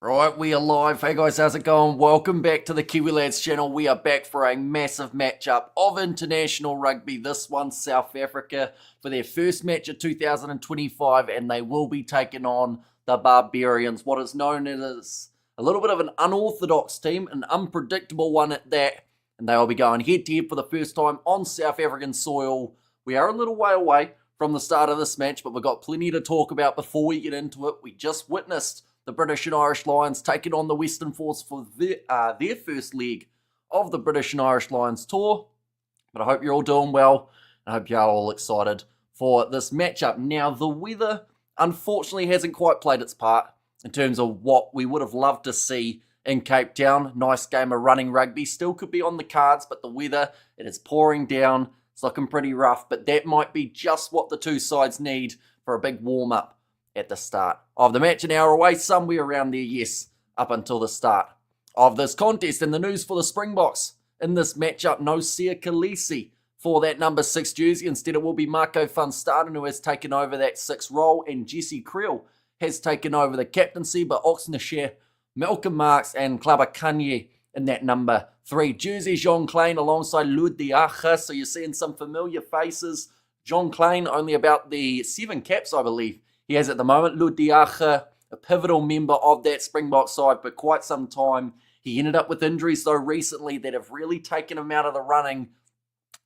Right, we are live. Hey guys, how's it going? Welcome back to the Kiwi Lads channel. We are back for a massive matchup of international rugby. This one, South Africa, for their first match of 2025, and they will be taking on the Barbarians, what is known as a little bit of an unorthodox team, an unpredictable one at that, and they will be going head-to-head for the first time on South African soil. We are a little way away from the start of this match, but we've got plenty to talk about before we get into it. We just witnessed the British and Irish Lions taking on the Western Force for their first leg of the British and Irish Lions tour. But I hope you're all doing well, and I hope you're all excited for this matchup. Now, the weather, unfortunately, hasn't quite played its part in terms of what we would have loved to see in Cape Town. Nice game of running rugby. Still could be on the cards, but the weather, it is pouring down. It's looking pretty rough, but that might be just what the two sides need for a big warm-up at the start of the match. An hour away, somewhere around there, yes, up until the start of this contest. And the news for the Springboks in this matchup, no Siya Kolisi for that number 6 jersey. Instead, it will be Marco van Staden, who has taken over that 6 role, and Jesse Creel has taken over the captaincy, but Oxnashare, Malcolm Marks, and Klaba Kanye in that number 3 jersey. John Klein alongside Lud Diacha, so you're seeing some familiar faces. John Klein, only about the 7 caps, I believe, he has at the moment. Lud Diacha, a pivotal member of that Springbok side for quite some time. He ended up with injuries, though, recently that have really taken him out of the running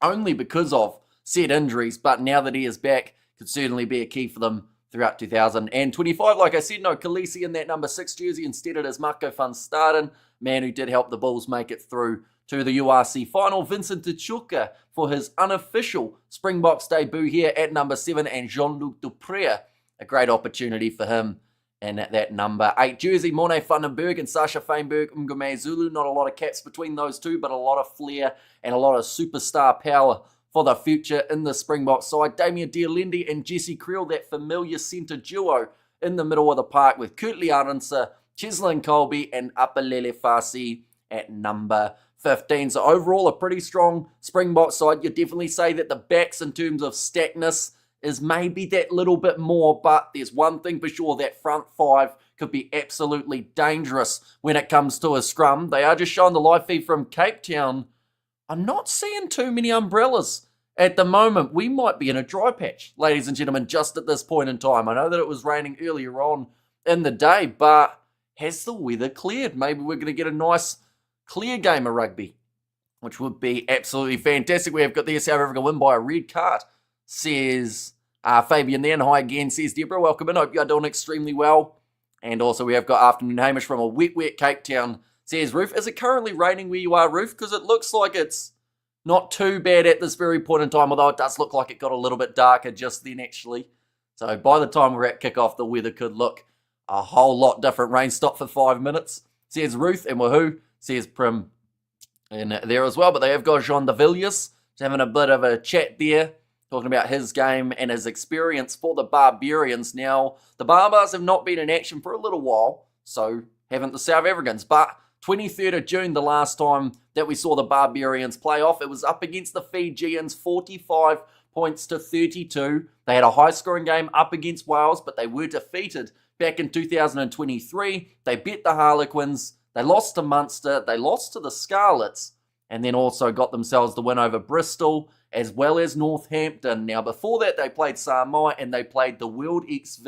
only because of said injuries. But now that he is back, could certainly be a key for them throughout 2025. Like I said, no Kolisi in that number 6 jersey. Instead, it is Marco van Staden, man who did help the Bulls make it through to the URC final. Vincent Tchuka for his unofficial Springboks debut here at number 7, and Jean-Luc Dupré, a great opportunity for him. And at that number 8 jersey, Morne van den Berg and Sasha Feinberg, Mgume Zulu. Not a lot of caps between those two, but a lot of flair and a lot of superstar power for the future in the Springbok side. Damien Dialendi and Jesse Creel, that familiar centre duo in the middle of the park with Kurtley Arendse, Cheslin Colby, and Apalele Fasi at number 15. So overall, a pretty strong Springbok side. You definitely say that the backs in terms of stackness is maybe that little bit more, but there's one thing for sure, that front 5 could be absolutely dangerous when it comes to a scrum. They are just showing the live feed from Cape Town. I'm not seeing too many umbrellas at the moment. We might be in a dry patch, ladies and gentlemen, just at this point in time. I know that it was raining earlier on in the day, but has the weather cleared? Maybe we're going to get a nice clear game of rugby, which would be absolutely fantastic. We have got the South Africa win by a red card, says Fabian there. And hi again, says Deborah. Welcome in. Hope you are doing extremely well. And also we have got afternoon Hamish from a wet Cape Town, says, Roof, is it currently raining where you are, Roof? Because it looks like it's not too bad at this very point in time, although it does look like it got a little bit darker just then, actually. So by the time we're at kickoff, the weather could look a whole lot different. Rain stopped for 5 minutes, says Ruth, and woohoo, says Prim in there as well. But they have got Jean de Villiers having a bit of a chat there, talking about his game and his experience for the Barbarians. Now, the Barbars have not been in action for a little while, so haven't the South Africans. But 23rd of June, the last time that we saw the Barbarians play off, it was up against the Fijians, 45 points to 32. They had a high-scoring game up against Wales, but they were defeated back in 2023. They beat the Harlequins. They lost to Munster. They lost to the Scarlets, and then also got themselves the win over Bristol, as well as Northampton. Now, before that, they played Samoa, and they played the World XV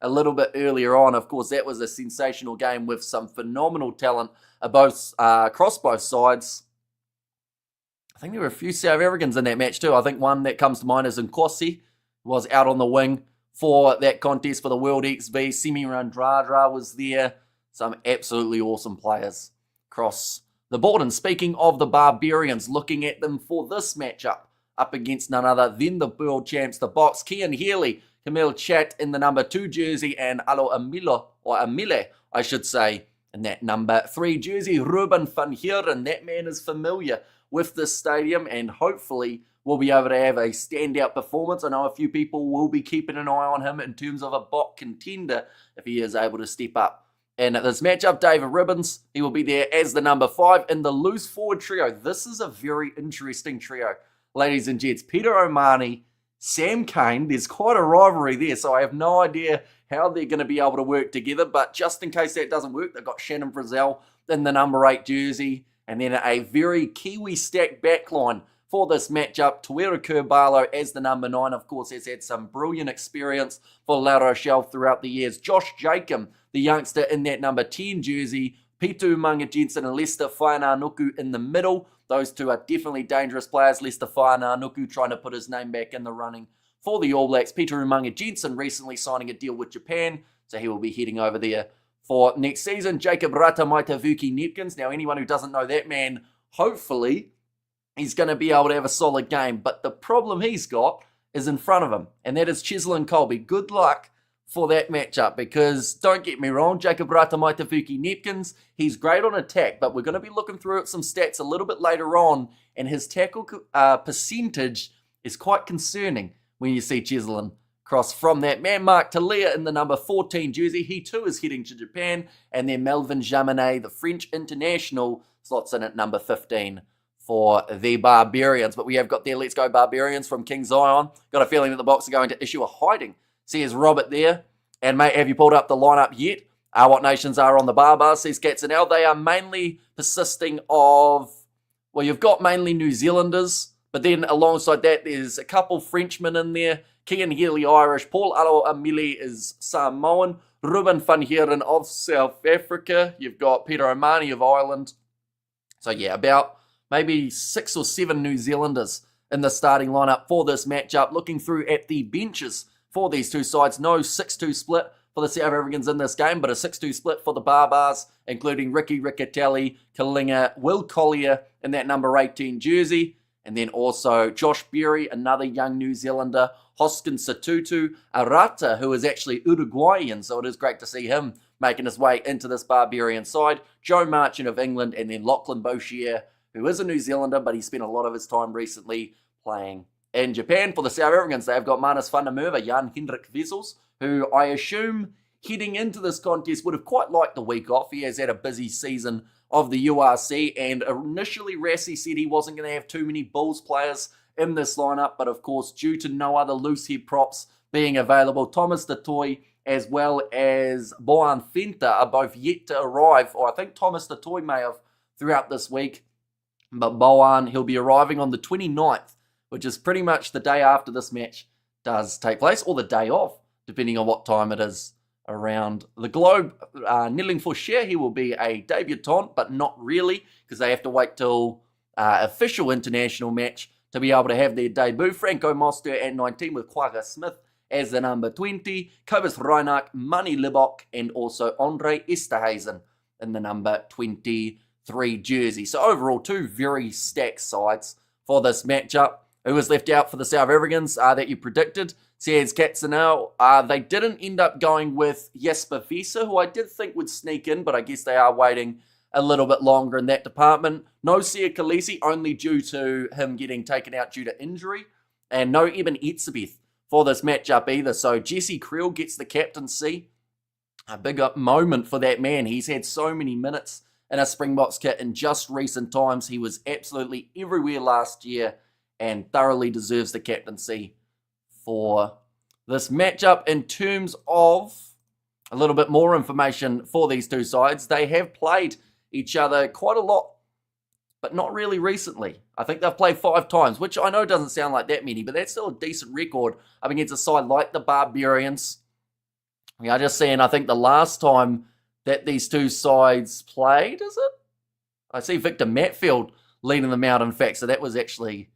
a little bit earlier on. Of course, that was a sensational game with some phenomenal talent across both sides. I think there were a few South Africans in that match too. I think one that comes to mind is Nkosi, who was out on the wing for that contest for the World XV. Semi Randrara was there. Some absolutely awesome players across the board. And speaking of the Barbarians, looking at them for this matchup, up against none other than the world champs, the Boks, Kian Healy, Camille Chat in the number 2 jersey, and Alo Amile, I should say, in that number 3 jersey. Ruben van Heeren, that man is familiar with this stadium, and hopefully will be able to have a standout performance. I know a few people will be keeping an eye on him in terms of a Bok contender if he is able to step up. And at this matchup, David Ribbons, he will be there as the number 5 in the loose forward trio. This is a very interesting trio, ladies and gents. Peter O'Mahony Sam Cane. There's quite a rivalry there, so I have no idea how they're going to be able to work together. But just in case that doesn't work, they've got Shannon Frizzell in the number 8 jersey. And then a very Kiwi stacked backline for this matchup. Tuera Kurbalo as the number 9, of course, has had some brilliant experience for La Rochelle throughout the years. Josh Jacob, the youngster in that number 10 jersey. Pitu Manga-Jensen and Lester Whainarnuku in the middle. Those two are definitely dangerous players. Lester Whainarnuku trying to put his name back in the running for the All Blacks. Pitu Manga-Jensen recently signing a deal with Japan, so he will be heading over there for next season. Jacob Ratamaitavuki-Nepkins. Now, anyone who doesn't know that man, hopefully he's going to be able to have a solid game. But the problem he's got is in front of him, and that is Cheslin Colby. Good luck for that matchup, because don't get me wrong, Jacob Ratamaitavuki-Nepkins, he's great on attack, but we're going to be looking through some stats a little bit later on, and his tackle percentage is quite concerning when you see Cheslin cross from that man. Mark Talia in the number 14 jersey, he too is heading to Japan, and then Melvin Jaminet, the French international, slots in at number 15 for the Barbarians. But we have got their Let's Go Barbarians from King Zion. Got a feeling that the Boks are going to issue a hiding. Says Robert there. And mate, have you pulled up the lineup yet? What nations are on the Barbars? Says Katzenell. They are mainly persisting of, well, you've got mainly New Zealanders, but then alongside that, there's a couple Frenchmen in there. Kian Healy, Irish. Paul Alo Amili is Samoan. Ruben van Heeren of South Africa. You've got Peter O'Mahony of Ireland. So yeah, about maybe 6 or 7 New Zealanders in the starting lineup for this matchup. Looking through at the benches for these two sides, no 6-2 split for the South Africans in this game, but a 6-2 split for the Barbars, including Ricky Riccatelli, Kalinga, Will Collier in that number 18 jersey, and then also Josh Berry, another young New Zealander, Hoskin Satutu, Arata, who is actually Uruguayan, so it is great to see him making his way into this Barbarian side, Joe Marchant of England, and then Lachlan Bouchier, who is a New Zealander, but he spent a lot of his time recently playing in Japan. For the South Africans, they've got Manus van der Merwe, Jan Hendrik Wessels, who I assume heading into this contest would have quite liked the week off. He has had a busy season of the URC, and initially Rassie said he wasn't going to have too many Bulls players in this lineup, but of course, due to no other loose head props being available, Thomas du Toit as well as Boan Fenta are both yet to arrive, or I think Thomas du Toit may have throughout this week, but Boan, he'll be arriving on the 29th, which is pretty much the day after this match does take place, or the day off, depending on what time it is around the globe. Kneeling for Cher, he will be a debutant, but not really, because they have to wait till official international match to be able to have their debut. Franco Moster at 19 with Quagga Smith as the number 20. Cobus Reinach, Manny Libok, and also Andre Esterhazen in the number 23 jersey. So overall, two very stacked sides for this matchup. Who was left out for the South Africans that you predicted? Says Katzenell. They didn't end up going with Jesper Visser, who I did think would sneak in, but I guess they are waiting a little bit longer in that department. No Sia Khaleesi, only due to him getting taken out due to injury. And no Eben Etzebeth for this matchup either. So Jesse Creel gets the captaincy. A big up moment for that man. He's had so many minutes in a Springboks kit in just recent times. He was absolutely everywhere last year and thoroughly deserves the captaincy for this matchup. In terms of a little bit more information for these two sides, they have played each other quite a lot, but not really recently. I think they've played 5 times, which I know doesn't sound like that many, but that's still a decent record up against a side like the Barbarians. We are just seeing, I think the last time that these two sides played, is it? I see Victor Matfield leading them out, in fact, so that was actually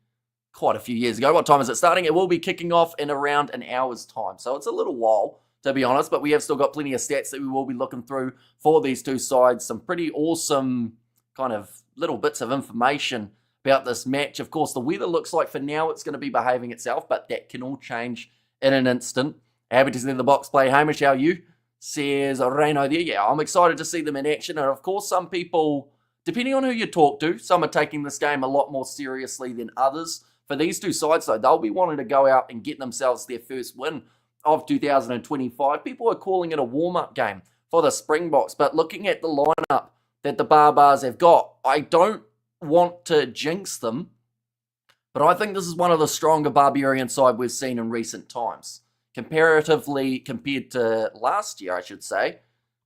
quite a few years ago. What time is it starting? It will be kicking off in around an hour's time. So it's a little while, to be honest, but we have still got plenty of stats that we will be looking through for these two sides. Some pretty awesome kind of little bits of information about this match. Of course, the weather looks like for now it's going to be behaving itself, but that can all change in an instant. Happy to see the Boks play. Hamish, how are you? Says Reno there. Yeah, I'm excited to see them in action. And of course, some people, depending on who you talk to, some are taking this game a lot more seriously than others. For these two sides, though, they'll be wanting to go out and get themselves their first win of 2025. People are calling it a warm-up game for the Springboks, but looking at the lineup that the Barbars have got, I don't want to jinx them, But I think this is one of the stronger Barbarian side we've seen in recent times. Comparatively, compared to last year, I should say,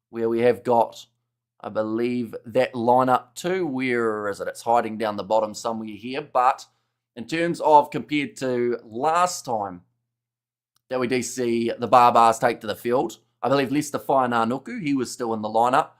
where we have got, I believe, that lineup too. Where is it? It's hiding down the bottom somewhere here. But in terms of compared to last time that we do see the Barbars take to the field, I believe Lester Whainarnuku, he was still in the lineup.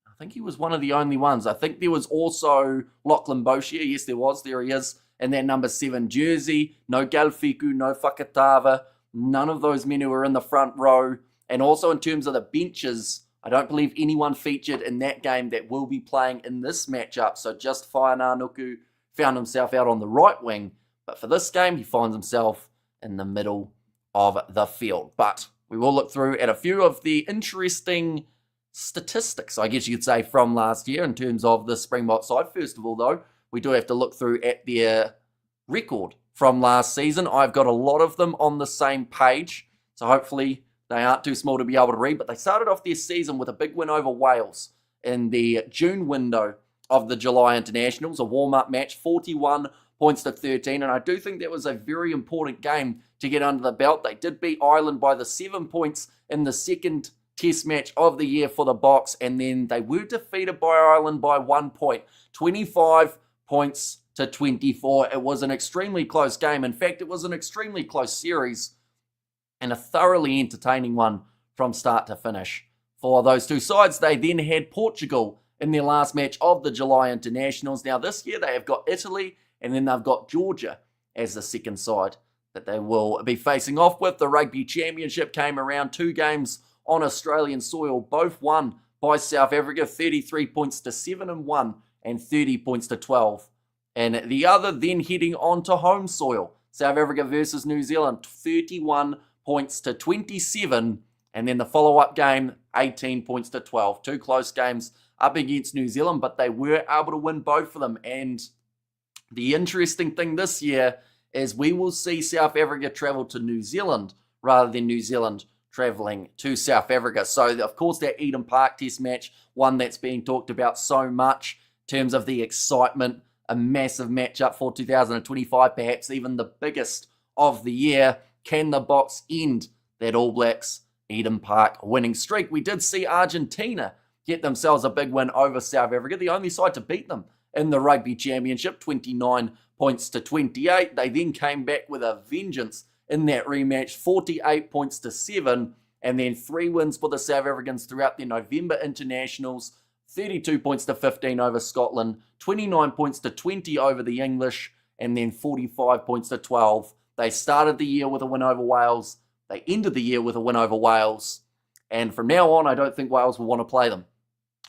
I think he was one of the only ones. I think there was also Lachlan Boshier. Yes, there was. There he is. And that number 7 jersey. No Galfiku, no Whakatava. None of those men who were in the front row. And also in terms of the benches, I don't believe anyone featured in that game that will be playing in this matchup. So just Whainarnuku found himself out on the right wing. But for this game, he finds himself in the middle of the field. But we will look through at a few of the interesting statistics, I guess you could say, from last year in terms of the Springbok side. First of all, though, we do have to look through at their record from last season. I've got a lot of them on the same page, so hopefully they aren't too small to be able to read. But they started off their season with a big win over Wales in the June window of the July internationals, a warm-up match, 41 points to 13, and I do think that was a very important game to get under the belt. They did beat Ireland by the 7 points in the second test match of the year for the Boks, and then they were defeated by Ireland by 1 point, 25 points to 24. It was an extremely close game. In fact, it was an extremely close series and a thoroughly entertaining one from start to finish for those two sides. They then had Portugal in their last match of the July internationals. Now this year they have got Italy, and then they've got Georgia as the second side that they will be facing off with. The Rugby Championship came around, 2 games on Australian soil, both won by South Africa, 33 points to 7-1 and 30 points to 12. And the other then heading on to home soil, South Africa versus New Zealand, 31 points to 27. And then the follow-up game, 18 points to 12. 2 close games up against New Zealand, but they were able to win both of them. And the interesting thing this year is we will see South Africa travel to New Zealand rather than New Zealand travelling to South Africa. So, of course, that Eden Park Test match, one that's being talked about so much in terms of the excitement, a massive matchup for 2025, perhaps even the biggest of the year. Can the Boks end that All Blacks Eden Park winning streak? We did see Argentina get themselves a big win over South Africa, the only side to beat them in the Rugby Championship, 29 points to 28. They then came back with a vengeance in that rematch, 48 points to 7, and then 3 wins for the South Africans throughout their November internationals, 32 points to 15 over Scotland, 29 points to 20 over the English, and then 45 points to 12. They started the year with a win over Wales. They ended the year with a win over Wales. And from now on, I don't think Wales will want to play them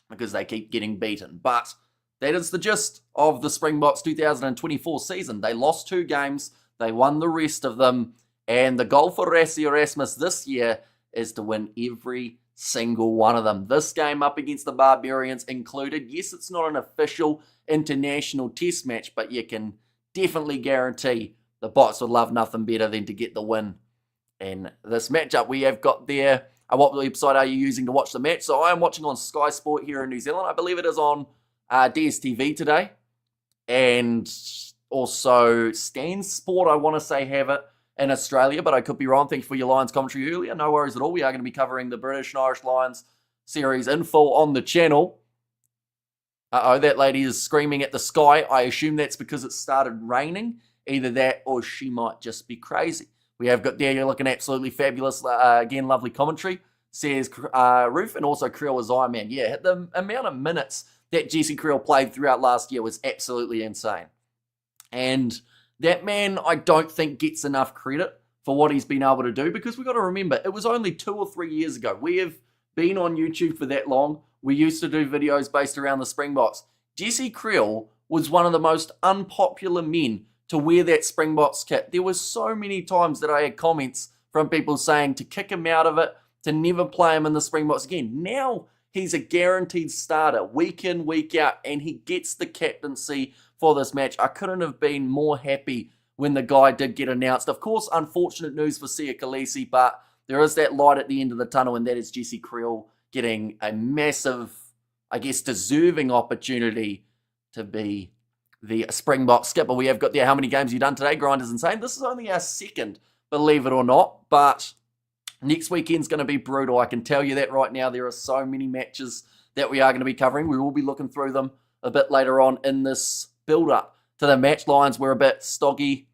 because they keep getting beaten. But that is the gist of the Springboks 2024 season. They lost 2 games. They won the rest of them. And the goal for Rassie Erasmus this year is to win every single one of them. This game up against the Barbarians included. Yes, it's not an official international test match, but you can definitely guarantee the Boks would love nothing better than to get the win in this matchup. We have got there, what website are you using to watch the match? So I am watching on Sky Sport here in New Zealand. I believe it is on DSTV today. And also Stan Sport, I want to say, have it in Australia, but I could be wrong. Thank you for your Lions commentary earlier. No worries at all. We are going to be covering the British and Irish Lions series in full on the channel. Uh-oh, that lady is screaming at the sky. I assume that's because it started raining. Either that or she might just be crazy. We have got there, you're looking absolutely fabulous. Again, lovely commentary, says Roof, and also Creel is Iron Man. Yeah, the amount of minutes that Jesse Creel played throughout last year was absolutely insane. And that man, I don't think, gets enough credit for what he's been able to do, because we've got to remember, it was only 2 or 3 years ago. We have been on YouTube for that long. We used to do videos based around the Springboks. Jesse Creel was one of the most unpopular men to wear that Springboks kit. There were so many times that I had comments from people saying to kick him out of it, to never play him in the Springboks again. Now he's a guaranteed starter week in, week out, and he gets the captaincy for this match. I couldn't have been more happy when the guy did get announced. Of course, unfortunate news for Sia Khaleesi, but there is that light at the end of the tunnel, and that is Jesse Creel getting a massive, I guess, deserving opportunity to be the Springbok skipper. We have got there, how many games have you done today? Grinder's insane. This is only our second, believe it or not, but next weekend's going to be brutal. I can tell you that right now. There are so many matches that we are going to be covering. We will be looking through them a bit later on in this build-up to the match. Lions were a bit stoggy,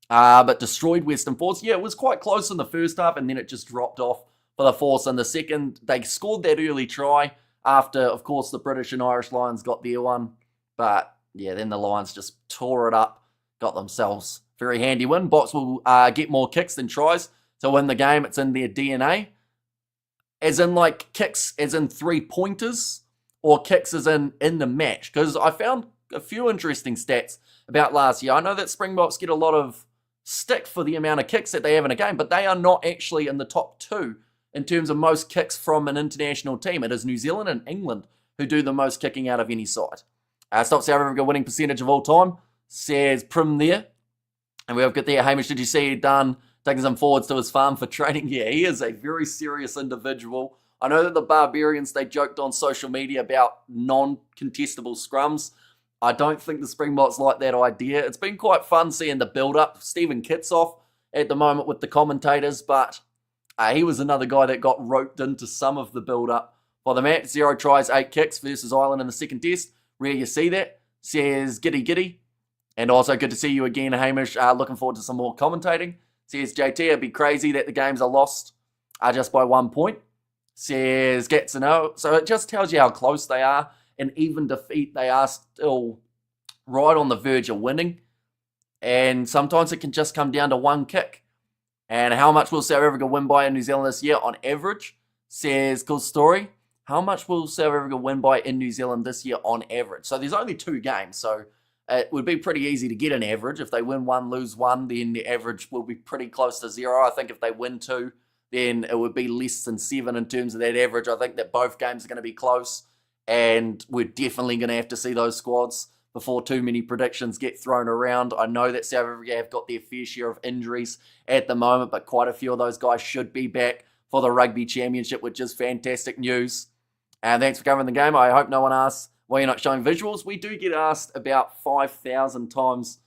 but destroyed Western Force. Yeah, it was quite close in the first half, and then it just dropped off for the Force in the second. They scored that early try after, of course, the British and Irish Lions got their one. But, yeah, then the Lions just tore it up, got themselves a very handy win. Box will get more kicks than tries to win the game. It's in their DNA. As in, like, kicks as in 3-pointers, or kicks as in the match. Because I found a few interesting stats about last year. I know that Springboks get a lot of stick for the amount of kicks that they have in a game, but they are not actually in the top 2 in terms of most kicks from an international team. It is New Zealand and England who do the most kicking out of any side. Stop South Africa winning percentage of all time, says Prim there. And we've got there, Hamish, did you see he done taking some forwards to his farm for training? Yeah, he is a very serious individual. I know that the Barbarians, they joked on social media about non-contestable scrums. I don't think the Springboks like that idea. It's been quite fun seeing the build-up. Stephen Kitsoff at the moment with the commentators, but he was another guy that got roped into some of the build-up for the match. 0 tries, 8 kicks versus Ireland in the second test. Rare you see that. Says giddy giddy. And also good to see you again, Hamish. Looking forward to some more commentating. Says JT, it'd be crazy that the games are lost just by 1 point. Says Gatsino. So it just tells you how close they are. And even defeat, they are still right on the verge of winning. And sometimes it can just come down to one kick. And how much will South Africa win by in New Zealand this year on average? Says Cool Story. How much will South Africa win by in New Zealand this year on average? So there's only 2 games, so it would be pretty easy to get an average. If they win 1, lose 1, then the average will be pretty close to 0. I think if they win 2, then it would be less than 7 in terms of that average. I think that both games are going to be close, and we're definitely going to have to see those squads before too many predictions get thrown around. I know that South Africa have got their fair share of injuries at the moment, but quite a few of those guys should be back for the Rugby Championship, which is fantastic news. And thanks for covering the game. I hope no one asks why you're not showing visuals. We do get asked about 5,000 times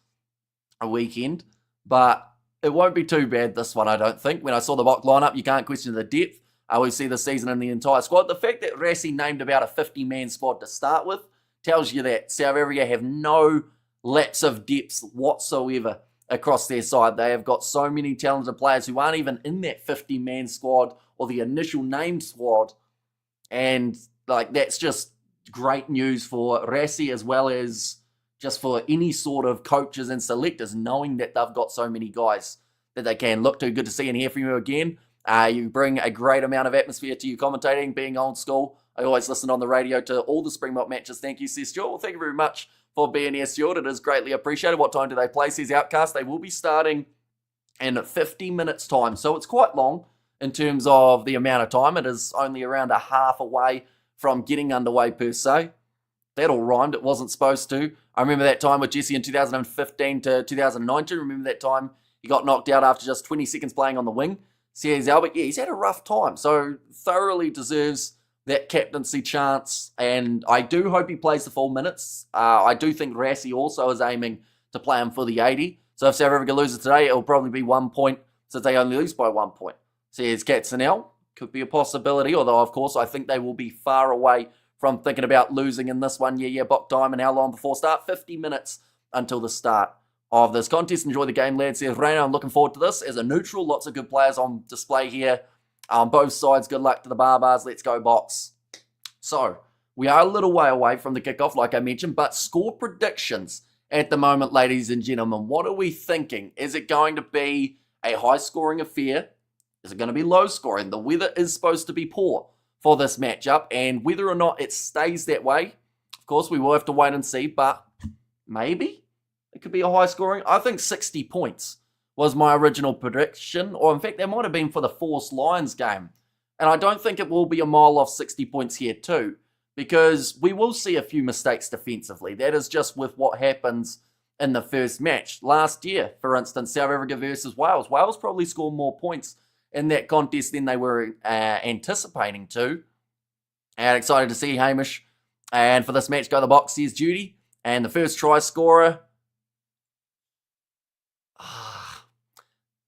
a weekend, but it won't be too bad this one, I don't think. When I saw the Bok lineup, you can't question the depth. We see the season in the entire squad. The fact that Rassie named about a 50-man squad to start with tells you that South Africa have no lapse of depth whatsoever across their side. They have got so many talented players who aren't even in that 50-man squad or the initial named squad. And like that's just great news for Rassie as well as just for any sort of coaches and selectors, knowing that they've got so many guys that they can look to. Good to see and hear from you again. You bring a great amount of atmosphere to your commentating, being old school. I always listen on the radio to all the Springbok matches. Thank you, says Stuart. Well, thank you very much for being here, Stuart. It is greatly appreciated. What time do they play, says Outcast? They will be starting in 50 minutes' time. So it's quite long in terms of the amount of time. It is only around a half away from getting underway per se. That all rhymed. It wasn't supposed to. I remember that time with Jesse in 2015 to 2019. Remember that time he got knocked out after just 20 seconds playing on the wing. Says Albert, yeah, he's had a rough time. So thoroughly deserves that captaincy chance. And I do hope he plays the full minutes. I do think Rassie also is aiming to play him for the 80. So if South Africa loses today, it'll probably be 1 point since they only lose by 1 point. Says Katzenel, could be a possibility, although of course I think they will be far away from thinking about losing in this one. Yeah, Bok Diamond, how long before start? 50 minutes until the start of this contest. Enjoy the game, lads. Says Rainer, I'm looking forward to this. As a neutral, lots of good players on display here on both sides. Good luck to the Barbars. Let's go, Box. So, we are a little way away from the kickoff, like I mentioned, but score predictions at the moment, ladies and gentlemen. What are we thinking? Is it going to be a high-scoring affair? Is it going to be low-scoring? The weather is supposed to be poor for this matchup, and whether or not it stays that way, of course, we will have to wait and see, but maybe it could be a high-scoring. I think 60 points was my original prediction, or in fact, that might have been for the Force Lions game. And I don't think it will be a mile off 60 points here too, because we will see a few mistakes defensively. That is just with what happens in the first match. Last year, for instance, South Africa versus Wales. Wales probably scored more points in that contest than they were anticipating to. And excited to see Hamish. And for this match, go the Box, says Judy. And the first try scorer,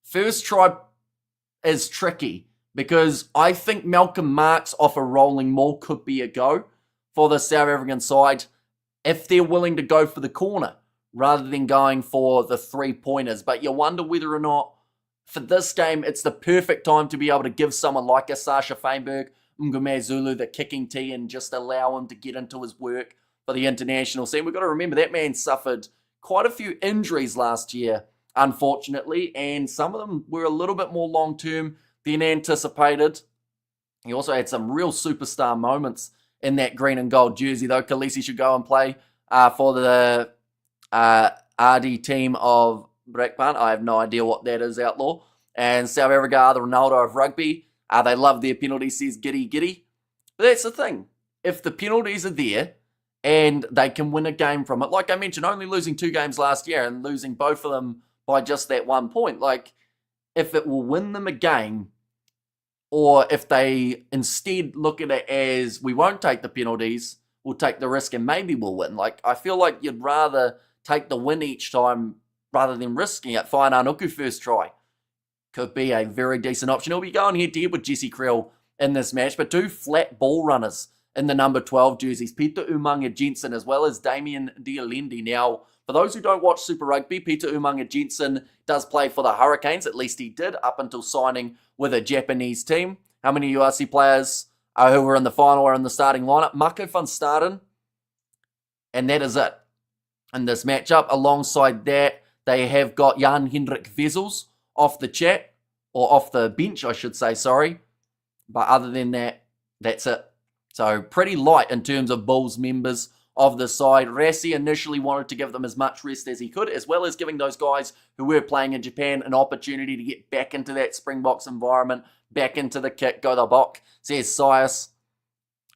first try is tricky because I think Malcolm Marx off a rolling maul could be a go for the South African side if they're willing to go for the corner rather than going for the 3-pointers. But you wonder whether or not for this game it's the perfect time to be able to give someone like a Sasha Feinberg, Ngume Zulu, the kicking tee and just allow him to get into his work for the international scene. We've got to remember that man suffered quite a few injuries last year, unfortunately, and some of them were a little bit more long-term than anticipated. He also had some real superstar moments in that green and gold jersey, though. Khaleesi should go and play for the RD team of Brakpan. I have no idea what that is, Outlaw. And South Africa are the Ronaldo of rugby. They love their penalties, says Giddy Giddy. But that's the thing. If the penalties are there and they can win a game from it, like I mentioned, only losing 2 games last year and losing both of them by just that 1 point. Like, if it will win them a game, or if they instead look at it as we won't take the penalties, we'll take the risk and maybe we'll win. Like, I feel like you'd rather take the win each time rather than risking it. Fine Anuku first try could be a very decent option. He'll be going head-to-head with Jesse Creel in this match, but 2 flat ball runners in the number 12 jerseys, Peter Umanga Jensen as well as Damien Dialendi. Now, for those who don't watch Super Rugby, Peter Umanga Jensen does play for the Hurricanes, at least he did, up until signing with a Japanese team. How many URC players who were in the final or in the starting lineup? Mako van Staden, and that is it in this matchup. Alongside that, they have got Jan Hendrik Wessels off the chat, or off the bench, I should say, sorry. But other than that, that's it. So pretty light in terms of Bulls members of the side. Rassi initially wanted to give them as much rest as he could, as well as giving those guys who were playing in Japan an opportunity to get back into that Springboks environment, back into the kit, go the Bok, says Sias.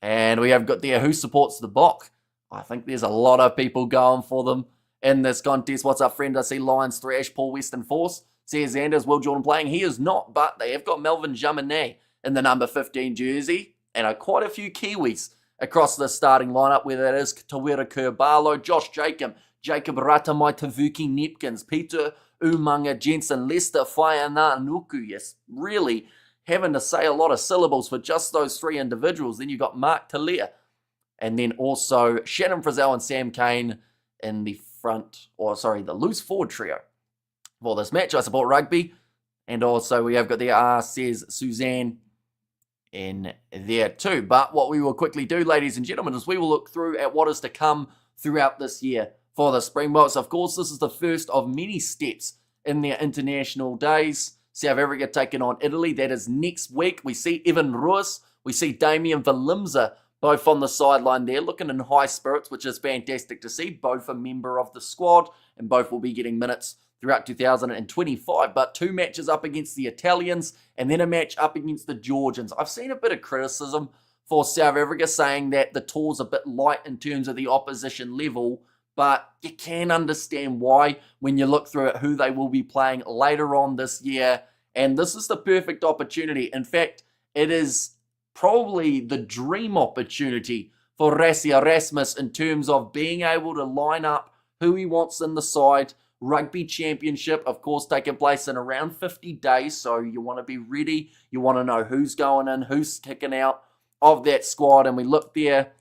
And we have got there who supports the Bok. I think there's a lot of people going for them in this contest. What's up, friend? I see Lions Thrash, Paul Western Force. Says Anders, Will Jordan playing? He is not, but they have got Melvin Jaminet in the number 15 jersey, and quite a few Kiwis across the starting lineup, whether that is Tawera Kurbalo, Josh Jacob Ratamai Tavuki Nepkins, Peter Umanga Jensen, Lester Whaiana Nuku. Yes, really having to say a lot of syllables for just those 3 individuals. Then you've got Mark Talia, and then also Shannon Frizzell and Sam Kane in the the loose forward trio for this match. I support rugby. And also we have got the says Suzanne in there too. But what we will quickly do, ladies and gentlemen, is we will look through at what is to come throughout this year for the Springboks. Of course, this is the first of many steps in their international days. South Africa taking on Italy. That is next week. We see Evan Ruiz. We see Damian Valimza both on the sideline there, looking in high spirits, which is fantastic to see. Both a member of the squad, and both will be getting minutes throughout 2025, but 2 matches up against the Italians and then a match up against the Georgians. I've seen a bit of criticism for South Africa saying that the tour's a bit light in terms of the opposition level, but you can understand why when you look through at who they will be playing later on this year, and this is the perfect opportunity. In fact, it is probably the dream opportunity for Rassi Erasmus in terms of being able to line up who he wants in the side. Rugby Championship, of course, taking place in around 50 days, so you want to be ready. You want to know who's going in, who's kicking out of that squad, and we look there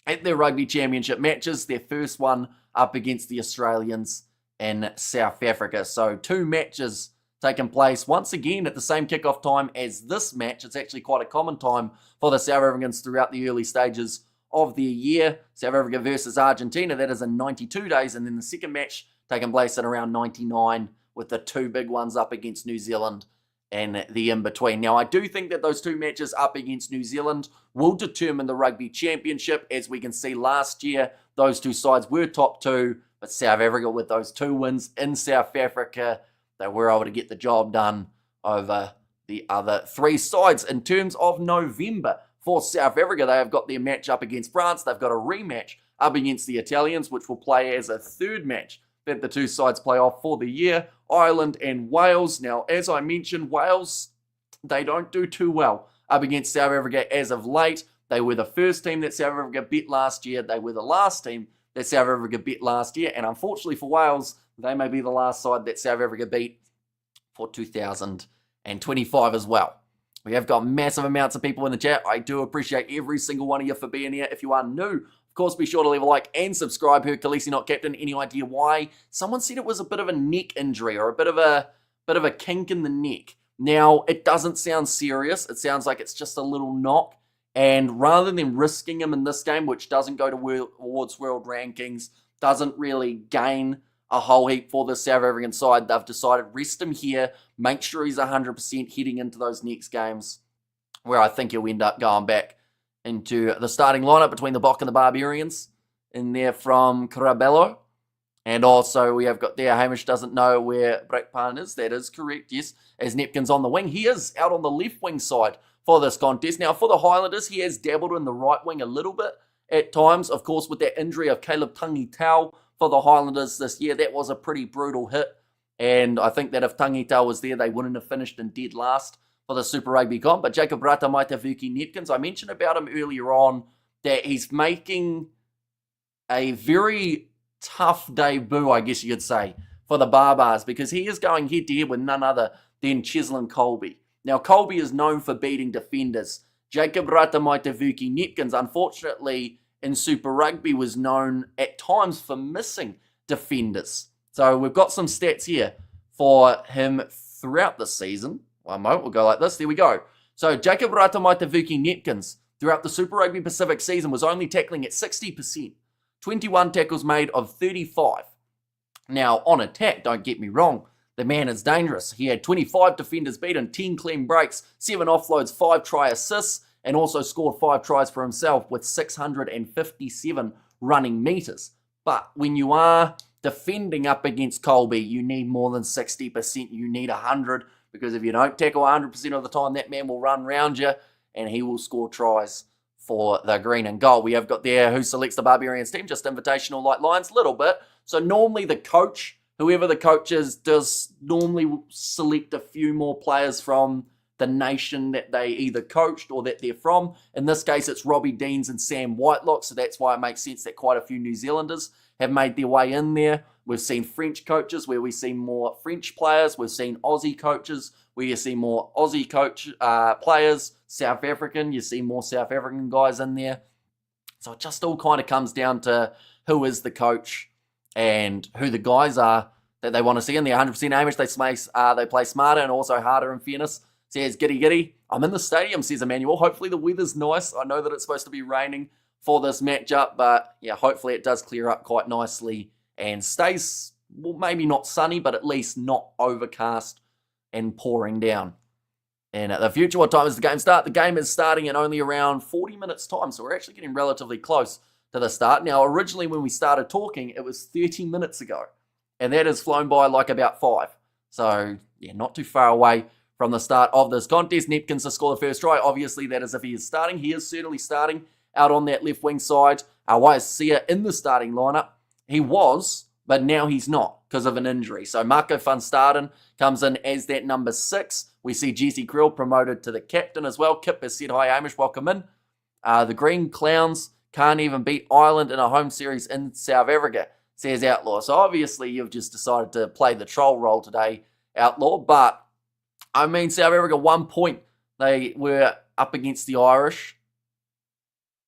at their Rugby Championship matches, their first one up against the Australians in South Africa. So 2 matches taking place once again at the same kickoff time as this match. It's actually quite a common time for the South Africans throughout the early stages of their year. South Africa versus Argentina, that is in 92 days, and then the second match taking place at around 99, with the 2 big ones up against New Zealand and the in-between. Now, I do think that those 2 matches up against New Zealand will determine the Rugby Championship. As we can see last year, those 2 sides were top 2, but South Africa, with those 2 wins in South Africa, they were able to get the job done over the other 3 sides. In terms of November, for South Africa, they have got their match up against France. They've got a rematch up against the Italians, which will play as a 3rd match that the 2 sides play off for the year, Ireland and Wales. Now, as I mentioned, Wales, they don't do too well up against South Africa as of late. They were the first team that South Africa beat last year. They were the last team that South Africa beat last year. And unfortunately for Wales, they may be the last side that South Africa beat for 2025 as well. We have got massive amounts of people in the chat. I do appreciate every single one of you for being here. If you are new, of course, be sure to leave a like and subscribe. Herculesi not captain. Any idea why? Someone said it was a bit of a neck injury or a bit of a kink in the neck. Now, it doesn't sound serious. It sounds like it's just a little knock. And rather than risking him in this game, which doesn't go towards world rankings, doesn't really gain a whole heap for the South African side, they've decided rest him here, make sure he's 100% heading into those next games, where I think he'll end up going back into the starting lineup between the Bok and the Barbarians in there from Carabello. And also we have got there, Hamish doesn't know where Brakpan is. That is correct, yes, as Nepkin's on the wing. He is out on the left wing side for this contest. Now, for the Highlanders, he has dabbled in the right wing a little bit at times. Of course, with that injury of Caleb Tangi-Tau for the Highlanders this year, that was a pretty brutal hit. And I think that if Tangi-Tau was there, they wouldn't have finished in dead last for the Super Rugby comp. But Jacob Ratamaitavuki Nepkins, I mentioned about him earlier on that he's making a very tough debut, I guess you could say, for the Barbars, because he is going head-to-head with none other than Cheslin Colby. Now, Colby is known for beating defenders. Jacob Ratamaitavuki Nepkins, unfortunately, in Super Rugby was known at times for missing defenders. So we've got some stats here for him throughout the season. One moment, we'll go like this. There we go. So Jacob Ratamaitavuki Nepkins, throughout the Super Rugby Pacific season, was only tackling at 60%. 21 tackles made of 35. Now, on attack, don't get me wrong, the man is dangerous. He had 25 defenders beaten, 10 clean breaks, 7 offloads, 5 try assists, and also scored 5 tries for himself with 657 running meters. But when you are defending up against Colby, you need more than 60%. You need 100, because if you don't tackle 100% of the time, that man will run around you and he will score tries for the green and gold. We have got there who selects the Barbarians team, just invitational like Lions, little bit. So normally the coach, whoever the coach is, does normally select a few more players from the nation that they either coached or that they're from. In this case, it's Robbie Deans and Sam Whitelock, so that's why it makes sense that quite a few New Zealanders have made their way in there. We've seen French coaches where we see more French players. We've seen Aussie coaches where you see more Aussie players. South African, you see more South African guys in there. So it just all kind of comes down to who is the coach and who the guys are that they want to see in there. 100% Amish, they play smarter and also harder in fairness. Says Giddy Giddy. I'm in the stadium, says Emmanuel. Hopefully the weather's nice. I know that it's supposed to be raining for this matchup, but yeah, hopefully it does clear up quite nicely and stays, well, maybe not sunny, but at least not overcast and pouring down. And at the future, what time does the game start? The game is starting in only around 40 minutes time, so we're actually getting relatively close to the start. Now, originally when we started talking, it was 30 minutes ago, and that has flown by like about 5. So, yeah, not too far away from the start of this contest. Nepkins to score the first try. Obviously, that is if he is starting. He is certainly starting out on that left wing side. Wayasia in the starting lineup. He was, but now he's not because of an injury. So Marco van Staden comes in as that number 6. We see Jesse Krill promoted to the captain as well. Kip has said, hi, Amish, welcome in. The Green Clowns can't even beat Ireland in a home series in South Africa, says Outlaw. So obviously you've just decided to play the troll role today, Outlaw. But, I mean, South Africa, 1 point. They were up against the Irish.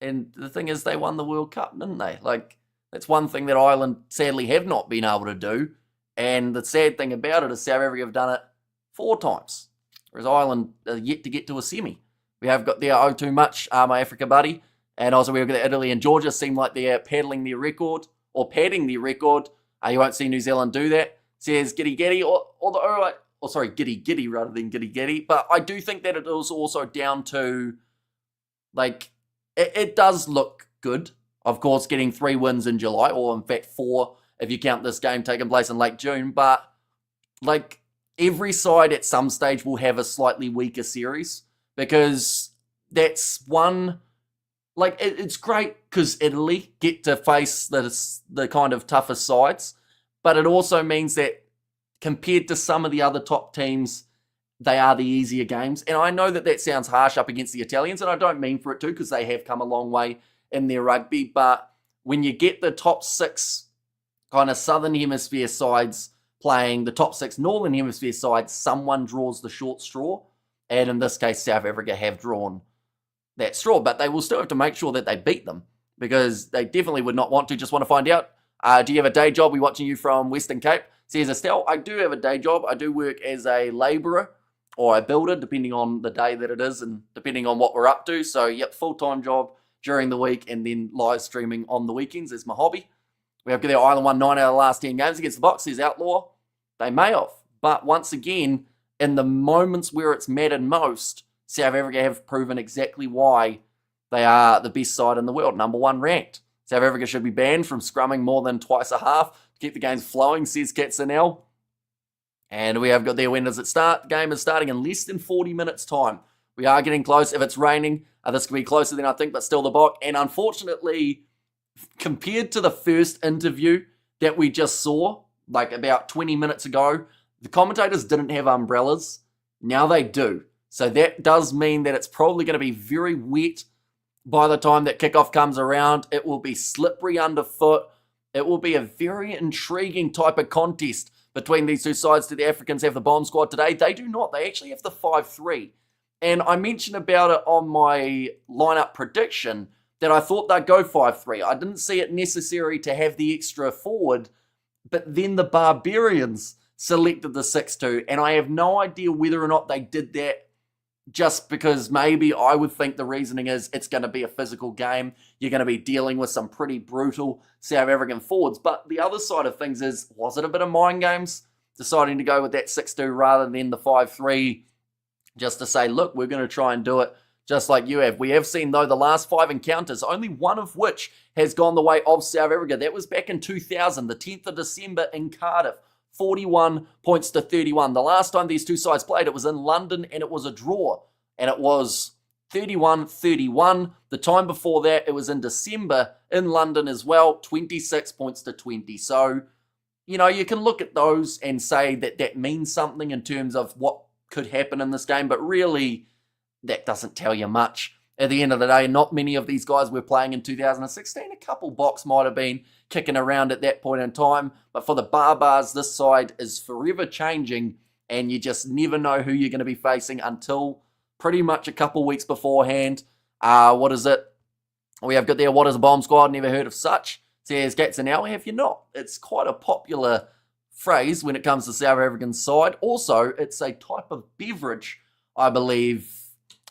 And the thing is, they won the World Cup, didn't they? Like, that's one thing that Ireland sadly have not been able to do. And the sad thing about it is South Africa have done it 4 times. Whereas Ireland are yet to get to a semi. We have got their too much, my Africa buddy. And also we've got Italy and Georgia seem like they're padding their record. You won't see New Zealand do that. Says Giddy Giddy, Giddy Giddy rather than Giddy Giddy. But I do think that it is also down to, like, it does look good. Of course, getting 3 wins in July, or in fact 4 if you count this game taking place in late June. But, like, every side at some stage will have a slightly weaker series, because that's one, like, it's great because Italy get to face the kind of toughest sides, but it also means that compared to some of the other top teams, they are the easier games. And I know that sounds harsh up against the Italians, and I don't mean for it to, because they have come a long way in their rugby. But when you get the top 6 kind of Southern Hemisphere sides playing the top 6 Northern Hemisphere sides, someone draws the short straw. And in this case, South Africa have drawn that straw. But they will still have to make sure that they beat them, because they definitely would not want to. Just want to find out, do you have a day job? We're watching you from Western Cape. Says Estelle, I do have a day job. I do work as a labourer or a builder, depending on the day that it is and depending on what we're up to. So, yep, full-time job during the week and then live streaming on the weekends is my hobby. We have their Ireland won 9 out of the last 10 games against the Box. Says Outlaw. They may have. But once again, in the moments where it's mattered most, South Africa have proven exactly why they are the best side in the world, number 1 ranked. South Africa should be banned from scrumming more than twice a half to keep the games flowing, says Katsanel. And we have got their when does it start? The game is starting in less than 40 minutes' time. We are getting close. If it's raining, this could be closer than I think, but still the Bok. And unfortunately, compared to the first interview that we just saw, like about 20 minutes ago, the commentators didn't have umbrellas. Now they do. So that does mean that it's probably going to be very wet by the time that kickoff comes around. It will be slippery underfoot. It will be a very intriguing type of contest between these two sides. Do the Africans have the bomb squad today? They do not. They actually have the 5-3. And I mentioned about it on my lineup prediction that I thought they'd go 5-3. I didn't see it necessary to have the extra forward, but then the Barbarians selected the 6-2, and I have no idea whether or not they did that just because maybe I would think the reasoning is it's going to be a physical game. You're going to be dealing with some pretty brutal South African forwards. But the other side of things is, was it a bit of mind games deciding to go with that 6-2 rather than the 5-3 just to say, look, we're going to try and do it just like you have. We have seen, though, the last 5 encounters, only one of which has gone the way of South Africa. That was back in 2000, the 10th of December in Cardiff. 41 points to 31. The last time these two sides played, it was in London, and it was a draw. And it was 31-31. The time before that, it was in December in London as well, 26 points to 20. So, you know, you can look at those and say that that means something in terms of what could happen in this game, but really, that doesn't tell you much. At the end of the day, not many of these guys were playing in 2016. A couple Boks might have been kicking around at that point in time. But for the Barbars, this side is forever changing, and you just never know who you're going to be facing until pretty much a couple weeks beforehand. What is it? We have got there, what is a bomb squad? Never heard of such. Says Gatsanel, have you not? It's quite a popular phrase when it comes to South African side. Also, it's a type of beverage, I believe,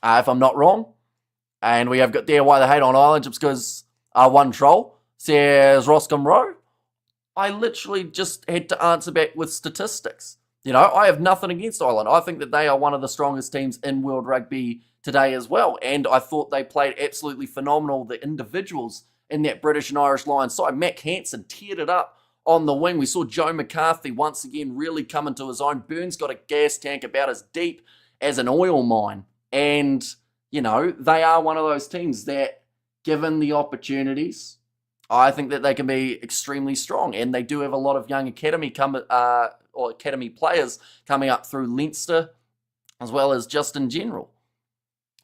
if I'm not wrong. And we have got there why they hate on Ireland, just because one troll says Roscom Rowe. I literally just had to answer back with statistics. You know, I have nothing against Ireland. I think that they are one of the strongest teams in world rugby today as well. And I thought they played absolutely phenomenal, the individuals in that British and Irish Lions side. Mac Hansen teared it up on the wing. We saw Joe McCarthy once again really come into his own. Burns got a gas tank about as deep as an oil mine. And you know, they are one of those teams that, given the opportunities, I think that they can be extremely strong. And they do have a lot of young academy players coming up through Leinster, as well as just in general.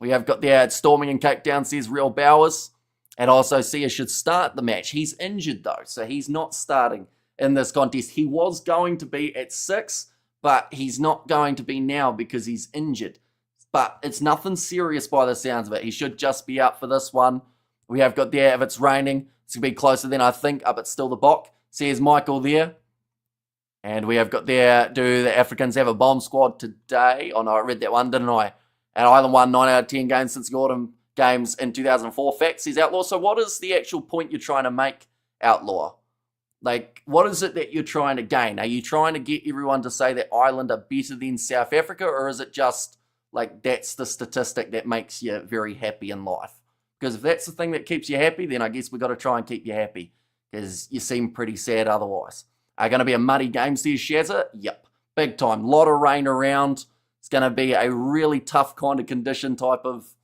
We have got the storming in Cape Town, says Real Bowers. And also Sia should start the match. He's injured, though, so he's not starting in this contest. He was going to be at 6, but he's not going to be now because he's injured. But it's nothing serious by the sounds of it. He should just be up for this one. We have got there, if it's raining, it's going to be closer than I think, but still the Bok. Says Michael there. And we have got there, do the Africans have a bomb squad today? Oh no, I read that one, didn't I? And Ireland won 9 out of 10 games since Gordon games in 2004. Facts, says Outlaw. So what is the actual point you're trying to make, Outlaw? Like, what is it that you're trying to gain? Are you trying to get everyone to say that Ireland are better than South Africa, or is it just like that's the statistic that makes you very happy in life? Because if that's the thing that keeps you happy, then I guess we've got to try and keep you happy, because you seem pretty sad otherwise. Are going to be a muddy game, says Shazza? Yep, big time. Lot of rain around. It's going to be a really tough kind of condition type of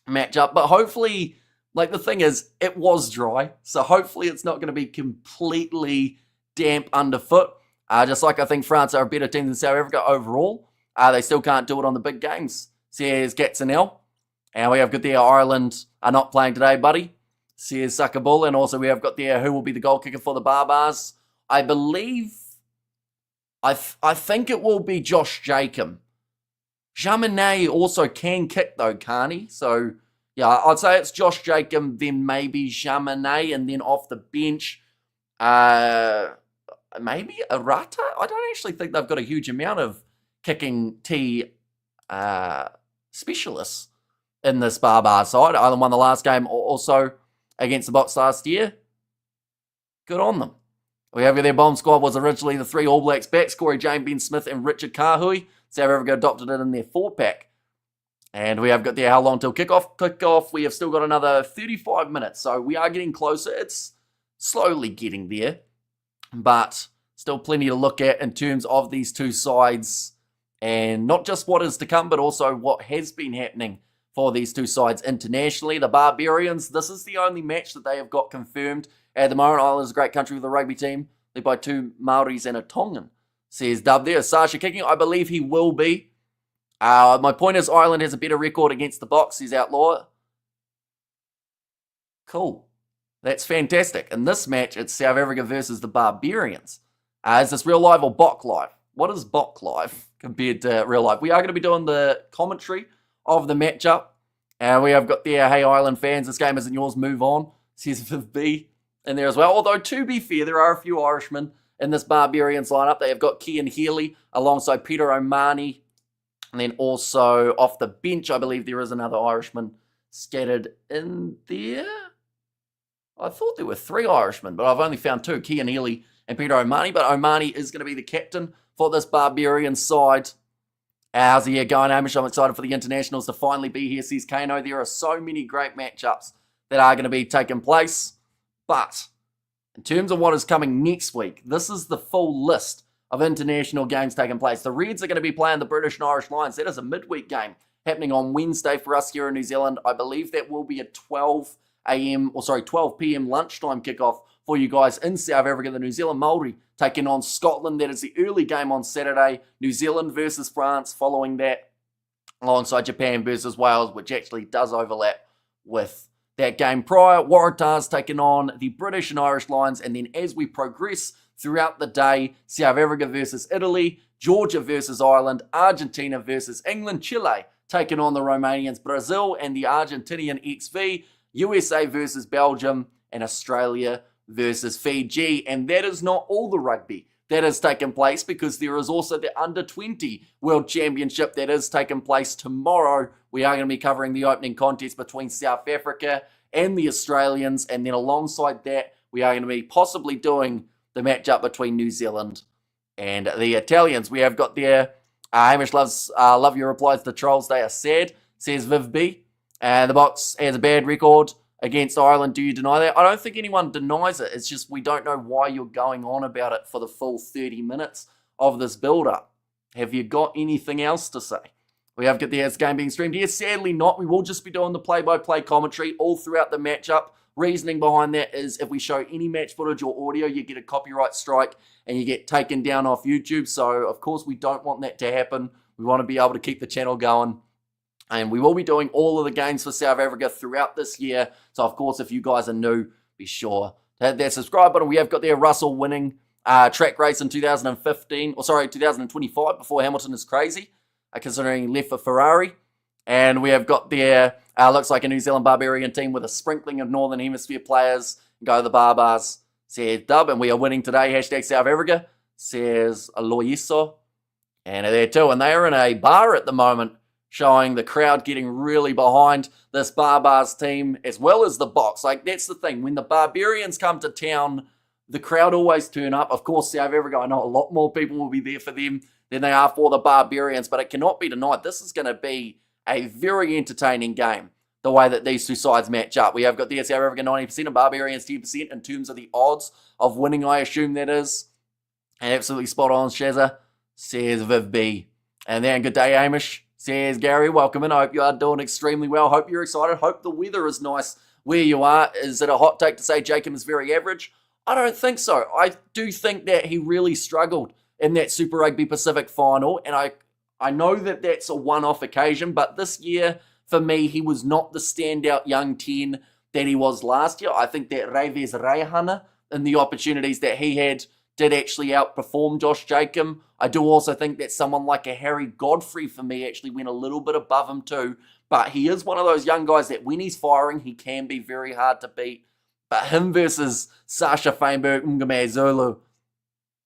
matchup. But hopefully, like the thing is, it was dry. So hopefully it's not going to be completely damp underfoot. Just like I think France are a better team than South Africa overall. They still can't do it on the big games, says Gatsanel. And we have good there, Ireland are not playing today, buddy, says Sucker Bull. And also we have got there who will be the goal kicker for the Barbars. I believe, I think it will be Josh Jacob. Jaminet also can kick though, can't he? So, yeah, I'd say it's Josh Jacob, then maybe Jaminet, and then off the bench, maybe Arata? I don't actually think they've got a huge amount of kicking specialists in this Barbar side. Ireland won the last game also against the Boks last year. Good on them. We have their bomb squad was originally the 3 All Blacks backs, Corey Jane, Ben Smith, and Richard Kahui. South Africa adopted it in their 4-pack. And we have got there how long till kickoff. Kickoff, we have still got another 35 minutes. So we are getting closer. It's slowly getting there. But still plenty to look at in terms of these two sides. And not just what is to come, but also what has been happening for these two sides internationally. The Barbarians, this is the only match that they have got confirmed. At the moment, Ireland is a great country with a rugby team, led by 2 Maoris and a Tongan. Says Dub there. Sasha kicking. I believe he will be. My point is Ireland has a better record against the Boks. He's Outlaw. Cool. That's fantastic. In this match, it's South Africa versus the Barbarians. Is this real live or Bok live? What is Bok live compared to real life? We are going to be doing the commentary of the matchup. And we have got there, hey Ireland fans, this game isn't yours, move on. Says Viv B in there as well. Although, to be fair, there are a few Irishmen in this Barbarians lineup. They have got Cian Healy alongside Peter O'Mahony. And then also off the bench, I believe there is another Irishman scattered in there. I thought there were 3 Irishmen, but I've only found 2, Cian Healy and Peter O'Mahony. But O'Mahony is going to be the captain for this Barbarian side. How's the year going, Hamish? I'm excited for the internationals to finally be here, says Kano. There are so many great matchups that are going to be taking place. But in terms of what is coming next week, this is the full list of international games taking place. The Reds are going to be playing the British and Irish Lions. That is a midweek game happening on Wednesday for us here in New Zealand. I believe that will be a 12 p.m. lunchtime kickoff for you guys in South Africa. The New Zealand Māori taking on Scotland. That is the early game on Saturday. New Zealand versus France following that, alongside Japan versus Wales, which actually does overlap with that game prior. Waratahs taking on the British and Irish Lions. And then as we progress throughout the day, South Africa versus Italy, Georgia versus Ireland, Argentina versus England, Chile taking on the Romanians, Brazil and the Argentinian XV, USA versus Belgium, and Australia versus Fiji. And that is not all the rugby that has taken place, because there is also the Under-20 World Championship that is taking place tomorrow. We are going to be covering the opening contest between South Africa and the Australians, and then alongside that, we are going to be possibly doing the matchup between New Zealand and the Italians. We have got there, Hamish love your replies to the trolls. They are sad, says Viv B. And the Boks has a bad record against Ireland. Do you deny that? I don't think anyone denies it. It's just we don't know why you're going on about it for the full 30 minutes of this build-up. Have you got anything else to say? We have got the game being streamed here. Sadly not. We will just be doing the play-by-play commentary all throughout the matchup. Reasoning behind that is if we show any match footage or audio, you get a copyright strike and you get taken down off YouTube. So, of course, we don't want that to happen. We want to be able to keep the channel going. And we will be doing all of the games for South Africa throughout this year. So, of course, if you guys are new, be sure to hit that subscribe button. We have got there Russell winning track race in 2025 before Hamilton is crazy, considering he left for Ferrari. And we have got there, looks like a New Zealand Barbarian team with a sprinkling of Northern Hemisphere players. Go the Barbars, says Dub. And we are winning today, hashtag South Africa, says Aloiso. And there too. And they are in a bar at the moment, showing the crowd getting really behind this Barbars team, as well as the Boks. Like, that's the thing. When the Barbarians come to town, the crowd always turn up. Of course, South Africa, I know a lot more people will be there for them than they are for the Barbarians, but it cannot be denied. This is going to be a very entertaining game, the way that these two sides match up. We have got the South Africa 90% and Barbarians 10% in terms of the odds of winning, I assume that is. And absolutely spot on, Shazza, says Viv B. And then good day, Hamish, says Gary. Welcome in. I hope you are doing extremely well. Hope you're excited. Hope the weather is nice where you are. Is it a hot take to say Jacob is very average? I don't think so. I do think that he really struggled in that Super Rugby Pacific final, and I know that that's a one-off occasion, but this year, for me, he was not the standout young 10 that he was last year. I think that Reves Reihana, in the opportunities that he had, did actually outperform Josh Jacob. I do also think that someone like a Harry Godfrey, for me, actually went a little bit above him too. But he is one of those young guys that when he's firing, he can be very hard to beat. But him versus Sasha Feinberg, Ngame Zulu,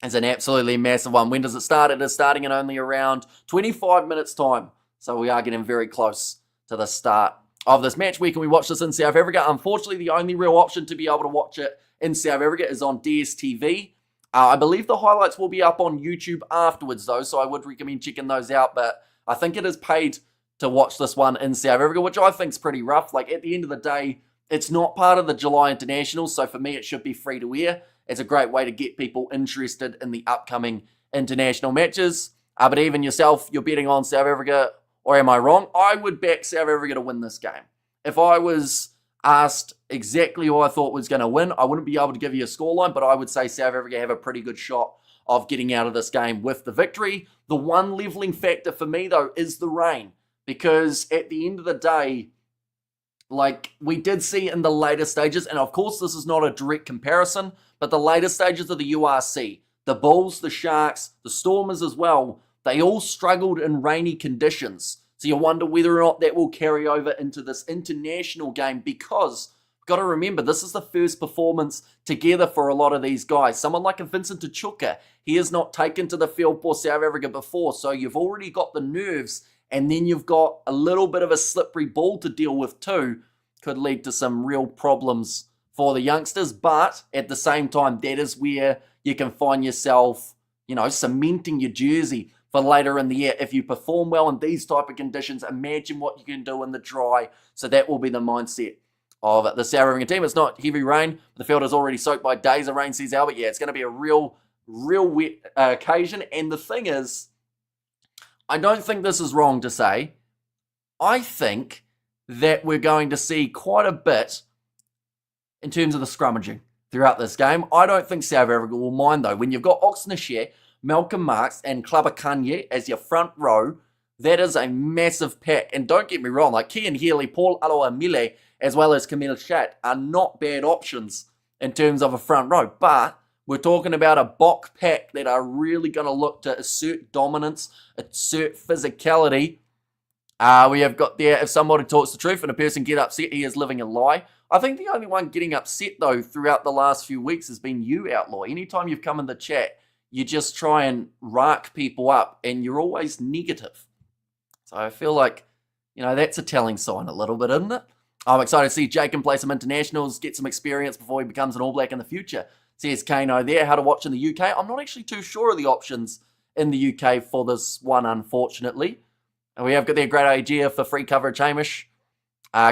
is an absolutely massive one. When does it start? It is starting in only around 25 minutes time. So we are getting very close to the start of this match. Where can we watch this in South Africa? Unfortunately, the only real option to be able to watch it in South Africa is on DSTV. I believe the highlights will be up on YouTube afterwards though, so I would recommend checking those out. But I think it is paid to watch this one in South Africa, which I think is pretty rough. Like, at the end of the day, it's not part of the July Internationals, so for me it should be free to air. It's a great way to get people interested in the upcoming international matches. But even yourself, you're betting on South Africa, or am I wrong? I would back South Africa to win this game. If I was asked exactly who I thought was going to win, I wouldn't be able to give you a scoreline, but I would say South Africa have a pretty good shot of getting out of this game with the victory. The one leveling factor for me, though, is the rain, because at the end of the day, like we did see in the later stages, and of course this is not a direct comparison, but the later stages of the URC, the Bulls, the Sharks, the Stormers as well, they all struggled in rainy conditions. So you wonder whether or not that will carry over into this international game, because you've got to remember, this is the first performance together for a lot of these guys. Someone like a Vincent Tachuka, he has not taken to the field for South Africa before, so you've already got the nerves, and then you've got a little bit of a slippery ball to deal with too. Could lead to some real problems for the youngsters, but at the same time, that is where you can find yourself, cementing your jersey for later in the year. If you perform well in these type of conditions, imagine what you can do in the dry. So that will be the mindset of the South African team. It's not heavy rain. The field is already soaked by days of rain, says Albert. Yeah, it's going to be a real wet occasion. And the thing is, I don't think this is wrong to say. I think that we're going to see quite a bit in terms of the scrummaging throughout this game. I don't think South Africa will mind, though. When you've got Oxnashare, Malcolm Marx, and Klabakanye as your front row, that is a massive pack. And don't get me wrong, like Kian Healy, Paul Aloamile, as well as Camille Chat are not bad options in terms of a front row. But we're talking about a Bok pack that are really going to look to assert dominance, assert physicality. We have got there, if somebody talks the truth and a person get upset, he is living a lie. I think the only one getting upset, though, throughout the last few weeks has been you, Outlaw. Anytime you've come in the chat, you just try and rack people up, and you're always negative. So I feel like, that's a telling sign a little bit, isn't it? I'm excited to see Jacob play some internationals, get some experience before he becomes an All Black in the future. Says Kano there, how to watch in the UK. I'm not actually too sure of the options in the UK for this one, unfortunately. And we have got their great idea for free coverage, Hamish.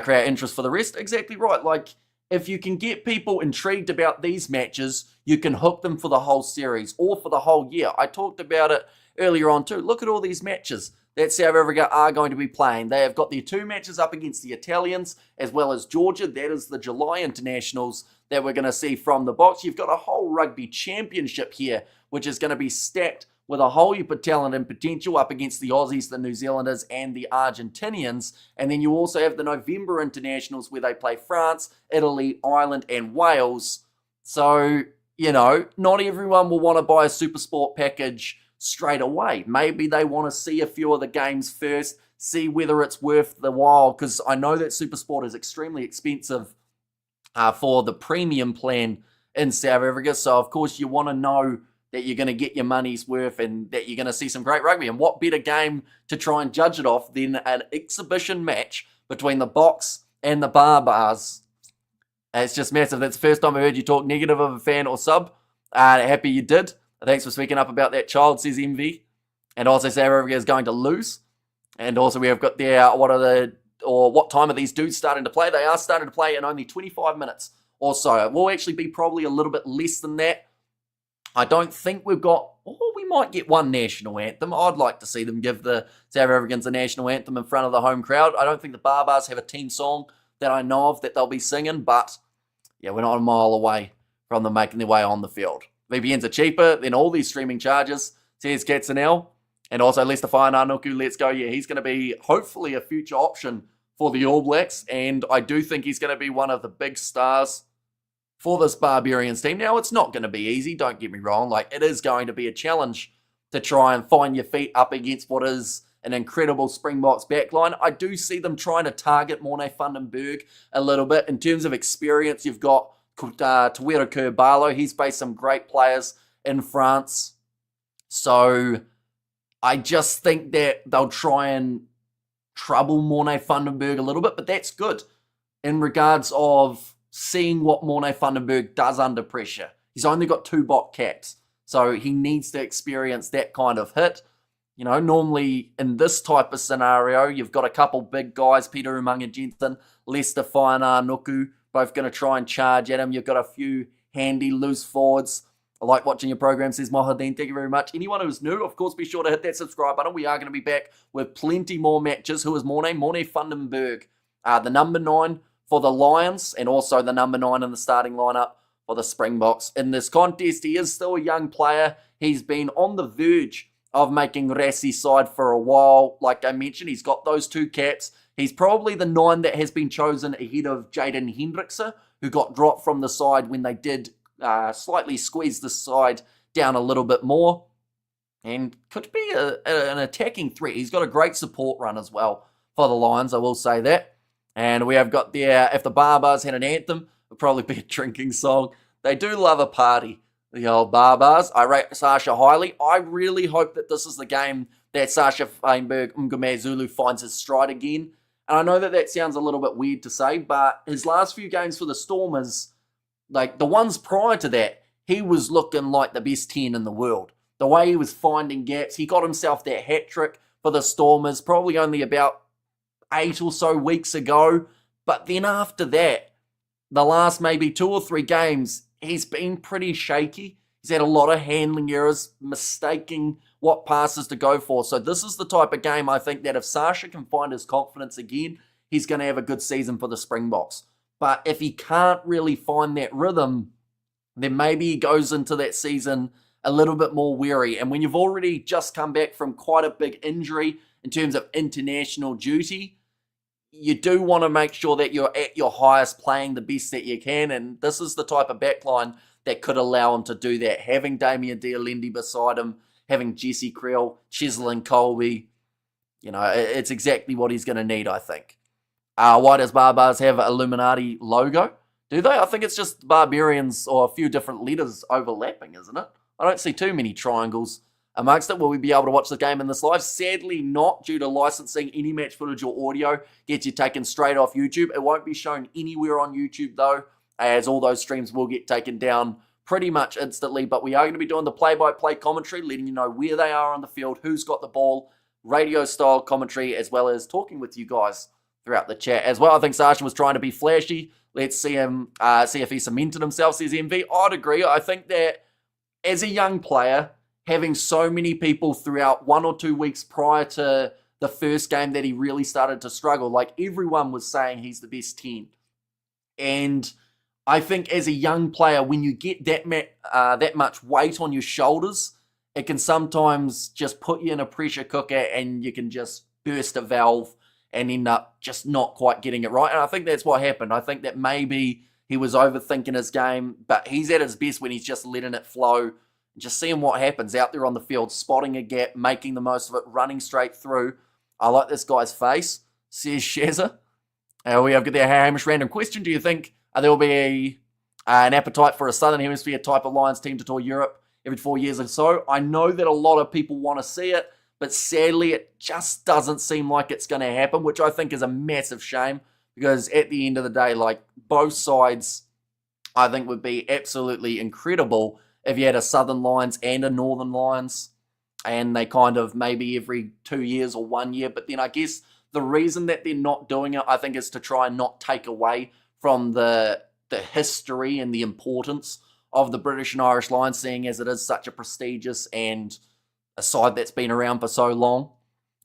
Create interest for the rest. Exactly right. Like, if you can get people intrigued about these matches, you can hook them for the whole series or for the whole year. I talked about it earlier on too. Look at all these matches that South Africa are going to be playing. They have got their 2 matches up against the Italians as well as Georgia. That is the July internationals that we're going to see from the box. You've got a whole rugby championship here, which is going to be stacked with a whole heap of talent and potential up against the Aussies, the New Zealanders, and the Argentinians. And then you also have the November internationals where they play France, Italy, Ireland, and Wales. So, not everyone will want to buy a Super Sport package straight away. Maybe they want to see a few of the games first, see whether it's worth the while, because I know that Super Sport is extremely expensive for the premium plan in South Africa. So, of course, you want to know that you're going to get your money's worth and that you're going to see some great rugby. And what better game to try and judge it off than an exhibition match between the Boks and the Barbars? It's just massive. That's the first time I heard you talk negative of a fan or sub. Happy you did. Thanks for speaking up about that child, says MV. And also South Africa is going to lose. And also we have got there, what time are these dudes starting to play? They are starting to play in only 25 minutes or so. It will actually be probably a little bit less than that. I don't think we might get one national anthem. I'd like to see them give the South Africans a national anthem in front of the home crowd. I don't think the Barbars have a team song that I know of that they'll be singing, but yeah, we're not a mile away from them making their way on the field. VPNs are cheaper than all these streaming charges, says Katsanel. And also Lester Fire Nanuku, let's go. Yeah, he's going to be hopefully a future option for the All Blacks, and I do think he's going to be one of the big stars for this Barbarians team. Now, it's not going to be easy, don't get me wrong. Like, it is going to be a challenge to try and find your feet up against what is an incredible Springboks backline. I do see them trying to target Morne van den Berg a little bit. In terms of experience, you've got Tawero Kurbalo. He's faced some great players in France. So I just think that they'll try and trouble Morne van den Berg a little bit, but that's good in regards of seeing what Morne van den Berg does under pressure. He's only got 2 bot caps, so he needs to experience that kind of hit. You know, normally in this type of scenario, you've got a couple big guys, Peter Umaga Jensen, Lester Whainā Nuku, both going to try and charge at him. You've got a few handy loose forwards. I like watching your program, says Mohadeen. Thank you very much. Anyone who's new, of course, be sure to hit that subscribe button. We are going to be back with plenty more matches. Who is Morne van den Berg, the number 9 for the Lions, and also the number 9 in the starting lineup for the Springboks. In this contest, he is still a young player. He's been on the verge of making Rassi's side for a while. Like I mentioned, he's got those 2 caps. He's probably the 9 that has been chosen ahead of Jaden Hendrickse, who got dropped from the side when they did slightly squeeze the side down a little bit more. And could be an attacking threat. He's got a great support run as well for the Lions, I will say that. And we have got there, if the Barbars had an anthem, it would probably be a drinking song. They do love a party, the old Barbars. I rate Sasha highly. I really hope that this is the game that Sasha Feinberg Mngumezulu finds his stride again. And I know that that sounds a little bit weird to say, but his last few games for the Stormers, like the ones prior to that, he was looking like the best 10 in the world. The way he was finding gaps, he got himself that hat trick for the Stormers, probably only about 8 or so weeks ago. But then after that, the last maybe 2 or 3 games, he's been pretty shaky. He's had a lot of handling errors, mistaking what passes to go for. So this is the type of game I think that if Sasha can find his confidence again, he's going to have a good season for the Springboks. But if he can't really find that rhythm, then maybe he goes into that season a little bit more weary. And when you've already just come back from quite a big injury in terms of international duty, you do want to make sure that you're at your highest, playing the best that you can. And this is the type of backline that could allow him to do that. Having Damien Dialendi beside him, having Jesse Creel, Cheslin Colby, you know, it's exactly what he's going to need, I think. Why does Barbars have an Illuminati logo? Do they? I think it's just Barbarians or a few different letters overlapping, isn't it? I don't see too many triangles amongst it. Will we be able to watch the game in this live? Sadly not, due to licensing. Any match footage or audio gets you taken straight off YouTube. It won't be shown anywhere on YouTube though, as all those streams will get taken down pretty much instantly. But we are going to be doing the play-by-play commentary, letting you know where they are on the field, who's got the ball, radio-style commentary, as well as talking with you guys throughout the chat as well. I think Sasha was trying to be flashy. Let's see him, see if he cemented himself, says MV. I'd agree. I think that as a young player, having so many people throughout 1 or 2 weeks prior to the first game that he really started to struggle, like everyone was saying he's the best 10. And I think as a young player, when you get that much weight on your shoulders, it can sometimes just put you in a pressure cooker and you can just burst a valve and end up just not quite getting it right. And I think that's what happened. I think that maybe he was overthinking his game, but he's at his best when he's just letting it flow, just seeing what happens out there on the field, spotting a gap, making the most of it, running straight through. I like this guy's face, says Shazza. We have got there, Hamish, random question. Do you think there will be an appetite for a Southern Hemisphere type of Lions team to tour Europe every 4 years or so? I know that a lot of people want to see it, but sadly it just doesn't seem like it's going to happen, which I think is a massive shame, because at the end of the day, like, both sides I think would be absolutely incredible if you had a Southern Lions and a Northern Lions, and they kind of maybe every 2 years or 1 year. But then I guess the reason that they're not doing it, I think, is to try and not take away from the history and the importance of the British and Irish Lions, seeing as it is such a prestigious and a side that's been around for so long.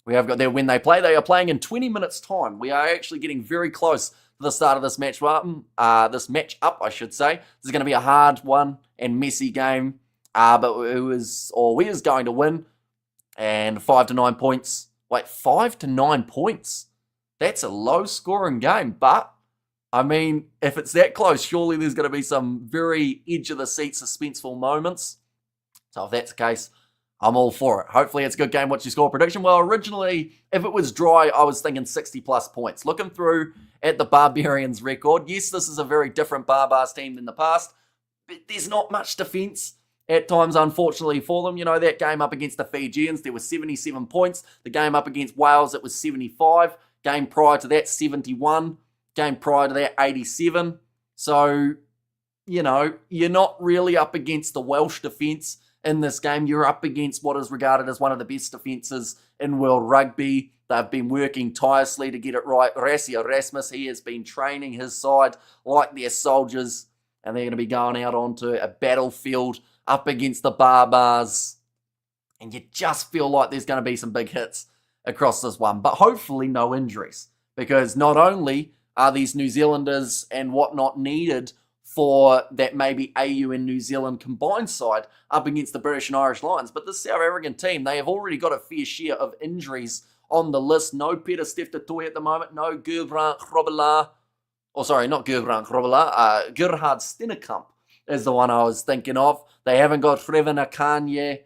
We have got there, when they play, they are playing in 20 minutes time. We are actually getting very close to the start of this match, this match up, I should say. This is going to be a hard one and messy game, but we is going to win. And 5 to 9 points. Wait, 5 to 9 points? That's a low-scoring game, but, I mean, if it's that close, surely there's going to be some very edge-of-the-seat suspenseful moments. So if that's the case, I'm all for it. Hopefully it's a good game. What's your score prediction? Well, originally, if it was dry, I was thinking 60-plus points. Looking through at the Barbarians record, yes, this is a very different Barbars team than the past, but there's not much defence at times, unfortunately, for them. You know, that game up against the Fijians, there was 77 points. The game up against Wales, it was 75. Game prior to that, 71. Game prior to that, 87. So, you know, you're not really up against the Welsh defence in this game. You're up against what is regarded as one of the best defences in world rugby. They've been working tirelessly to get it right. Rassie Erasmus, he has been training his side like their soldiers, and they're going to be going out onto a battlefield up against the Barbars. And you just feel like there's going to be some big hits across this one, but hopefully no injuries, because not only are these New Zealanders and whatnot needed for that maybe AU and New Zealand combined side up against the British and Irish Lions, but the South African team, they have already got a fair share of injuries on the list. No Peter Steph Toy at the moment, no Gerbrand Grobbelaar, not Gerbrand Grobbelaar, Gerhard Stennekamp is the one I was thinking of. They haven't got Trevor Nakanye.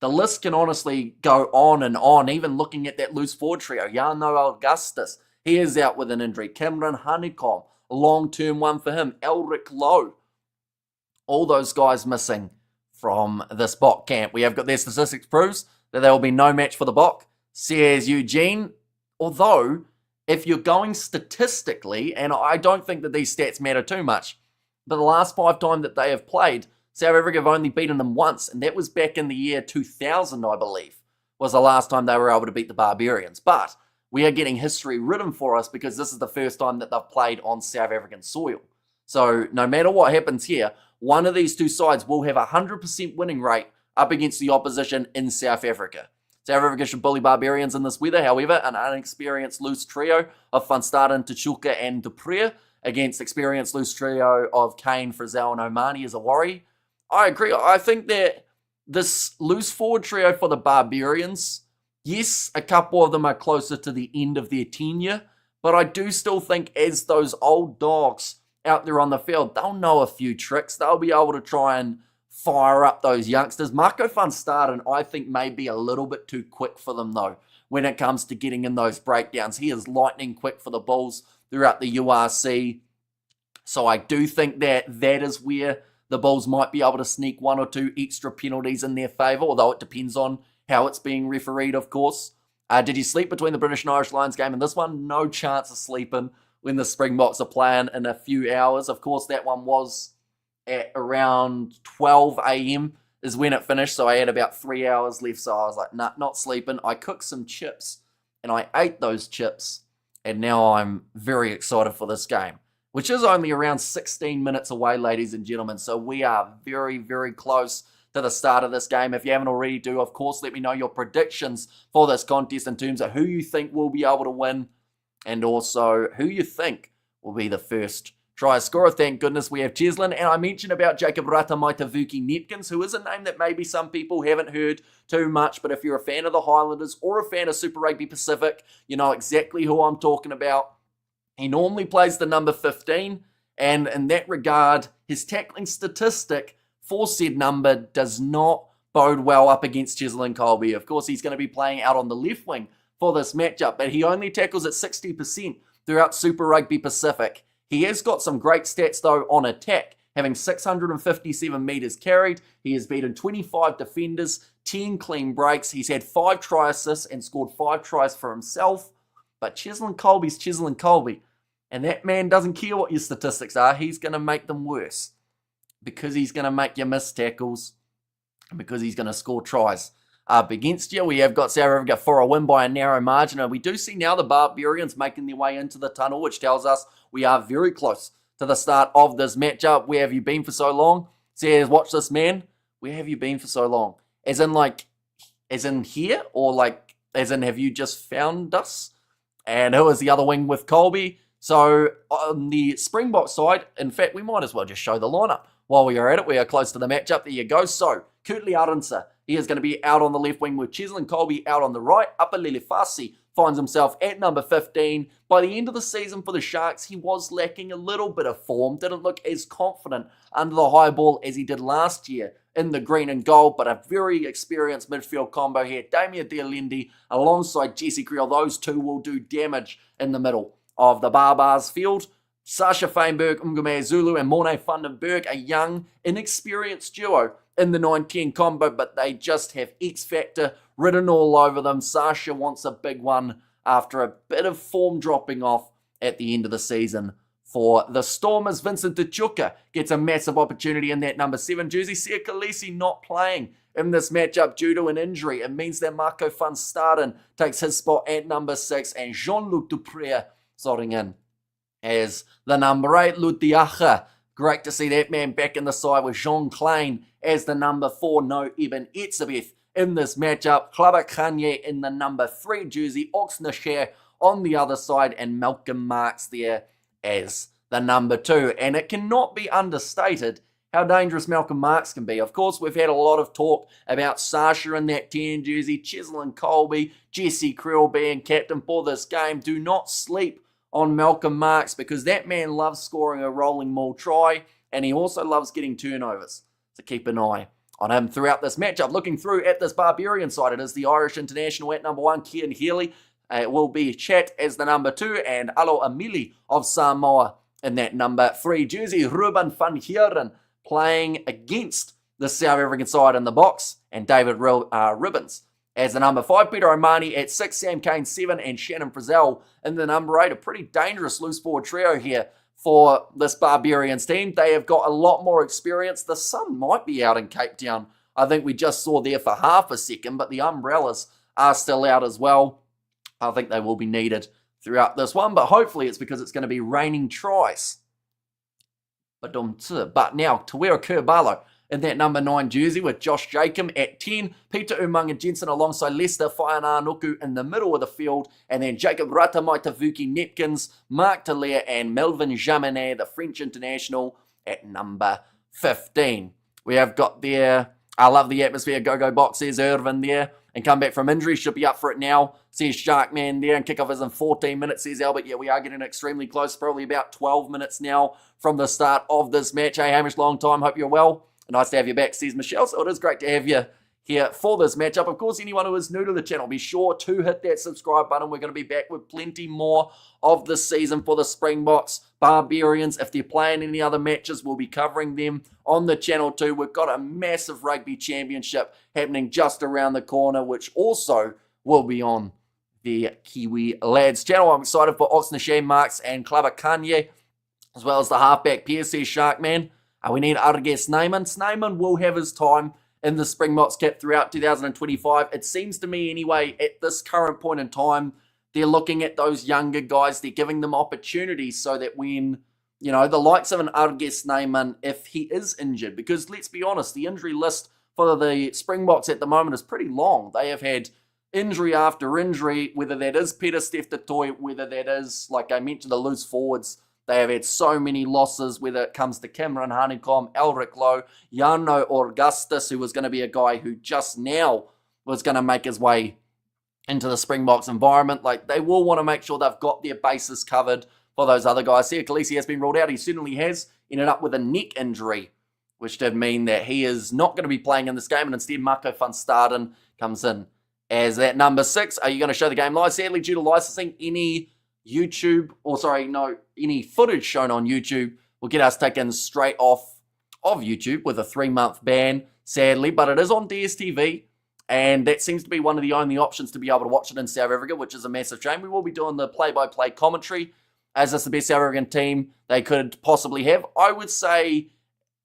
The list can honestly go on and on, even looking at that loose forward trio. Jano Augustus, he is out with an injury. Cameron Honeycomb, a long-term one for him. Elric Lowe, all those guys missing from this Bok camp. We have got their statistics proves that there will be no match for the Bok, says Eugene. Although, if you're going statistically, and I don't think that these stats matter too much, but the last 5 times that they have played, South Africa have only beaten them once, and that was back in the year 2000, I believe, was the last time they were able to beat the Barbarians. But we are getting history written for us because this is the first time that they've played on South African soil. So no matter what happens here, one of these two sides will have a 100% winning rate up against the opposition in South Africa. South Africa should bully Barbarians in this weather. However, an unexperienced loose trio of Van Staden, Tuchuka and Dupree against experienced loose trio of Kane, Frizzell and Omani is a worry. I agree. I think that this loose forward trio for the Barbarians, yes, a couple of them are closer to the end of their tenure, but I do still think as those old dogs out there on the field, they'll know a few tricks. They'll be able to try and fire up those youngsters. Marco van Staden, I think, may be a little bit too quick for them, though, when it comes to getting in those breakdowns. He is lightning quick for the Bulls throughout the URC. So I do think that that is where the Bulls might be able to sneak 1 or 2 extra penalties in their favour, although it depends on how it's being refereed, of course. Did you sleep between the British and Irish Lions game and this one? No chance of sleeping when the Springboks are playing in a few hours. Of course, that one was at around 12 a.m. is when it finished, so I had about 3 hours left, so I was like, nah, not sleeping. I cooked some chips, and I ate those chips, and now I'm very excited for this game, which is only around 16 minutes away, ladies and gentlemen. So we are very, very close to the start of this game. If you haven't already, do, of course, let me know your predictions for this contest in terms of who you think will be able to win and also who you think will be the first try scorer. Thank goodness we have Cheslin. And I mentioned about Jacob Ratamaitavuki Netkins, who is a name that maybe some people haven't heard too much, but if you're a fan of the Highlanders or a fan of Super Rugby Pacific, you know exactly who I'm talking about. He normally plays the number 15, and in that regard, his tackling statistic for said number does not bode well up against Cheslin Colby. Of course, he's going to be playing out on the left wing for this matchup, but he only tackles at 60% throughout Super Rugby Pacific. He has got some great stats, though, on attack, having 657 metres carried. He has beaten 25 defenders, 10 clean breaks. He's had 5 try assists and scored 5 tries for himself. But Cheslin Colby's Cheslin Colby. And that man doesn't care what your statistics are. He's going to make them worse. Because he's going to make you miss tackles. And because he's going to score tries up against you. We have got South Africa for a win by a narrow margin. And we do see now the Barbarians making their way into the tunnel, which tells us we are very close to the start of this matchup. Where have you been for so long? Says, watch this, man. Where have you been for so long? As in here? Or as in have you just found us? And who is the other wing with Colby? So on the Springbok side, in fact, we might as well just show the lineup while we are at it. We are close to the matchup. There you go. So Kurtley Arendse, he is going to be out on the left wing with Cheslin Colby out on the right. Upper Lelefasi, finds himself at number 15. By the end of the season for the Sharks, he was lacking a little bit of form, didn't look as confident under the high ball as he did last year in the green and gold, but a very experienced midfield combo here. Damien Dialendi alongside Jesse Creel, those two will do damage in the middle of the Barbars field. Sasha Feinberg, Umgume Zulu, and Morne van den Berg, a young, inexperienced duo in the 9-10 combo, but they just have X Factor written all over them. Sasha wants a big one after a bit of form dropping off at the end of the season for the Stormers. Vincent Tuchuka gets a massive opportunity in that number 7 jersey. Sia Khaleesi not playing in this matchup due to an injury. It means that Marco van Staden takes his spot at number 6, and Jean-Luc Dupré slotting in as the number 8. Lutiacha, great to see that man back in the side with Jean Klein as the number 4. No Eben Etzebeth in this matchup. Klaba Kanye in the number 3 jersey. Oxnashare on the other side, and Malcolm Marks there as the number 2. And it cannot be understated how dangerous Malcolm Marks can be. Of course, we've had a lot of talk about Sasha in that 10 jersey, Cheslin Colby, Jesse Creel being captain for this game. Do not sleep on Malcolm Marks, because that man loves scoring a rolling maul try, and he also loves getting turnovers. So keep an eye on him throughout this matchup. Looking through at this Barbarian side, it is the Irish international at number 1, Cian Healy. It will be Chat as the number 2, and Alo Amili of Samoa in that number 3 jersey. Ruben van Heeren playing against the South African side in the box, and David Ribbons as the number 5. Peter O'Mahony at 6, Sam Kane 7, and Shannon Frizzell in the number 8. A pretty dangerous loose forward trio here for this Barbarians team. They have got a lot more experience. The sun might be out in Cape Town. I think we just saw there for half a second, but the umbrellas are still out as well. I think they will be needed throughout this one, but hopefully it's because it's going to be raining tries. But now, Tawera Kurbalo in that number 9 jersey with Josh Jacob at 10. Peter Umaga Jensen alongside Lester Whaiana Nuku in the middle of the field. And then Jacob Ratamaitavuki Nepkins, Mark Taler, and Melvin Jaminet, the French international, at number 15. We have got there, I love the atmosphere, go box, says Irvin there. And come back from injury, should be up for it now, says Sharkman there. And kickoff is in 14 minutes, says Albert. Yeah, we are getting extremely close, probably about 12 minutes now from the start of this match. Hey, Hamish, long time, hope you're well. Nice to have you back, says Michelle. So it is great to have you here for this matchup. Of course, anyone who is new to the channel, be sure to hit that subscribe button. We're going to be back with plenty more of this season for the Springboks Barbarians. If they're playing any other matches, we'll be covering them on the channel too. We've got a massive rugby championship happening just around the corner, which also will be on the Kiwi Lads channel. I'm excited for Oxnashare Marks and Klaba Kanye, as well as the halfback pair, says Sharkman. We need Arge Snyman. Snyman will have his time in the Springboks kit throughout 2025. It seems to me anyway, at this current point in time, they're looking at those younger guys. They're giving them opportunities so that when, you know, the likes of an Arge Snyman, if he is injured, because let's be honest, the injury list for the Springboks at the moment is pretty long. They have had injury after injury, whether that is Peter Steph-Toy, whether that is, like I mentioned, the loose forwards. They have had so many losses, whether it comes to Cameron Honeycomb, Elric Lowe, Jarno Augustus, who was going to be a guy who just now was going to make his way into the Springboks environment. Like, they will want to make sure they've got their bases covered for those other guys. Sia Khaleesi has been ruled out. He certainly has ended up with a neck injury, which did mean that he is not going to be playing in this game, and instead Marco van Staden comes in as that number 6. Are you going to show the game live? Sadly, due to licensing, any footage shown on YouTube will get us taken straight off of YouTube with a 3-month ban, sadly, but it is on DSTV, and that seems to be one of the only options to be able to watch it in South Africa, which is a massive shame. We will be doing the play-by-play commentary, as it's the best South African team they could possibly have. I would say,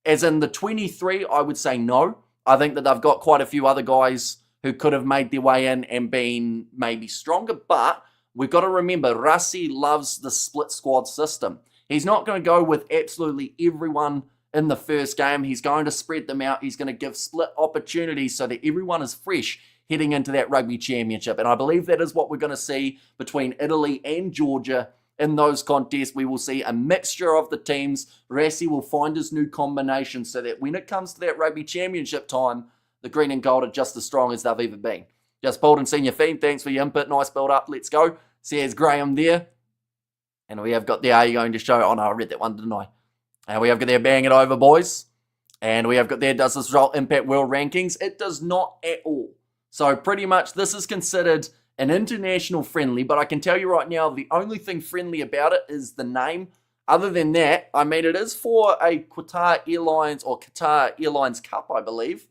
as in the 23, I would say no. I think that they've got quite a few other guys who could have made their way in and been maybe stronger, but we've got to remember, Rassi loves the split squad system. He's not going to go with absolutely everyone in the first game. He's going to spread them out. He's going to give split opportunities so that everyone is fresh heading into that rugby championship. And I believe that is what we're going to see between Italy and Georgia in those contests. We will see a mixture of the teams. Rassi will find his new combination so that when it comes to that rugby championship time, the green and gold are just as strong as they've ever been. Just pulled and seen your theme. Thanks for your input. Nice build up. Let's go. Says Graham there. And we have got there, are you going to show? Oh no, I read that one, didn't I? And we have got there, bang it over, boys. And we have got there, does this result impact world rankings? It does not at all. So pretty much this is considered an international friendly, but I can tell you right now, the only thing friendly about it is the name. Other than that, I mean, it is for a Qatar Airlines or Qatar Airlines Cup, I believe,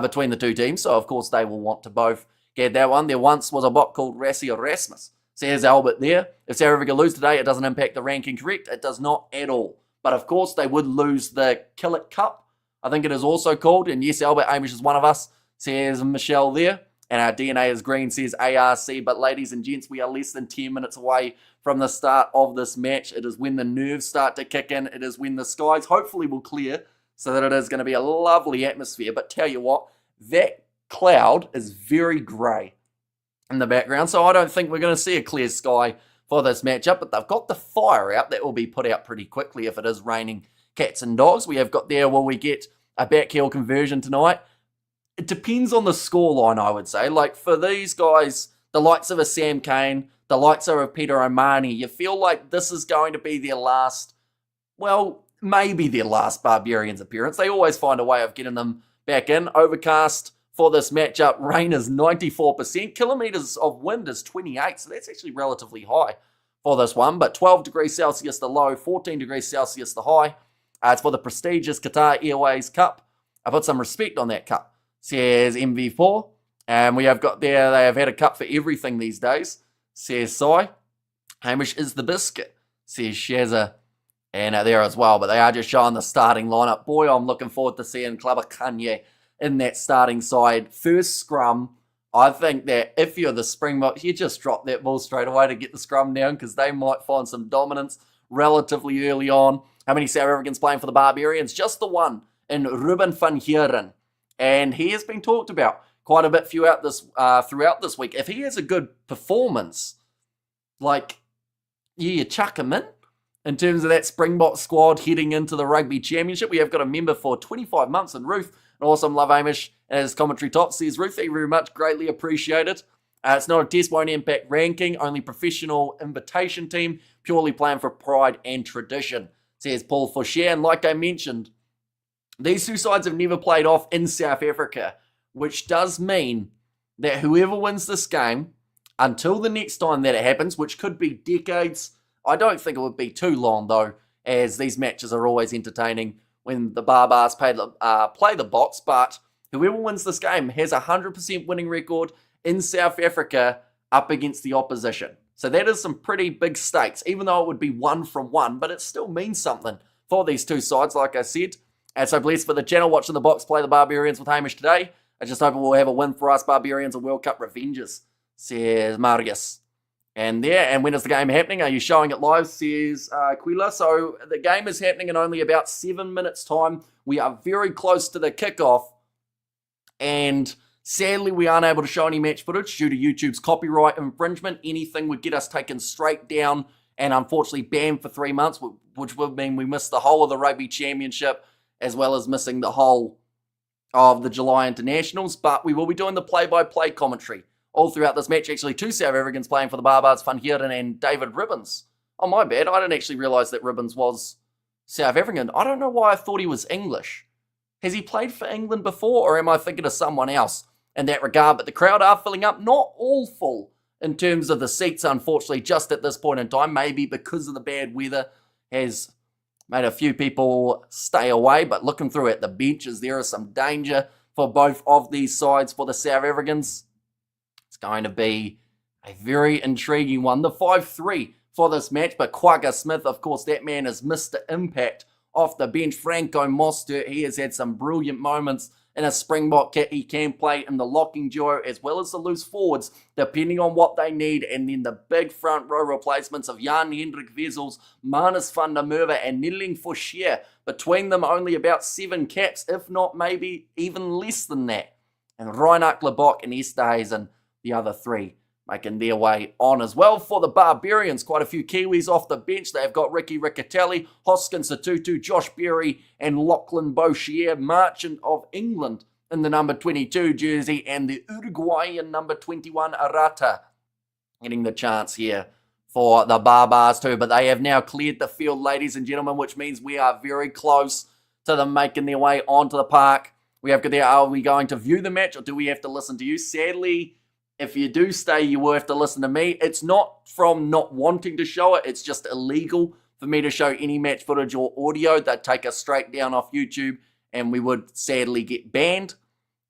between the two teams. So, of course, they will want to both get that one. There once was a bot called Rassi Erasmus. Says Albert there. If South Africa lose today, it doesn't impact the ranking, correct? It does not at all. But, of course, they would lose the Kill It Cup, I think it is also called. And, yes, Albert Amish is one of us, says Michelle there. And our DNA is green, says ARC. But ladies and gents, we are less than 10 minutes away from the start of this match. It is when the nerves start to kick in. It is when the skies hopefully will clear so that it is going to be a lovely atmosphere. But tell you what, that cloud is very grey in the background. So I don't think we're going to see a clear sky for this matchup. But they've got the fire out. That will be put out pretty quickly if it is raining cats and dogs. We have got there, will we get a backheel conversion tonight? It depends on the scoreline, I would say. Like, for these guys, the likes of a Sam Cane, the likes of a Peter O'Mahony, you feel like this is going to be their last, well, maybe their last Barbarians appearance. They always find a way of getting them back in. Overcast for this matchup, rain is 94%. Kilometres of wind is 28, so that's actually relatively high for this one. But 12 degrees Celsius the low, 14 degrees Celsius the high. It's for the prestigious Qatar Airways Cup. I put some respect on that cup. Says MV4. And we have got there, they have had a cup for everything these days. Says Sai. Hamish is the biscuit. Says Shazza. And there as well. But they are just showing the starting lineup. Boy, I'm looking forward to seeing Clubber Kanye in that starting side. First scrum. I think that if you're the Springboks, you just drop that ball straight away to get the scrum down because they might find some dominance relatively early on. How many South Africans playing for the Barbarians? Just the one in Ruben van Heeren. And he has been talked about quite a bit throughout this week. If he has a good performance, like, yeah, you chuck him in terms of that Springbok squad heading into the Rugby Championship. We have got a member for 25 months in Ruth. And awesome, love Amish as commentary top. Says Ruth, thank you very much. Greatly appreciated. It's not a test, won't impact ranking. Only professional invitation team. Purely playing for pride and tradition. Says Paul Faucher. And like I mentioned, these two sides have never played off in South Africa, which does mean that whoever wins this game, until the next time that it happens, which could be decades, I don't think it would be too long though, as these matches are always entertaining when the Barbars play the Boks, but whoever wins this game has a 100% winning record in South Africa up against the opposition. So that is some pretty big stakes, even though it would be 1 from 1, but it still means something for these two sides, like I said. And so blessed for the channel watching the Boks play the Barbarians with Hamish today. I just hope we'll have a win for us, Barbarians and World Cup revenges, says Marius. And when is the game happening? Are you showing it live, says Quila. So the game is happening in only about 7 minutes' time. We are very close to the kickoff. And sadly, we aren't able to show any match footage due to YouTube's copyright infringement. Anything would get us taken straight down and unfortunately banned for 3 months, which would mean we missed the whole of the Rugby Championship, as well as missing the whole of the July Internationals. But we will be doing the play-by-play commentary all throughout this match. Actually, 2 South Africans playing for the Barbars, Van Heeren and David Ribbons. Oh, my bad. I didn't actually realise that Ribbons was South African. I don't know why I thought he was English. Has he played for England before, or am I thinking of someone else in that regard? But the crowd are filling up. Not all full in terms of the seats, unfortunately, just at this point in time. Maybe because of the bad weather has made a few people stay away, but looking through at the benches, there is some danger for both of these sides for the South Africans. It's going to be a very intriguing one. The 5-3 for this match, but Kwagga Smith, of course, that man is Mr. Impact off the bench. Franco Mostert, he has had some brilliant moments in a Springbok kit. He can play in the locking duo as well as the loose forwards, depending on what they need. And then the big front row replacements of Jan-Hendrik Wessels, Manus van der Merwe and Nedeling Faucher. Between them, only about 7 caps, if not maybe even less than that. And Reinhard Lebok and Esterhuizen, the other 3, making their way on as well. For the Barbarians, quite a few Kiwis off the bench. They've got Ricky Riccatelli, Hoskins Satutu, Josh Berry, and Lachlan Bouchier, Merchant of England. in the number 22 jersey, and the Uruguayan number 21 Arata getting the chance here for the Barbars too. But they have now cleared the field, ladies and gentlemen, which means we are very close to them making their way onto the park. We have got there, are we going to view the match or do we have to listen to you? Sadly, if you do stay, you will have to listen to me. It's not from not wanting to show it. It's just illegal for me to show any match footage or audio. They'd take us straight down off YouTube and we would sadly get banned.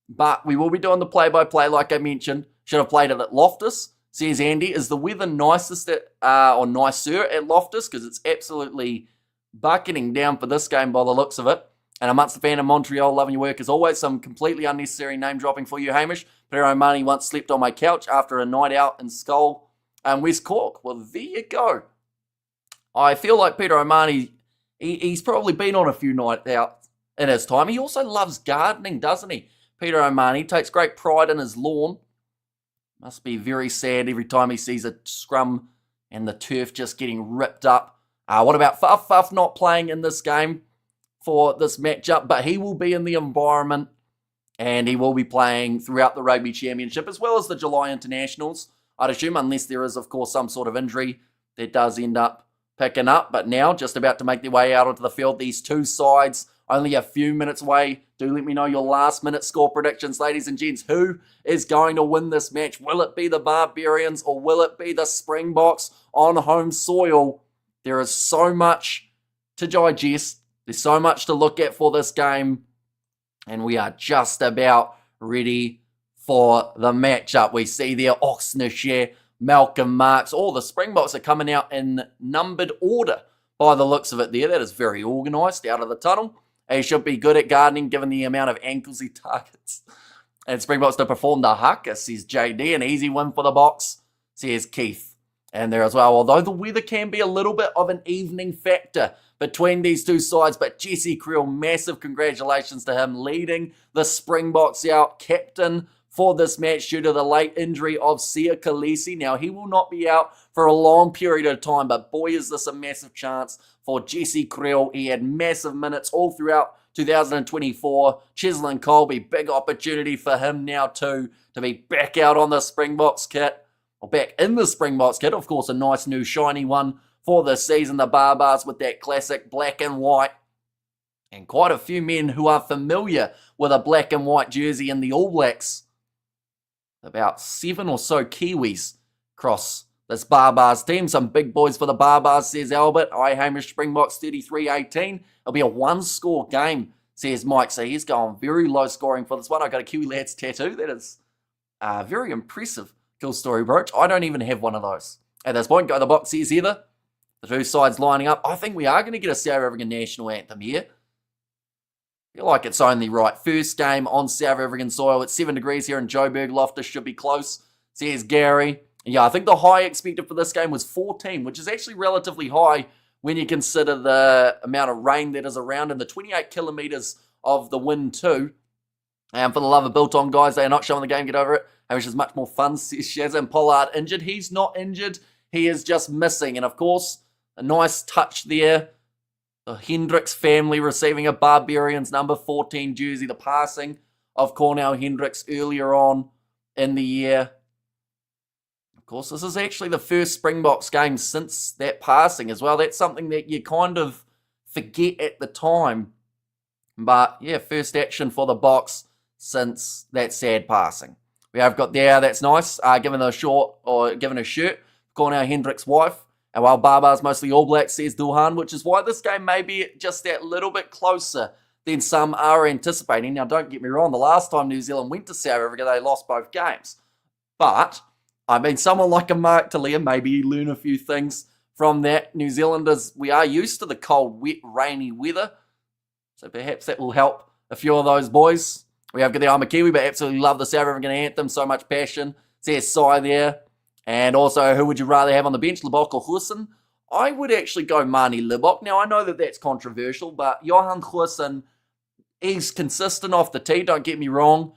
But we will be doing the play-by-play like I mentioned. Should have played it at Loftus. Says Andy, is the weather nicest at, or nicer at Loftus? Because it's absolutely bucketing down for this game by the looks of it. And amongst the fan in Montreal, loving your work as always. Some completely unnecessary name dropping for you, Hamish. Peter O'Mahony once slept on my couch after a night out in Skull and West Cork. Well, there you go. I feel like Peter O'Mahony, he's probably been on a few nights out in his time. He also loves gardening, doesn't he? Peter O'Mahony takes great pride in his lawn. Must be very sad every time he sees a scrum and the turf just getting ripped up. What about Fuff? Fuff not playing in this game for this matchup, but he will be in the environment and he will be playing throughout the Rugby Championship as well as the July Internationals, I'd assume, unless there is, of course, some sort of injury that does end up picking up. But now, just about to make their way out onto the field, these two sides only a few minutes away. Do let me know your last-minute score predictions, ladies and gents. Who is going to win this match? Will it be the Barbarians or will it be the Springboks on home soil? There is so much to digest. There's so much to look at for this game. And we are just about ready for the matchup. We see there Oxnashare, Malcolm Marks. All the Springboks are coming out in numbered order by the looks of it there. That is very organised out of the tunnel. He should be good at gardening given the amount of ankles he targets. And Springboks to perform the haka, says JD. An easy win for the Boks, says Keith. And there as well, although the weather can be a little bit of an evening factor between these two sides, but Jesse Creel, massive congratulations to him, leading the Springboks out, captain for this match due to the late injury of Sia Khaleesi. Now, he will not be out for a long period of time, but boy, is this a massive chance for Jesse Creel. He had massive minutes all throughout 2024. Cheslin Colby, big opportunity for him now too to be back out on the Springboks kit, or back in the Springboks kit. Of course, a nice new shiny one for this season, the Barbars with that classic black and white. And quite a few men who are familiar with a black and white jersey in the All Blacks. About 7 or so Kiwis across this Barbars team. Some big boys for the Barbars, says Albert. Hamish, Springboks 33-18. It'll be a one-score game, says Mike. So he's going very low scoring for this one. I got a Kiwi Lads tattoo. That is very impressive. Cool story brooch. I don't even have one of those. At this point, go the Boks says either. The two sides lining up. I think we are going to get a South African national anthem here. I feel like it's only right. First game on South African soil. It's 7 degrees here in Joburg. Loftus should be close, says Gary. Yeah, I think the high expected for this game was 14, which is actually relatively high when you consider the amount of rain that is around and the 28 kilometres of the wind too. And for the love of Biltong, guys, they are not showing the game. Get over it. Which is much more fun, says Shazam. Pollard injured. He's not injured. He is just missing. And of course, a nice touch there. The Hendricks family receiving a Barbarians number 14 jersey. The passing of Cornell Hendricks earlier on in the year. Of course, this is actually the first Springboks game since that passing as well. That's something that you kind of forget at the time. But yeah, first action for the Boks since that sad passing. We have got there, that's nice, given a shirt, Cornell Hendricks' wife. And while Barbars mostly All Blacks, says Duhan, which is why this game may be just that little bit closer than some are anticipating. Now, don't get me wrong, the last time New Zealand went to South Africa, they lost both games. But, I mean, someone like a Mark Talia, maybe you learn a few things from that. New Zealanders, we are used to the cold, wet, rainy weather. So perhaps that will help a few of those boys. We have got the I'm a Kiwi, but absolutely love the South African anthem. So much passion. Says Sai there. And also, who would you rather have on the bench, Libbok or Husson? I would actually go Mani Libbok. Now, I know that that's controversial, but Johan Husson, he's consistent off the tee, don't get me wrong,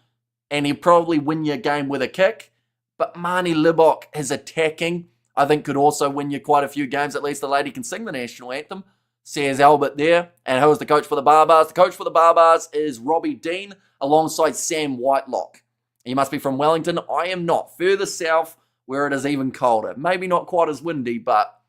and he'll probably win your game with a kick. But Mani Libbok, his attacking, I think could also win you quite a few games. At least the lady can sing the national anthem. says Albert there. And who is the coach for the Barbars? The coach for the Barbars is Robbie Dean alongside Sam Whitelock. He must be from Wellington. I am not. Further south where it is even colder. Maybe not quite as windy, but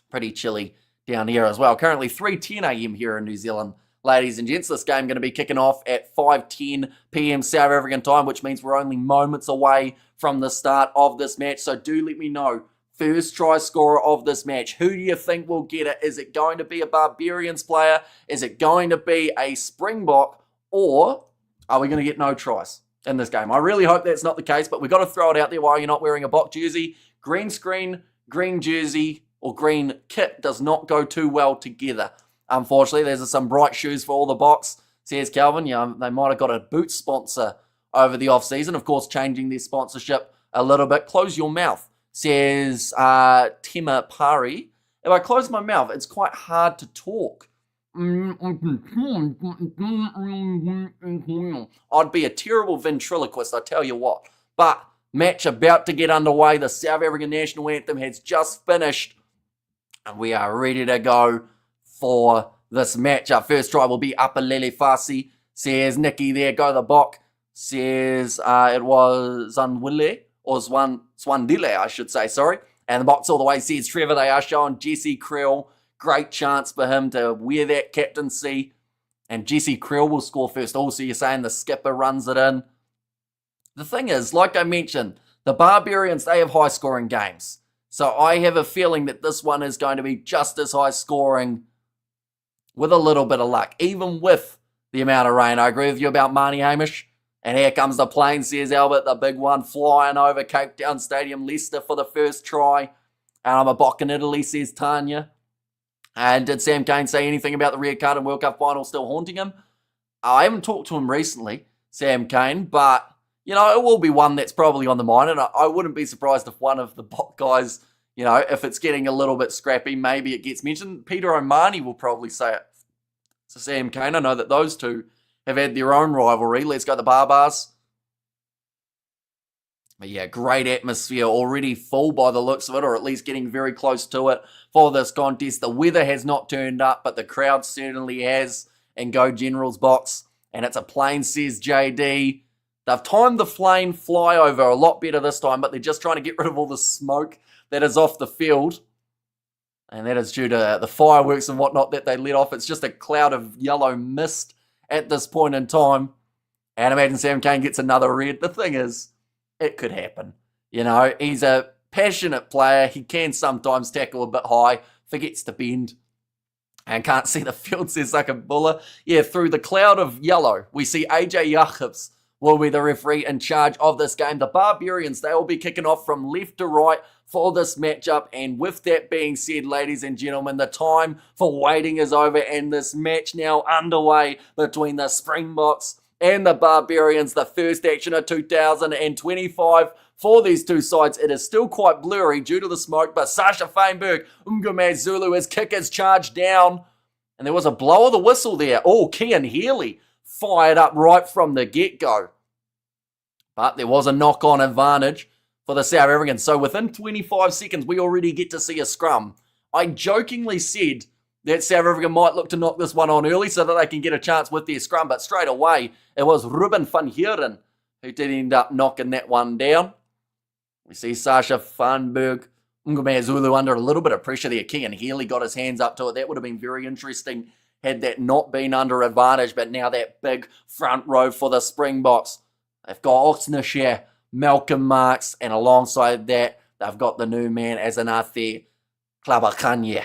pretty chilly down here as well. Currently 3:10 a.m. here in New Zealand. Ladies and gents, this game going to be kicking off at 5:10 p.m. South African time, which means we're only moments away from the start of this match. So do let me know, first try scorer of this match, who do you think will get it? Is it going to be a Barbarians player? Is it going to be a Springbok? Or are we going to get no tries in this game? I really hope that's not the case, but we've got to throw it out there while you're not wearing a Bok jersey. Green screen, green jersey, or green kit does not go too well together. Unfortunately, there's some bright shoes for all the Boks, says Calvin. Yeah, they might have got a boot sponsor over the off-season. Of course, changing their sponsorship a little bit. Close your mouth, says Tima Pari. If I close my mouth, it's quite hard to talk. I'd be a terrible ventriloquist, I tell you what. But match about to get underway. The South African national anthem has just finished, and we are ready to go for this match. Our first try will be Apalele Fasi, says Nikki there. Go the Bok, says it was Zanwile, or Swandile, I should say, sorry. And the Boks all the way, says Trevor. They are showing Jesse Krill. Great chance for him to wear that captaincy. And Jesse Krill will score first. Also, you're saying the skipper runs it in. The thing is, like I mentioned, the Barbarians, they have high-scoring games. So I have a feeling that this one is going to be just as high-scoring with a little bit of luck, even with the amount of rain. I agree with you about Marnie Hamish. And here comes the plane, says Albert, the big one flying over Cape Town Stadium, Leicester for the first try. And I'm a Bok in Italy, says Tanya. And did Sam Cane say anything about the red card and World Cup final still haunting him? I haven't talked to him recently, Sam Cane, but, you know, it will be one that's probably on the mind. And I wouldn't be surprised if one of the Bok guys, you know, if it's getting a little bit scrappy, maybe it gets mentioned. Peter O'Mahony will probably say it. So Sam Cane, I know that those two have had their own rivalry. Let's go the Barbars. But yeah, great atmosphere, already full by the looks of it, or at least getting very close to it for this contest. The weather has not turned up, but the crowd certainly has. And go Generals Boks. And it's a plane, says JD. They've timed the plane flyover a lot better this time, but they're just trying to get rid of all the smoke that is off the field. And that is due to the fireworks and whatnot that they let off. It's just a cloud of yellow mist at this point in time. And imagine Sam Cane gets another red. The thing is, it could happen. You know, he's a passionate player. He can sometimes tackle a bit high, forgets to bend, and can't see the field, says Zuckerbulla. Yeah, through the cloud of yellow, we see AJ Jacobs will be the referee in charge of this game. The Barbarians, they will be kicking off from left to right for this matchup. And with that being said, ladies and gentlemen, the time for waiting is over, and this match now underway between the Springboks and the Barbarians. The first action of 2025 for these two sides. It is still quite blurry due to the smoke, but Sasha Feinberg, Ngume Zulu, his kick is charged down. And there was a blow of the whistle there. Oh, Kian Healy fired up right from the get-go. But there was a knock-on advantage for the South Africans. So within 25 seconds, we already get to see a scrum. I jokingly said that South Africa might look to knock this one on early so that they can get a chance with their scrum. But straight away, it was Ruben van Heeren who did end up knocking that one down. We see Sasha Feinberg, Ngume Zulu under a little bit of pressure there. Kian Healy got his hands up to it. That would have been very interesting had that not been under advantage. But now that big front row for the Springboks. They've got Oxnashire, Malcolm Marks, and alongside that, they've got the new man as an Ate Klabakanye.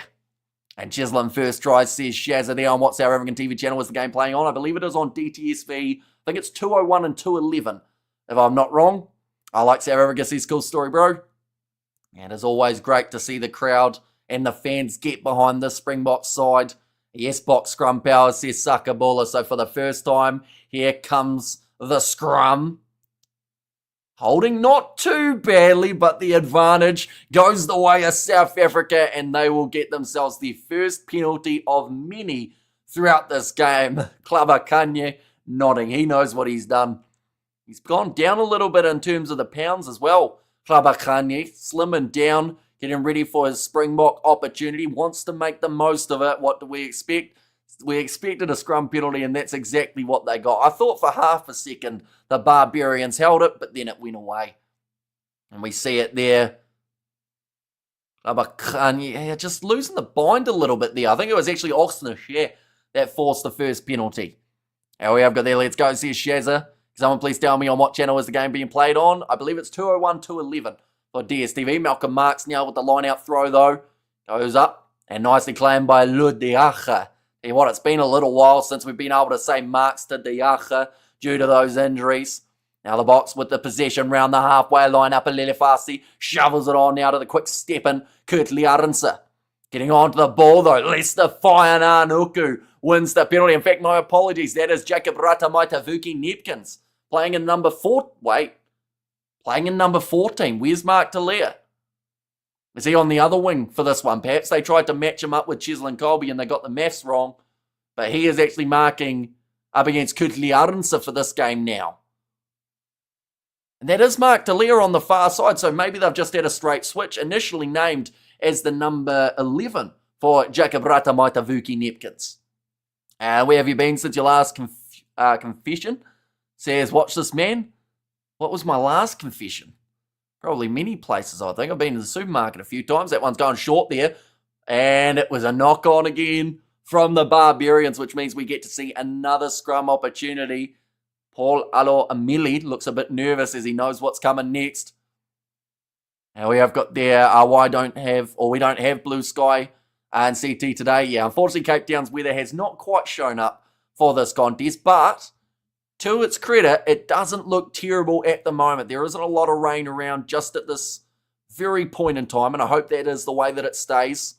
And Chislin first try, says Shazza there on what South African TV channel was the game playing on. I believe it is on DTSV. I think it's 201 and 211, if I'm not wrong. I like South Africa, says cool story, bro. And it's always great to see the crowd and the fans get behind the Springbok side. Yes, Bok scrum power, says Sakabula. So for the first time, here comes the scrum. Holding not too badly, but the advantage goes the way of South Africa, and they will get themselves the first penalty of many throughout this game. Klabakanye nodding. He knows what he's done. He's gone down a little bit in terms of the pounds as well. Klabakanye slimming down. getting ready for his Springbok opportunity, wants to make the most of it. What do we expect? We expected a scrum penalty, and that's exactly what they got. I thought for half a second the Barbarians held it, but then it went away. And we see it there. Just losing the bind a little bit there. I think it was actually Austin that forced the first penalty. Here we have got there. Let's go, says Shazza. Someone please tell me on what channel is the game being played on. I believe it's 201, 211 for DSTV. Malcolm Marks now with the line-out throw, though. Goes up and nicely claimed by Ludiacha. Tell you what, it's been a little while since we've been able to say Marks to Diacha due to those injuries. Now the Boks with the possession round the halfway line up. Lelefasi shovels it on now to the quick step-in Kurt Liarense. Getting onto the ball, though. Leicester Faiananuku wins the penalty. In fact, my apologies. That is Jacob Ratamaitavuki Nepkins. Playing in number 14. Where's Mark Talia? Is he on the other wing for this one? Perhaps they tried to match him up with Cheslin Colby and they got the maths wrong. But he is actually marking up against Kurt Liarense for this game now. And that is Mark Talia on the far side, so maybe they've just had a straight switch. Initially named as the number 11 for Jacob Ratamaitavuki Nepkins. Where have you been since your last confession? Says, watch this man. What was my last confession? Probably many places, I think. I've been to the supermarket a few times. That one's going short there. And it was a knock-on again from the Barbarians, which means we get to see another scrum opportunity. Paul Alo Amili looks a bit nervous as he knows what's coming next. Now we have got there, we don't have Blue Sky and CT today. Yeah, unfortunately, Cape Town's weather has not quite shown up for this contest, but to its credit, it doesn't look terrible at the moment. There isn't a lot of rain around just at this very point in time, and I hope that is the way that it stays.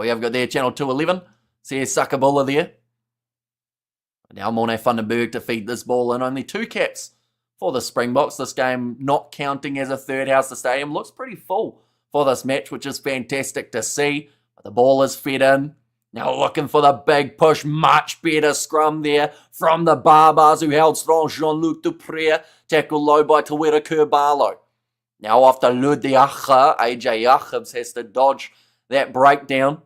We have got there channel 211. See Sakabula there. Now Morne Vandenberg to feed this ball in. Only 2 caps for the Springboks. This game not counting as a third house. The stadium looks pretty full for this match, which is fantastic to see. But the ball is fed in. Now looking for the big push. Much better scrum there from the Barbars, who held strong. Jean-Luc Dupré tackled low by Tawera Kurbalo. Now after Ludiacha, AJ Jacobs has to dodge that breakdown.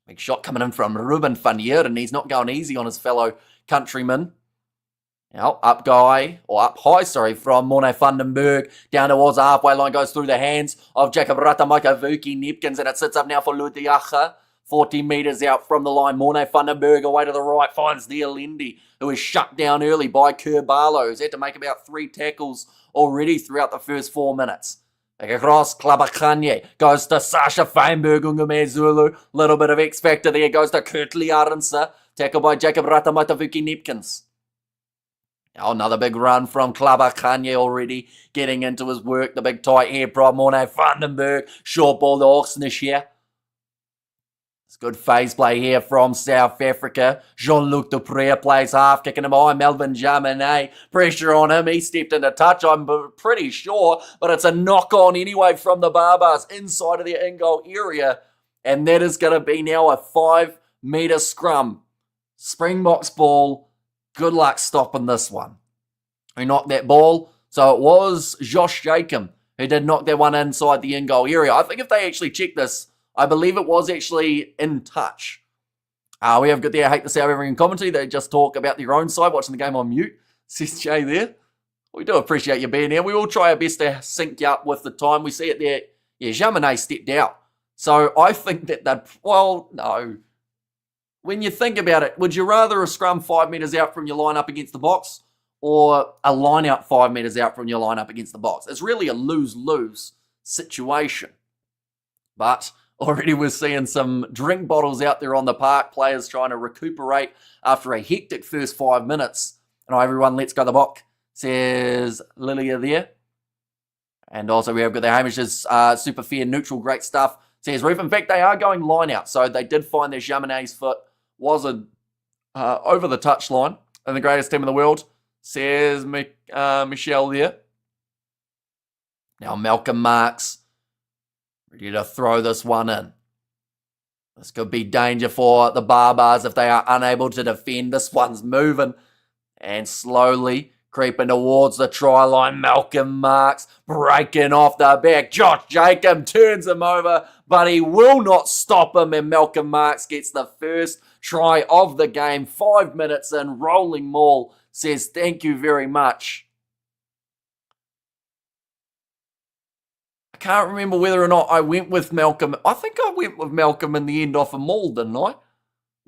Big shot coming in from Ruben van Heerden. He's not going easy on his fellow countrymen. Now, up high, from Morne Vandenberg. Down towards the halfway line, goes through the hands of Jacob Ratamaitavuki Nepkins, and it sits up now for Ludiacha. 40 metres out from the line. Morne Vandenberg away to the right, finds the Alendi, who is shut down early by Kurbalo, who's had to make about 3 tackles already throughout the first 4 minutes. Back across, Klabakanye goes to Sasha Feinberg, Ungumezulu. Little bit of X factor there, goes to Kurt Liarense. Tackled by Jacob Ratamaitavuki Nepkins. Now another big run from Klabakanye already getting into his work. The big tight hair prop, Morne Vandenberg. Short ball to Oxnish here. It's good phase play here from South Africa. Jean-Luc Dupré plays half, kicking him behind Melvin Jaminet. Pressure on him. He stepped into touch, I'm pretty sure. But it's a knock-on anyway from the Barbars inside of their in-goal area. And that is going to be now a 5-metre scrum. Springboks ball. Good luck stopping this one. Who knocked that ball? So it was Josh Jacob who did knock that one inside the in-goal area. I think if they actually check this, I believe it was actually in touch. We have got there, I hate the South African commentary. They just talk about their own side, watching the game on mute. Says Jay there. We do appreciate you being here. We will try our best to sync you up with the time. We see it there. Yeah, Jaminet stepped out. So I think that no. When you think about it, would you rather a scrum 5 metres out from your line up against the Boks or a line out 5 metres out from your line up against the Boks? It's really a lose-lose situation. But already we're seeing some drink bottles out there on the park, players trying to recuperate after a hectic first 5 minutes. And everyone, let's go the Bok, says Lilia there. And also we have got the Hamish's super fair neutral, great stuff, says Roof. In fact, they are going line out, so they did find their Jaminet's foot was over the touchline. And the greatest team in the world, says Michelle there. Now Malcolm Marks ready to throw this one in. This could be danger for the Barbars if they are unable to defend. This one's moving and slowly Creeping towards the try line, Malcolm Marks breaking off the back. Josh Jacob turns him over, but he will not stop him, and Malcolm Marks gets the first try of the game. 5 minutes in, Rolling Maul says thank you very much. I can't remember whether or not I went with Malcolm. I think I went with Malcolm in the end off a maul, didn't I?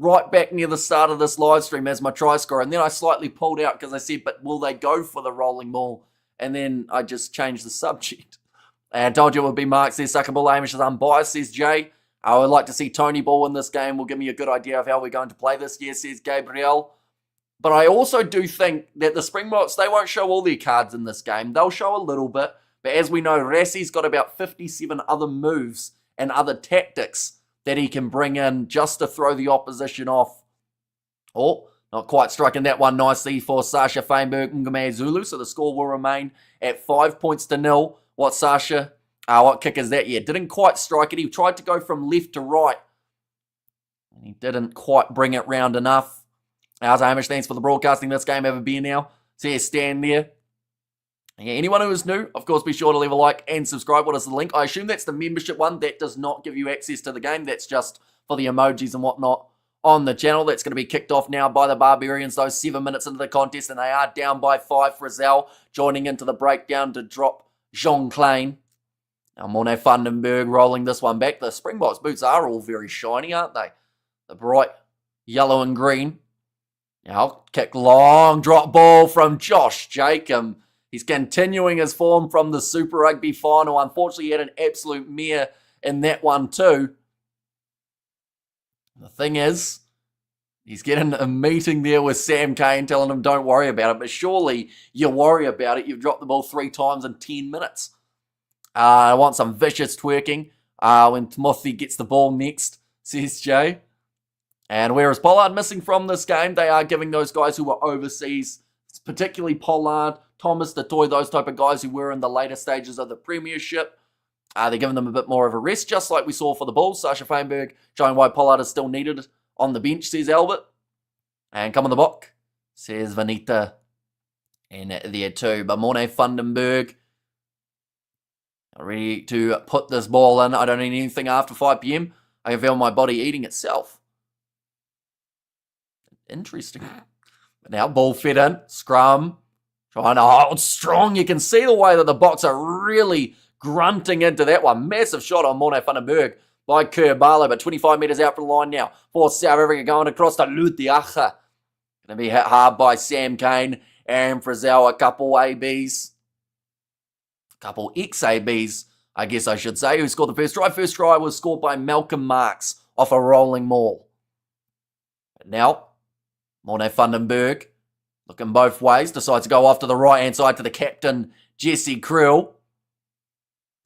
Right back near the start of this live stream as my try scorer. And then I slightly pulled out because I said, but will they go for the rolling maul? And then I just changed the subject. And I told you it would be Mark, says Sucker Ball Amish is unbiased, says Jay. I would like to see Tony Ball in this game. Will give me a good idea of how we're going to play this year, says Gabriel. But I also do think that the Springboks, they won't show all their cards in this game. They'll show a little bit. But as we know, Rassie's got about 57 other moves and other tactics that he can bring in just to throw the opposition off. Oh, not quite striking that one nicely for Sasha Feinberg Ngumazulu. So the score will remain at 5-0. What kick is that? Yeah, didn't quite strike it. He tried to go from left to right. And he didn't quite bring it round enough. How's Hamish? Thanks for the broadcasting this game. Have a beer now. See you stand there. Yeah, anyone who is new, of course, be sure to leave a like and subscribe. What is the link? I assume that's the membership one. That does not give you access to the game. That's just for the emojis and whatnot on the channel. That's going to be kicked off now by the Barbarians. Those 7 minutes into the contest, and they are down by 5. Frizzell joining into the breakdown to drop Jean Klein. Now, Morne Vandenberg rolling this one back. The Springboks boots are all very shiny, aren't they? The bright yellow and green. Now, kick long, drop ball from Josh Jacob. He's continuing his form from the Super Rugby final. Unfortunately, he had an absolute mare in that one too. The thing is, he's getting a meeting there with Sam Cane telling him don't worry about it. But surely you worry about it. You've dropped the ball 3 times in 10 minutes. I want some vicious twerking when Timothy gets the ball next, says Jay. And whereas Pollard missing from this game, they are giving those guys who were overseas, particularly Pollard, Thomas DeToy, those type of guys who were in the later stages of the Premiership. They're giving them a bit more of a rest, just like we saw for the Bulls. Sasha Feinberg showing why Pollard is still needed on the bench, says Albert. And come on the book, says Vanita. And there too. But Morne Vandenberg ready to put this ball in. I don't need anything after 5 p.m. I can feel my body eating itself. Interesting. But now ball fed in. Scrum. Trying to hold strong. You can see the way that the Boks are really grunting into that one. Massive shot on Morne Vandenberg by Kerr Barlow, but 25 metres out from the line now for South Africa going across to Lutiacha. Going to be hit hard by Sam Cane and Frizzell. A couple ABs. A couple ex-ABs, I guess I should say, who scored the first try. First try was scored by Malcolm Marks off a rolling maul. But now, Morne Vandenberg, looking both ways, decides to go off to the right-hand side to the captain, Jesse Krill.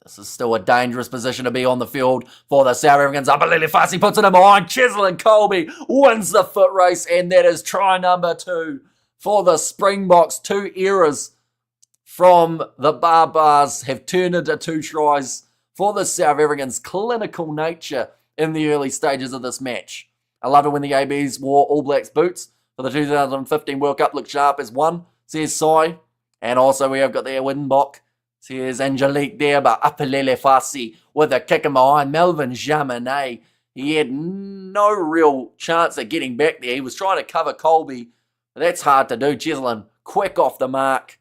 This is still a dangerous position to be on the field for the South Africans. Apalele Fasi puts it in behind. Cheslin Colby wins the foot race, and that is try number 2 for the Springboks. 2 errors from the Barbars have turned into 2 tries for the South Africans. Clinical nature in the early stages of this match. I love it when the ABs wore All Blacks boots for the 2015 World Cup. Look sharp as one, says Sai. And also we have got there Winbok, says Angelique there, but Apalele Fasi with a kick in behind. Melvin Jaminet, he had no real chance of getting back there. He was trying to cover Colby, but that's hard to do. Cheslin, quick off the mark.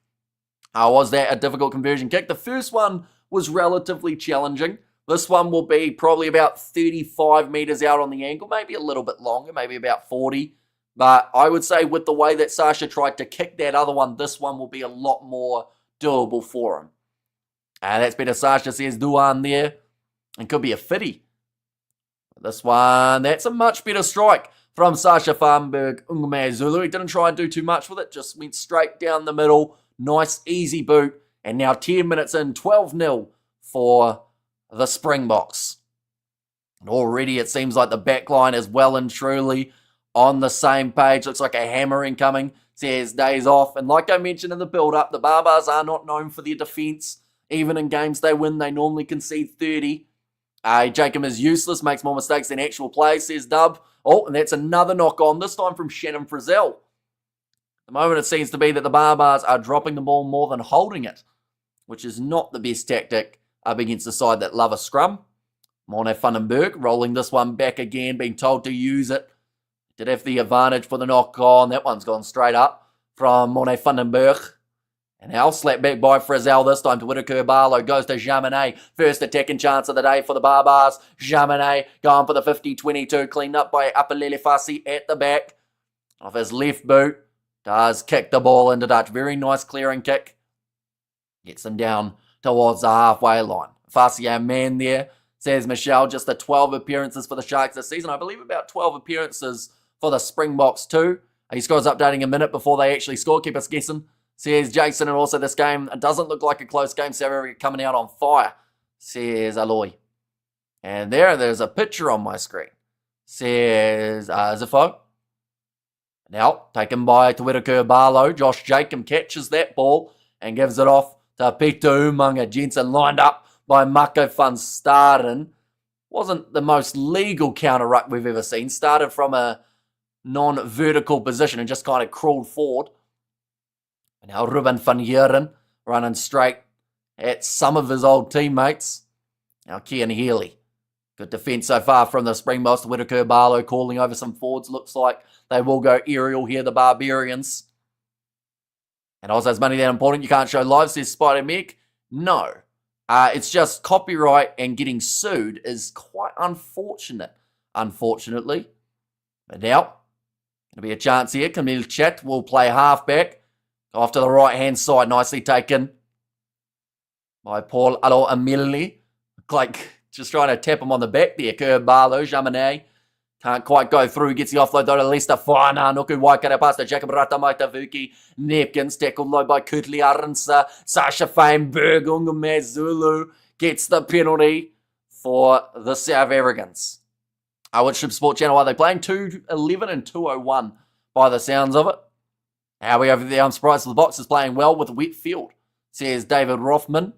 Was that a difficult conversion kick? The first one was relatively challenging. This one will be probably about 35 metres out on the angle, maybe a little bit longer, maybe about 40. But I would say with the way that Sasha tried to kick that other one, this one will be a lot more doable for him. And that's better, Sasha says Duan there. And could be a 50. This one, that's a much better strike from Sasha Farnberg Ngumazulu. He didn't try and do too much with it, just went straight down the middle. Nice, easy boot. And now 10 minutes in, 12-0 for the Springboks. And already it seems like the back line is well and truly on the same page. Looks like a hammering coming. Says days off. And like I mentioned in the build-up, the Barbars are not known for their defence. Even in games they win, they normally concede 30. Jacob is useless, makes more mistakes than actual plays, says Dub. Oh, and that's another knock on, this time from Shannon Frizzell. the moment it seems to be that the Barbars are dropping the ball more than holding it, which is not the best tactic up against a side that love a scrum. Morne van den Berg rolling this one back again, being told to use it. Did have the advantage for the knock on. That one's gone straight up from Morne van den Berg. And now slap back by Frizzell this time to Whitaker. Barlow goes to Jaminet. First attacking chance of the day for the Barbars. Jaminet going for the 50-22. Cleaned up by Apalele Fassi at the back. Off his left boot. Does kick the ball into touch. Very nice clearing kick. Gets them down towards the halfway line. Fassi, our man there. Says Michelle, just the 12 appearances for the Sharks this season. I believe about 12 appearances for the Springboks too. He scores updating a minute before they actually score. Keep us guessing. Says Jason, and also this game, it doesn't look like a close game. South Africa coming out on fire. Says Aloy. And there's a picture on my screen. Says Zifo. Now, taken by Whitaker Barlow. Josh Jacob catches that ball and gives it off to Peter Umunga. Jensen lined up by Mako van Staden. Wasn't the most legal counter ruck we've ever seen. Started from a non-vertical position and just kind of crawled forward. And now Ruben van Heeren running straight at some of his old teammates. Now Kian Healy. Good defence so far from the Springboks. Whitaker Barlow calling over some forwards. Looks like they will go aerial here, the Barbarians. And also, is money that important? You can't show live, says Spider Meg. No. It's just copyright and getting sued is quite unfortunate, unfortunately. But now, going to be a chance here. Camille Chat will play halfback. Off to the right-hand side, nicely taken by Paul Alo Amili. Like, just trying to tap him on the back there. Kerr Barlow, Jaminet. Can't quite go through. Gets the offload though to Lester Fana. Nuku Waikare past to Jacob Ratamaitavuki. Nepkins tackled low by Kutli Arinsa. Sasha Feinberg, Ungume Zulu gets the penalty for the South Africans. Which Sport Channel are they playing? 2:11 and 2:01 by the sounds of it. How are we over there? I'm surprised the box is playing well with a wet field, says David Rothman.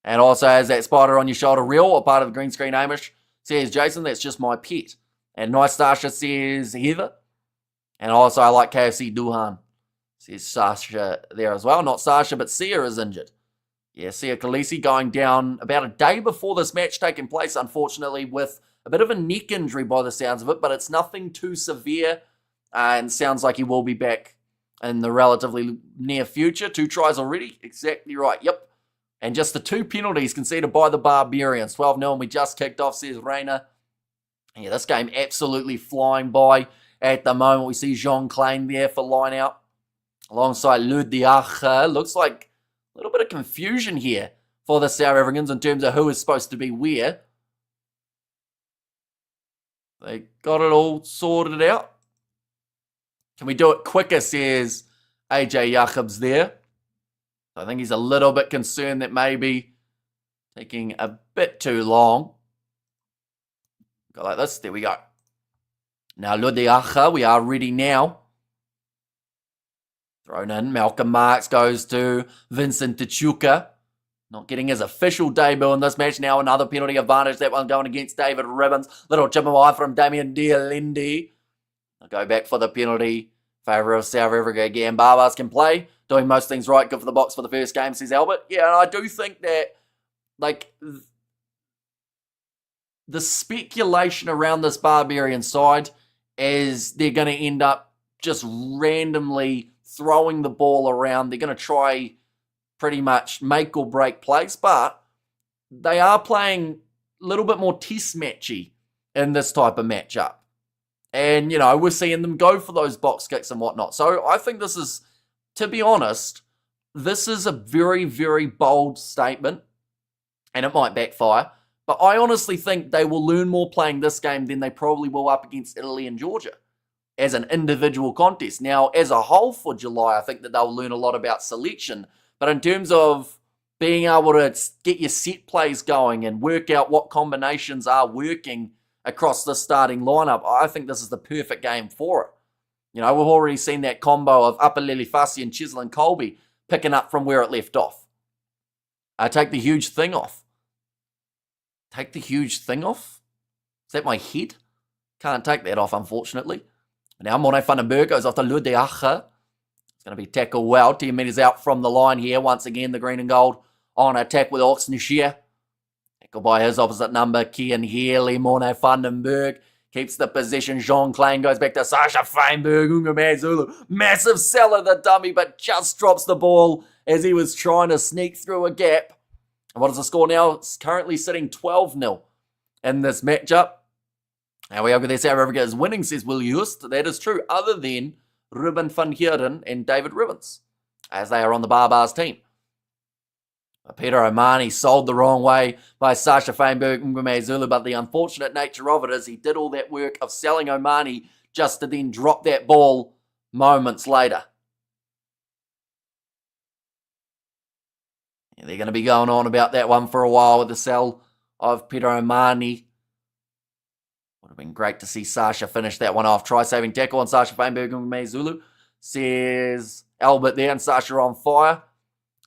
And also has that spider on your shoulder real or part of the green screen, Amish, says Jason. That's just my pet. And Nice Sasha says Heather. And also I like KFC Duhan, says Sasha there as well. Not Sasha, but Sia is injured. Yeah, Sia Khaleesi going down about a day before this match taking place, unfortunately, with a bit of a neck injury by the sounds of it, but it's nothing too severe. And sounds like he will be back in the relatively near future. 2 tries already. Exactly right. Yep. And just the 2 penalties conceded by the Barbarians. 12-0 and we just kicked off, says Rayner. Yeah, this game absolutely flying by at the moment. We see Jean Klein there for line out alongside Ludiach. Looks like a little bit of confusion here for the South Africans in terms of who is supposed to be where. They got it all sorted out. Can we do it quicker, says AJ Jacobs there. I think he's a little bit concerned that maybe taking a bit too long. Go like this. There we go. Now, Ludiacha, we are ready now. Thrown in. Malcolm Marks goes to Vincent Tachuka. Not getting his official debut in this match. Now another penalty advantage. That one going against David Ribbons. Little chip away from Damien Dialindi. I'll go back for the penalty. Favour of South Africa again. Barbars can play. Doing most things right. Good for the box for the first game, says Albert. Yeah, and I do think that, like, the speculation around this Barbarian side is they're going to end up just randomly throwing the ball around. They're going to try pretty much make or break plays, but they are playing a little bit more test matchy in this type of matchup. And, you know, we're seeing them go for those box kicks and whatnot. So I think this is, to be honest, this is a very, very bold statement, and it might backfire. But I honestly think they will learn more playing this game than they probably will up against Italy and Georgia as an individual contest. Now, as a whole for July, I think that they'll learn a lot about selection. But in terms of being able to get your set plays going and work out what combinations are working across the starting lineup, I think this is the perfect game for it. You know, we've already seen that combo of Apalele Fassi and Chislin Colby picking up from where it left off. Take the huge thing off. Take the huge thing off? Is that my head? Can't take that off, unfortunately. Now Morne van den Berg goes off to Ludiacha. going to be tackled well. 10 metres out from the line here. Once again, the green and gold on attack with Oxnashire. Tackled by his opposite number, Kian Healy. Morne van den Berg keeps the possession. Jean Klein goes back to Sasha Feinberg. Ungame Zulu. Massive seller, the dummy, but just drops the ball as he was trying to sneak through a gap. And what is the score now? It's currently sitting 12-0 in this matchup. And we over there, South Africa is winning, says Will Hust. That is true, other than Ruben van Heerden and David Ribbons, as they are on the Barbars team. Peter O'Mahony sold the wrong way by Sasha Feinberg Ngwame Zulu, but the unfortunate nature of it is he did all that work of selling O'Mahony just to then drop that ball moments later. And they're going to be going on about that one for a while with the sell of Peter O'Mahony. Would have been great to see Sasha finish that one off. Try-saving tackle on Sasha Feinberg Ngwame Zulu, says Albert there, and Sasha on fire.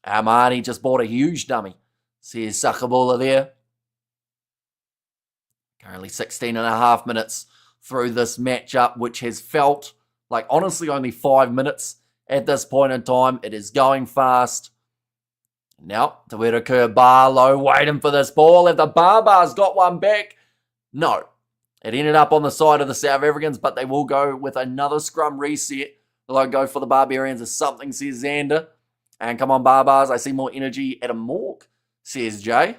Amani just bought a huge dummy, says Sakabula there. Currently 16 and a half minutes through this matchup, which has felt like honestly only 5 minutes at this point in time. It is going fast. Now, to where occur Barlow waiting for this ball. Have the Barbars got one back? No. It ended up on the side of the South Africans, but they will go with another scrum reset. They'll go for the Barbarians as something, says Xander. And come on, Barbars, I see more energy at a morgue, says Jay.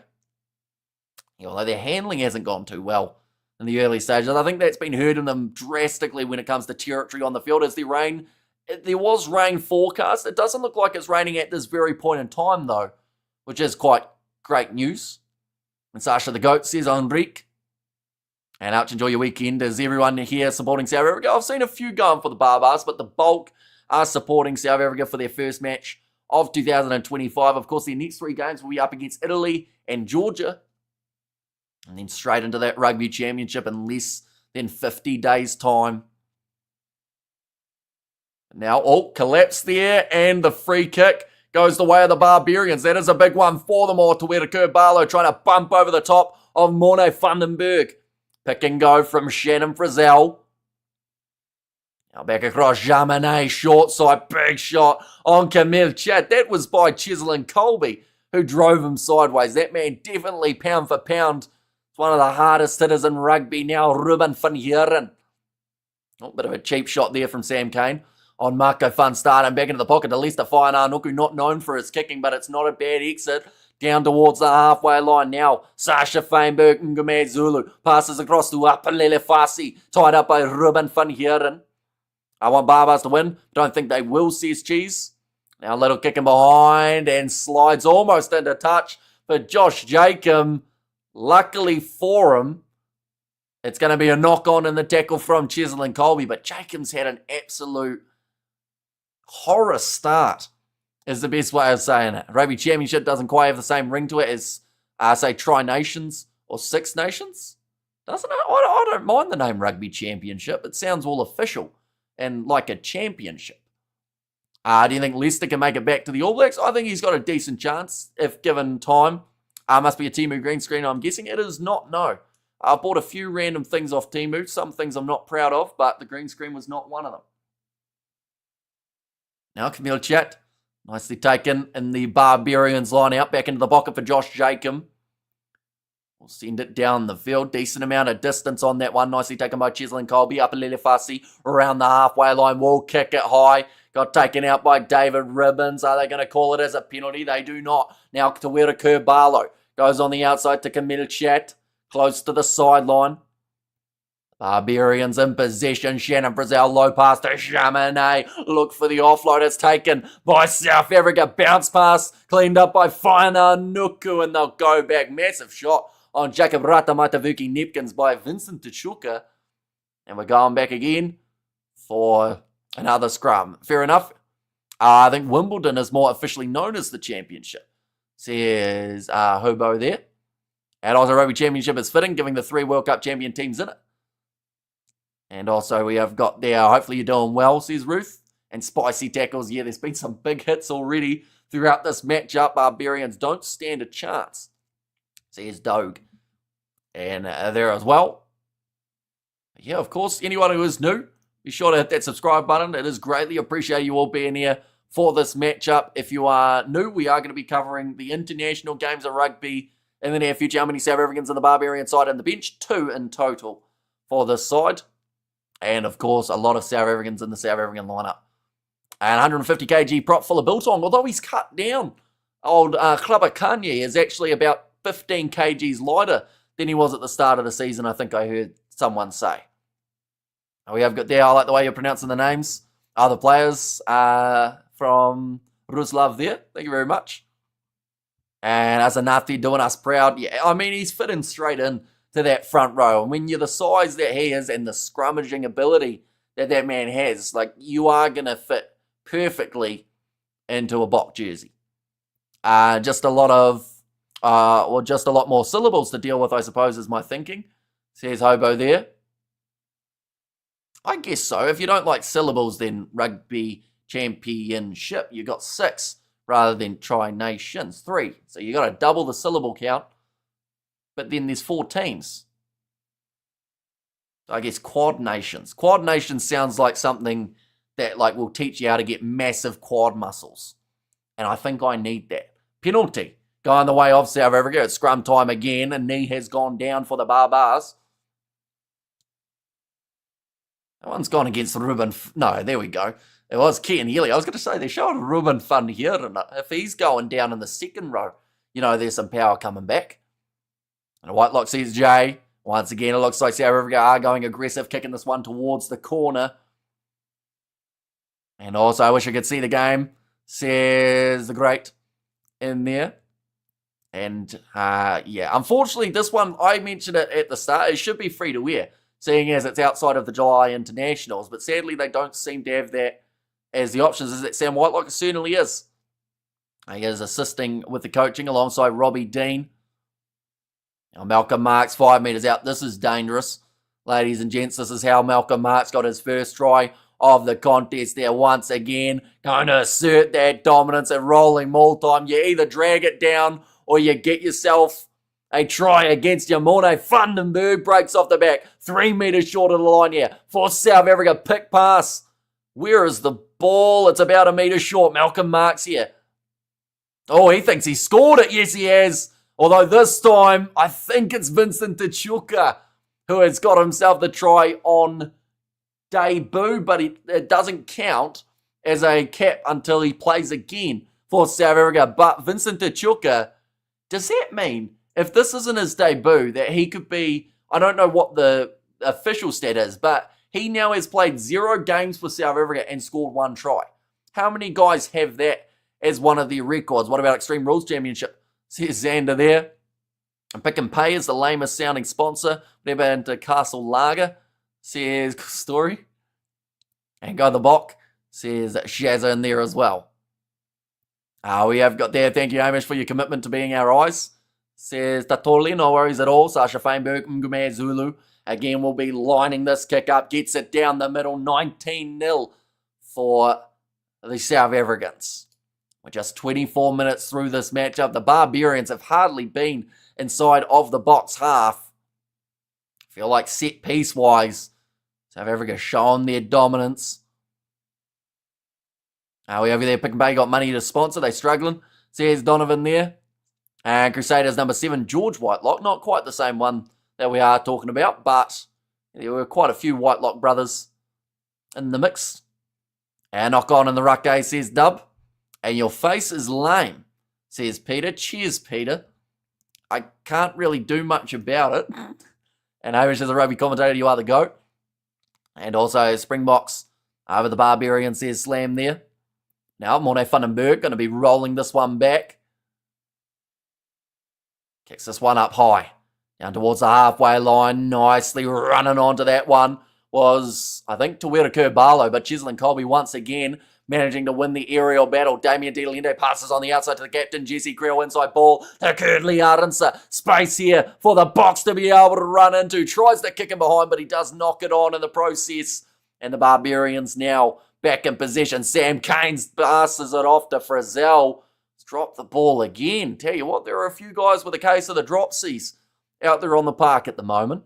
Although their handling hasn't gone too well in the early stages. I think that's been hurting them drastically when it comes to territory on the field. As the rain, there was rain forecast. It doesn't look like it's raining at this very point in time, though, which is quite great news. And Sasha the Goat says, Enrique. And out, enjoy your weekend. Is everyone here supporting South Africa? I've seen a few going for the Barbars, but the bulk are supporting South Africa for their first match of 2025. Of course, their next 3 games will be up against Italy and Georgia. And then straight into that rugby championship in less than 50 days' time. Now, collapse there, and the free kick goes the way of the Barbarians. That is a big one for them all. To where Kurt Barlow trying to bump over the top of Morne van den Berg. Pick and go from Shannon Frizzell. Now back across Jamane, short side, big shot on Camille Chat. That was by Cheslin Colby, who drove him sideways. That man definitely pound for pound. It's one of the hardest hitters in rugby now, Ruben van Heeren. Bit of a cheap shot there from Sam Cane on Marco van Staden. Back into the pocket to Lester Fainanuku, not known for his kicking, but it's not a bad exit. Down towards the halfway line now. Sasha Feinberg Ngame Zulu passes across to Apalele Fasi, tied up by Ruben van Heeren. I want Barbars to win. Don't think they will, says Cheese. Now a little kick in behind and slides almost into touch for Josh Jacob. Luckily for him, it's going to be a knock-on in the tackle from Cheslin Colby, but Jacob's had an absolute horror start, is the best way of saying it. Rugby Championship doesn't quite have the same ring to it as, say, Tri-Nations or Six Nations. Doesn't it? I don't mind the name Rugby Championship. It sounds all official and like a championship. Do you think Leicester can make it back to the All Blacks? I think he's got a decent chance if given time. Must be a Temu green screen, I'm guessing. It is not, no. I bought a few random things off Temu. Some things I'm not proud of, but the green screen was not one of them. Now Camille Chat, nicely taken in the Barbarians line out. Back into the pocket for Josh Jacob. We'll send it down the field. Decent amount of distance on that one. Nicely taken by Cheslin Colby. Up Lele Fassi around the halfway line. Will kick it high. Got taken out by David Ribbons. Are they going to call it as a penalty? They do not. Now to where occur Barlow. Goes on the outside to Camille Chat. Close to the sideline. Barbarians in possession. Shannon Frizzell low pass to Chaminade. Look for the offload. It's taken by South Africa. Bounce pass. Cleaned up by Fainanuku. And they'll go back. Massive shot on Jacob Ratamatavuki Nepkins by Vincent Tachuka. And we're going back again for another scrum. Fair enough. I think Wimbledon is more officially known as the championship. Says Hobo there. And also Rugby Championship is fitting, giving the 3 World Cup champion teams in it. And also we have got there, hopefully you're doing well, says Ruth. And spicy tackles. Yeah, there's been some big hits already throughout this matchup. Barbarians don't stand a chance, says Dogue. And there as well. Yeah, of course, anyone who is new, be sure to hit that subscribe button. It is greatly appreciated you all being here for this matchup. If you are new, we are going to be covering the international games of rugby in the near future. How many South Africans on the Barbarian side on the bench? 2 in total for this side. And, of course, a lot of South Africans in the South African lineup. And 150 kg prop full of biltong, although he's cut down. Old Clubber Kanye is actually about 15 kgs lighter than he was at the start of the season, I think I heard someone say. We have got there, I like the way you're pronouncing the names. Other players from Ruslav there, thank you very much. And as a Nathi doing us proud, yeah, I mean, he's fitting straight in to that front row. And when you're the size that he is and the scrummaging ability that man has, like, you are going to fit perfectly into a Bok jersey. Just a lot more syllables to deal with, I suppose, is my thinking. Says Hobo there. I guess so. If you don't like syllables, then rugby championship, you got 6 rather than tri-nations, 3. So you got to double the syllable count. But then there's 4 teams. So I guess quad nations. Quad nations sounds like something that will teach you how to get massive quad muscles. And I think I need that. Penalty. Going the way of South Africa. It's scrum time again. A knee has gone down for the Barbars. That one's gone against Ruben. No, there we go. It was Kean Healy. I was going to say, they're showing Ruben Van Heeren. If he's going down in the second row, there's some power coming back. And Whitelock sees Jay. Once again, it looks like South Africa are going aggressive, kicking this one towards the corner. And also, I wish I could see the game, says the great in there. And, unfortunately, this one, I mentioned it at the start, it should be free to wear, seeing as it's outside of the July internationals. But sadly, they don't seem to have that as the options. Is that Sam Whitelock? It certainly is. He is assisting with the coaching alongside Robbie Dean. Now, Malcolm Marx, 5 metres out. This is dangerous. Ladies and gents, this is how Malcolm Marx got his first try of the contest there once again. Going to assert that dominance at rolling maul time. You either drag it down or you get yourself a try against your Morne. Vandenberg breaks off the back. 3 metres short of the line here for South Africa. Pick pass. Where is the ball? It's about 1 metre short. Malcolm Marx here. Oh, he thinks he scored it. Yes, he has. Although this time, I think it's Vincent Tachuka who has got himself the try on debut, but it doesn't count as a cap until he plays again for South Africa. But Vincent Tachuka, does that mean if this isn't his debut that he could be, I don't know what the official stat is, but he now has played 0 games for South Africa and scored 1 try. How many guys have that as one of their records? What about Extreme Rules Championship? Says Xander there. And Pick and Pay is the lamest sounding sponsor. What about into Castle Lager? Says Story. And Go the Bok. Says Shazza in there as well. We have got there. Thank you, Hamish, for your commitment to being our eyes. Says Tatoli, no worries at all. Sasha Feinberg, Ngume Zulu. Again, we'll be lining this kick up. Gets it down the middle. 19-0 for the South Africans. We're just 24 minutes through this matchup. The Barbarians have hardly been inside of the box half. I feel like set piece-wise, South Africa showing their dominance. We over there, Pick and Pay got money to sponsor. They're struggling. Says Donovan there. And Crusaders number 7, George Whitelock. Not quite the same one that we are talking about, but there were quite a few Whitelock brothers in the mix. And knock on in the ruck, says Dub. And your face is lame, says Peter. Cheers, Peter. I can't really do much about it. And Hamish is a rugby commentator. You are the GOAT. And also Springboks over the Barbarians. Says Slam there. Now, Morne Vandenberg going to be rolling this one back. Kicks this one up high. Down towards the halfway line. Nicely running onto that one was, I think, Tawera Kurbalo. But Cheslin Colby once again managing to win the aerial battle. Damien De Liende passes on the outside to the captain. Jesse Creel inside ball to Kurdley Ardensa. Space here for the box to be able to run into. Tries to kick him behind, but he does knock it on in the process. And the Barbarians now back in possession. Sam Caines passes it off to Frizzell. Drop the ball again. Tell you what, there are a few guys with a case of the dropsies out there on the park at the moment.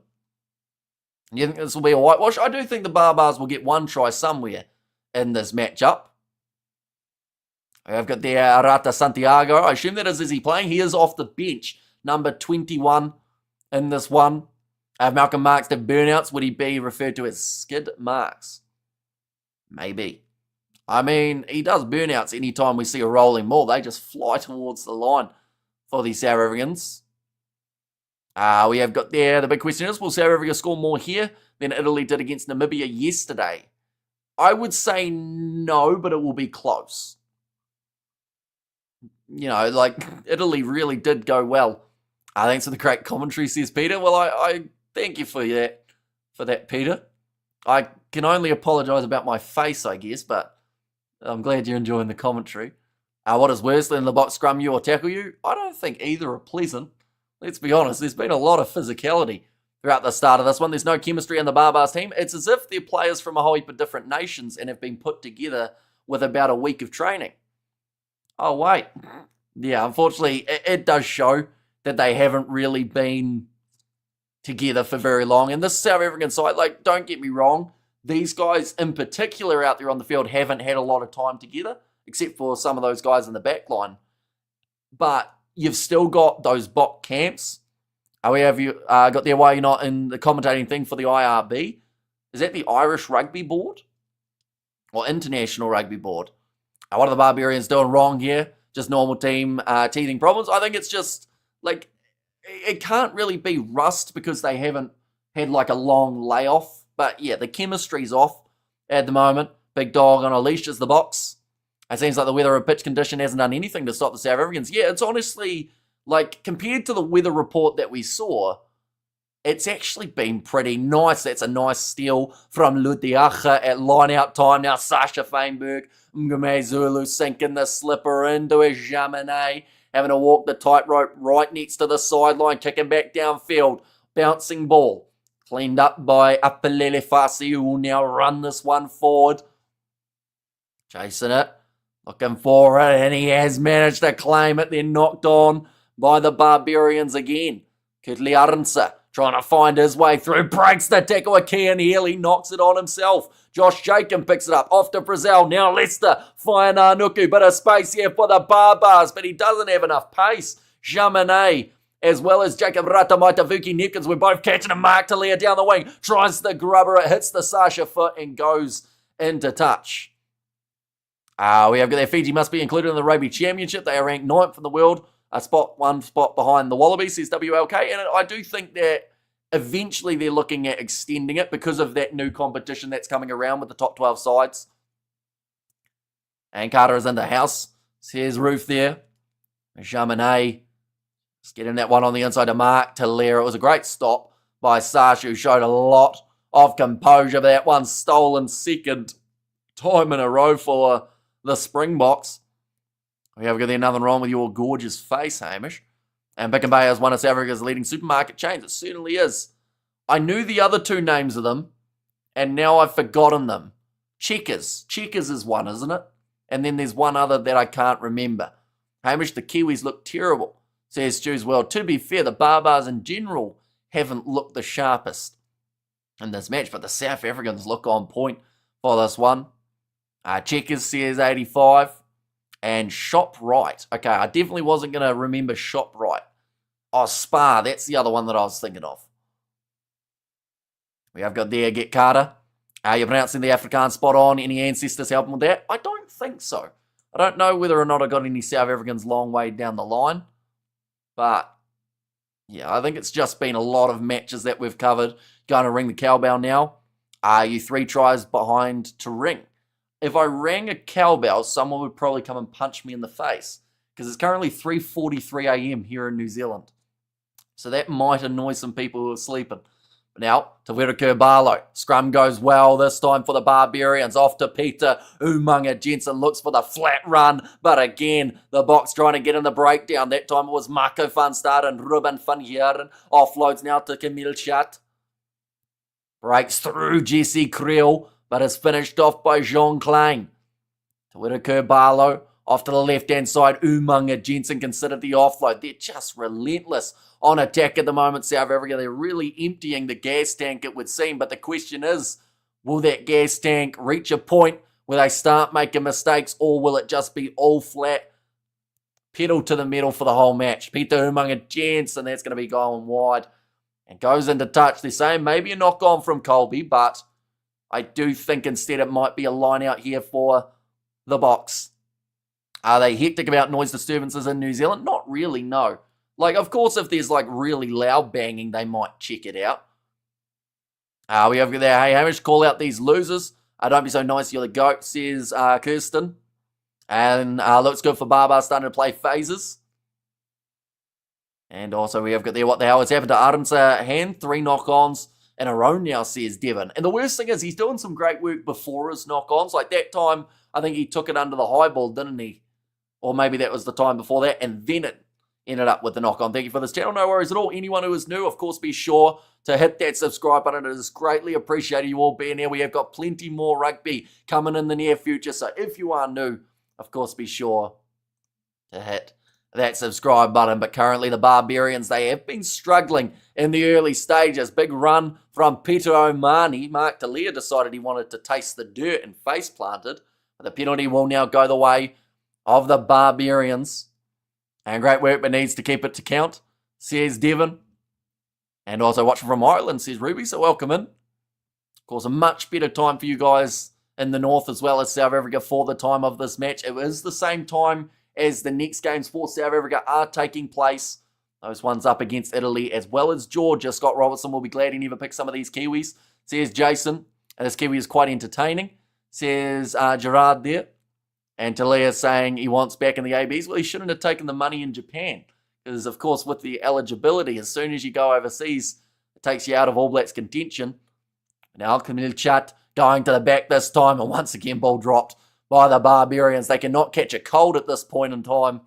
You think this will be a whitewash? I do think the Barbars will get 1 try somewhere in this matchup. I've got there Arata Santiago. I assume that is he playing? He is off the bench. Number 21 in this one. Malcolm Marks to burnouts. Would he be referred to as skid marks? Maybe. I mean, he does burnouts anytime we see a rolling ball. They just fly towards the line for the South Africans. We have got there, the big question is, will South Africa score more here than Italy did against Namibia yesterday? I would say no, but it will be close. You know, like, Italy really did go well. Thanks for the great commentary, says Peter. Well, I thank you for that, Peter. I can only apologise about my face, I guess, but I'm glad you're enjoying the commentary. What is worse than the box scrum you or tackle you? I don't think either are pleasant. Let's be honest, there's been a lot of physicality throughout the start of this one. There's no chemistry in the Barbars team. It's as if they're players from a whole heap of different nations and have been put together with about a week of training. Oh, wait. Yeah, unfortunately, it does show that they haven't really been together for very long. And this South African side, like, don't get me wrong, these guys in particular out there on the field haven't had a lot of time together, except for some of those guys in the back line. But you've still got those Bok camps. We have you got there, why you're not in the commentating thing for the IRB? Is that the Irish Rugby Board? Or International Rugby Board? What are the Barbarians doing wrong here? Just normal team teething problems? I think it's just, like, it can't really be rust because they haven't had, like, a long layoff. But, yeah, the chemistry's off at the moment. Big dog on a leash is the box. It seems like the weather or pitch condition hasn't done anything to stop the South Africans. Yeah, it's honestly, like, compared to the weather report that we saw, it's actually been pretty nice. That's a nice steal from Ludiacha at line-out time. Now Sasha Feinberg, Mgume Zulu sinking the slipper into his Jamine, having to walk the tightrope right next to the sideline, kicking back downfield, bouncing ball. Cleaned up by Apelele Fasi, who will now run this one forward. Chasing it. Looking for it, and he has managed to claim it. Then knocked on by the Barbarians again. Kutli Arnsa trying to find his way through. Breaks the tackle with Kian Healy. Knocks it on himself. Josh Jacob picks it up. Off to Brazil. Now Leicester. Fire Nuku. Bit of space here for the Barbars, but he doesn't have enough pace. Jamane, as well as Jacob Ratamaitavuki Nepkins, we're both catching a mark to Leah down the wing. Tries the grubber. It hits the Sasha foot and goes into touch. We have got their Fiji must be included in the Rugby Championship. They are ranked 9th in the world, one spot behind the Wallabies, says WLK. And I do think that eventually they're looking at extending it because of that new competition that's coming around with the top 12 sides. And Carter is in the house. Says Roof there. Jamine just getting that one on the inside to Mark Talera. It was a great stop by Sasha, who showed a lot of composure. That one stolen second time in a row for the Springboks. We have got there nothing wrong with your gorgeous face, Hamish. And Pick n Pay is one of South Africa's leading supermarket chains. It certainly is. I knew the other two names of them, and now I've forgotten them. Checkers. Checkers is one, isn't it? And then there's one other that I can't remember. Hamish, the Kiwis look terrible, says Stu's. Well, to be fair, the Barbars in general haven't looked the sharpest in this match, but the South Africans look on point for this one. Checkers says 85. And ShopRite. Okay, I definitely wasn't going to remember ShopRite. Oh, Spar. That's the other one that I was thinking of. We have got there, Get Carter. You're pronouncing the Afrikaans spot on. Any ancestors helping with that? I don't think so. I don't know whether or not I got any South Africans long way down the line. But, yeah, I think it's just been a lot of matches that we've covered. Going to ring the cowbell now. You 3 tries behind to ring. If I rang a cowbell, someone would probably come and punch me in the face because it's currently 3:43 a.m. here in New Zealand. So that might annoy some people who are sleeping. But now, Tawera Kurbalo. Scrum goes well this time for the Barbarians. Off to Peter Umaga. Jensen looks for the flat run. But again, the box trying to get in the breakdown. That time it was Marco van Staden and Ruben van Heeren. Offloads now to Camille Chat. Breaks through Jesse Creel, but is finished off by Jean Klein. Tawera Kurbalo off to the left-hand side. Umaga Jensen considered the offload. They're just relentless on attack at the moment, South Africa. They're really emptying the gas tank, it would seem. But the question is, will that gas tank reach a point Will they start making mistakes, or will it just be all flat, pedal to the metal for the whole match? Peter Umaga Jensen, that's going to be going wide and goes into touch. They're saying maybe a knock on from Colby, but I do think instead it might be a line out here for the Boks. Are they hectic about noise disturbances in New Zealand? Not really, no. Like, of course, if there's like really loud banging, they might check it out. We have there, hey Hamish, call out these losers. Don't be so nice, you're the GOAT, says Kirsten. And looks good for Barbar starting to play phases. And also we have got there, what the hell has happened to Adam's hand? 3 knock-ons in a row now, says Devon. And the worst thing is he's doing some great work before his knock-ons. Like that time, I think he took it under the high ball, didn't he? Or maybe that was the time before that, and then it ended up with the knock-on. Thank you for this channel. No worries at all. Anyone who is new, of course, be sure to hit that subscribe button. It is greatly appreciated you all being here. We have got plenty more rugby coming in the near future. So if you are new, of course, be sure to hit that subscribe button. But currently the Barbarians, they have been struggling in the early stages. Big run from Peter O'Mani. Mark Talia decided he wanted to taste the dirt and face planted. But the penalty will now go the way of the Barbarians. And great work, but needs to keep it to count, says Devon. And also watching from Ireland, says Ruby, so welcome in. Of course, a much better time for you guys in the north as well as South Africa for the time of this match. It is the same time as the next games for South Africa are taking place. Those ones up against Italy as well as Georgia. Scott Robertson will be glad he never picked some of these Kiwis, says Jason. And this Kiwi is quite entertaining, says Gerard there. And Talia saying he wants back in the ABs. Well, he shouldn't have taken the money in Japan. Because, of course, with the eligibility, as soon as you go overseas, it takes you out of All Blacks contention. Now, Kamilchat going to the back this time. And once again, ball dropped by the Barbarians. They cannot catch a cold at this point in time.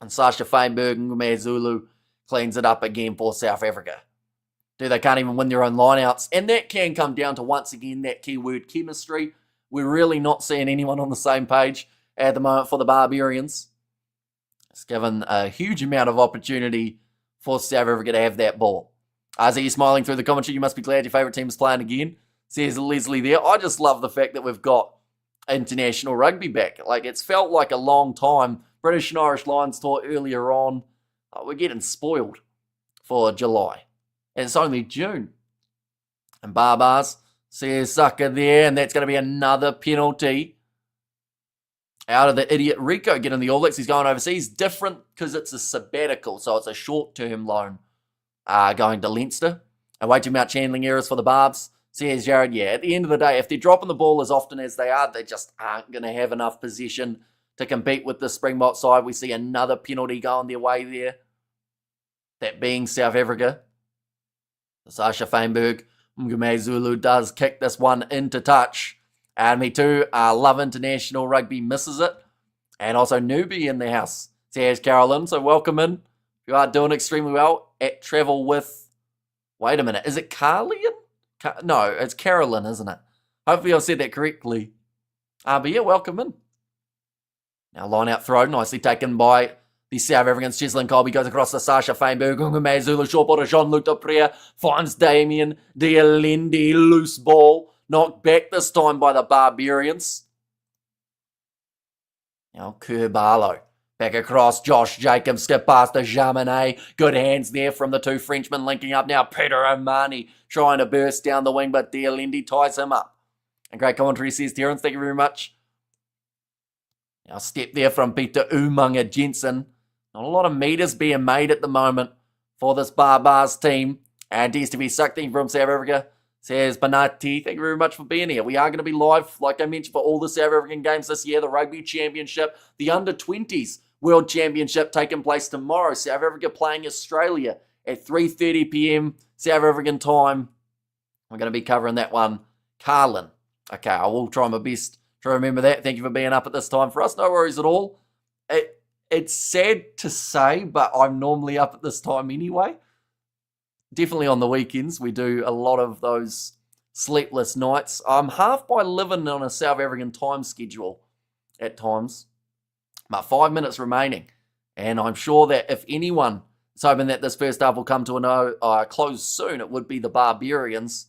And Sasha Feinberg and Ngume Zulu cleans it up again for South Africa. They can't even win their own lineouts. And that can come down to, once again, that keyword chemistry. We're really not seeing anyone on the same page at the moment for the Barbarians. It's given a huge amount of opportunity for South Africa to have that ball. I see you smiling through the commentary. You must be glad your favourite team is playing again, says Leslie there. I just love the fact that we've got international rugby back. Like, it's felt like a long time. British and Irish Lions tour earlier on. We're getting spoiled for July. And it's only June. And Barbars, says Sucker there, and that's going to be another penalty out of the idiot Rico getting the All Blacks. He's going overseas. Different because it's a sabbatical, so it's a short-term loan going to Leinster. And way too much handling errors for the Barbs, says Jared. Yeah, at the end of the day, if they're dropping the ball as often as they are, they just aren't going to have enough possession to compete with the Springbok side. We see another penalty going their way there. That being South Africa. Sasha Feinberg. Ngume Zulu does kick this one into touch. And me too, Love International Rugby misses it. And also Newbie in the house, says Carolyn. So welcome in. You are doing extremely well at Travel with... Wait a minute, is it Carlian? No, it's Carolyn, isn't it? Hopefully I said that correctly. But yeah, welcome in. Now line out throw, nicely taken by the South Africans. Cheslin Colby goes across to Sasha Feinberg. Ngume Zulu, short ball to Jean-Luc Dupre. Finds Damien Dialendi. Loose ball. Knocked back this time by the Barbarians. Now Kurbalo. Back across. Josh Jacobs. Skip past to Jaminet. Good hands there from the two Frenchmen linking up. Now Peter O'Mani trying to burst down the wing, but Dialendi ties him up. And great commentary, says Terence. Thank you very much. Now step there from Peter Umaga Jensen. Not a lot of meters being made at the moment for this Barbars team. And DSTV sucking from South Africa, says Banati. Thank you very much for being here. We are going to be live, like I mentioned, for all the South African games this year. The Rugby Championship, the Under-20s World Championship taking place tomorrow. South Africa playing Australia at 3:30 p.m. South African time. We're going to be covering that one. Carlin. Okay, I will try my best to remember that. Thank you for being up at this time for us. No worries at all. It's sad to say, but I'm normally up at this time anyway. Definitely on the weekends. We do a lot of those sleepless nights. I'm half by living on a South African time schedule at times. But 5 minutes remaining. And I'm sure that if anyone is hoping that this first half will come to a close soon, it would be the Barbarians.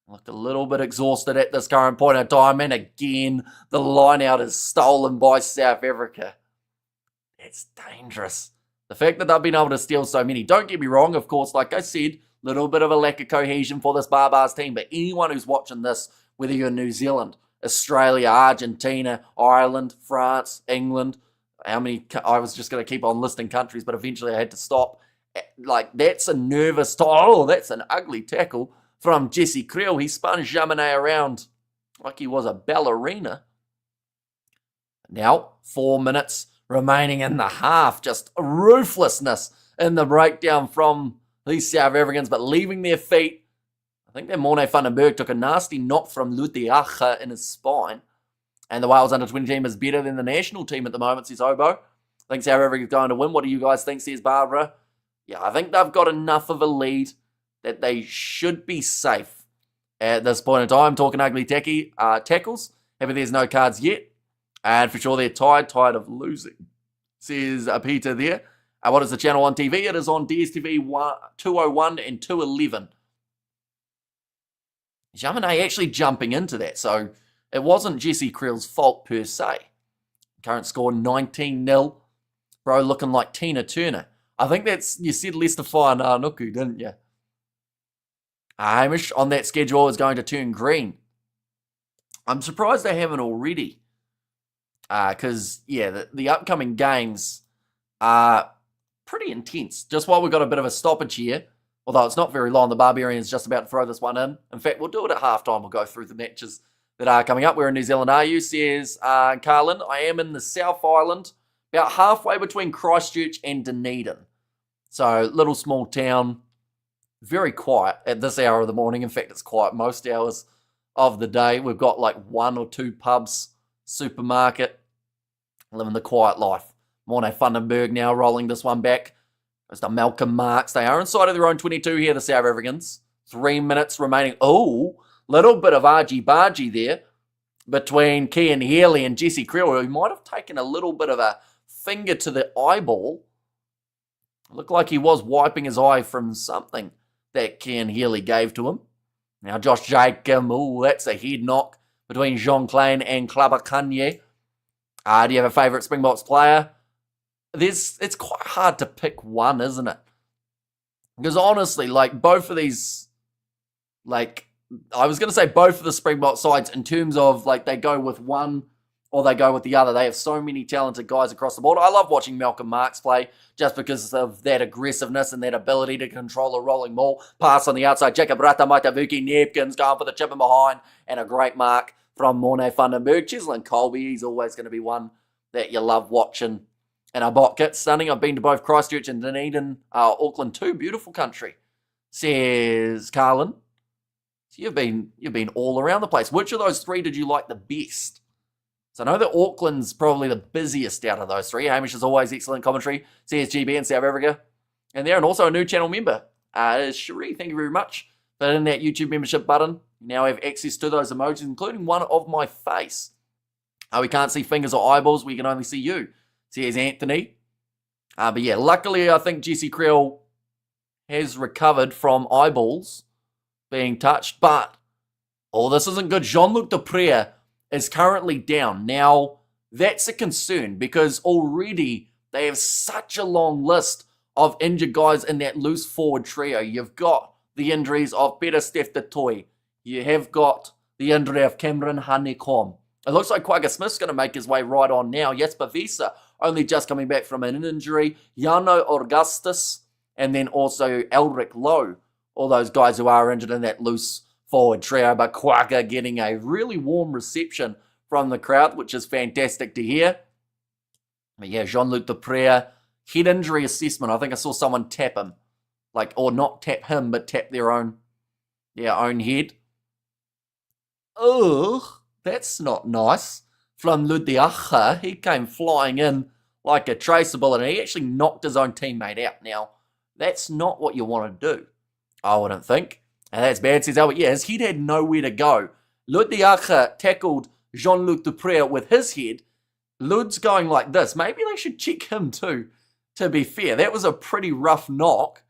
Look a little bit exhausted at this current point in time. And again, the line out is stolen by South Africa. It's dangerous. The fact that they've been able to steal so many. Don't get me wrong, of course, like I said, little bit of a lack of cohesion for this Barbars team. But anyone who's watching this, whether you're in New Zealand, Australia, Argentina, Ireland, France, England, how many, I was just going to keep on listing countries, but eventually I had to stop. Like, that's a nervous, oh, that's an ugly tackle from Jesse Creel. He spun Jaminet around like he was a ballerina. Now, 4 minutes remaining in the half. Just ruthlessness in the breakdown from these South Africans, but leaving their feet. I think that Morne van den Berg took a nasty knock from Lutiacha in his spine. And the Wales under-20 team is better than the national team at the moment, says Obo. I think South Africa's going to win. What do you guys think, says Barbara? Yeah, I think they've got enough of a lead that they should be safe at this point in time. Talking ugly tackles. Happy there's no cards yet. And for sure they're tired of losing, says Peter there. What is the channel on TV? It is on DSTV 201 and 211. Jaminet actually jumping into that, so it wasn't Jesse Creel's fault per se. Current score 19-0. Bro looking like Tina Turner. I think that's, you said Leicester fire Nuku, didn't you? Hamish on that schedule is going to turn green. I'm surprised they haven't already. Because, yeah, the upcoming games are pretty intense. Just while we've got a bit of a stoppage here, although it's not very long, the Barbarians just about to throw this one in. In fact, we'll do it at halftime. We'll go through the matches that are coming up. Where in New Zealand are you, says Carlin. I am in the South Island, about halfway between Christchurch and Dunedin. So, little small town, very quiet at this hour of the morning. In fact, it's quiet most hours of the day. We've got like 1 or 2 pubs, supermarket, living the quiet life. Morne van den Berg now rolling this one back. Goes to Malcolm Marks. They are inside of their own 22 here, the South Africans. 3 minutes remaining. Oh, little bit of argy-bargy there between Cian Healy and Jesse Creel, who might have taken a little bit of a finger to the eyeball. Looked like he was wiping his eye from something that Cian Healy gave to him. Now Josh Jacob, that's a head knock between Jean Klein and Klabakanye. Do you have a favourite Springboks player? It's quite hard to pick one, isn't it? Because honestly, like both of these, like I was going to say both of the Springbok sides in terms of like they go with one or they go with the other. They have so many talented guys across the board. I love watching Malcolm Marks play just because of that aggressiveness and that ability to control a rolling ball. Pass on the outside. Jacob Ratamaitavuki Nepkins going for the chip in behind and a great mark from Morne van den Berg. Cheslin Colby, he's always going to be one that you love watching. And our bot kit stunning. I've been to both Christchurch and Dunedin, Auckland too. Beautiful country, says Carlin. So you've been all around the place. Which of those three did you like the best? So I know that Auckland's probably the busiest out of those three. Hamish is always excellent commentary. CSGB in South Africa. And there, and also a new channel member. Cherie, thank you very much. But in that YouTube membership button, you now have access to those emojis, including one of my face. We can't see fingers or eyeballs. We can only see you. Says Anthony. But yeah, luckily I think Jesse Creel has recovered from eyeballs being touched. But, this isn't good. Jean-Luc Deprez is currently down. Now, that's a concern because already they have such a long list of injured guys in that loose forward trio. You've got the injuries of Peter Steph de Toy. You have got the injury of Cameron Hanekom. It looks like Quagga Smith's going to make his way right on now. Jesper Wiese, only just coming back from an injury. Jano Augustus, and then also Elric Lowe. All those guys who are injured in that loose forward trio. But Quagga getting a really warm reception from the crowd, which is fantastic to hear. But yeah, Jean-Luc Deprez, head injury assessment. I think I saw someone tap him. Or not tap him, but tap their own head. Ugh. That's not nice. From Ludiacha, he came flying in like a traceable and he actually knocked his own teammate out. Now, that's not what you want to do, I wouldn't think. And that's bad, says Albert. Yeah, his head had nowhere to go. Ludiacha tackled Jean-Luc Deprez with his head. Lud's going like this. Maybe they should check him too, to be fair. That was a pretty rough knock.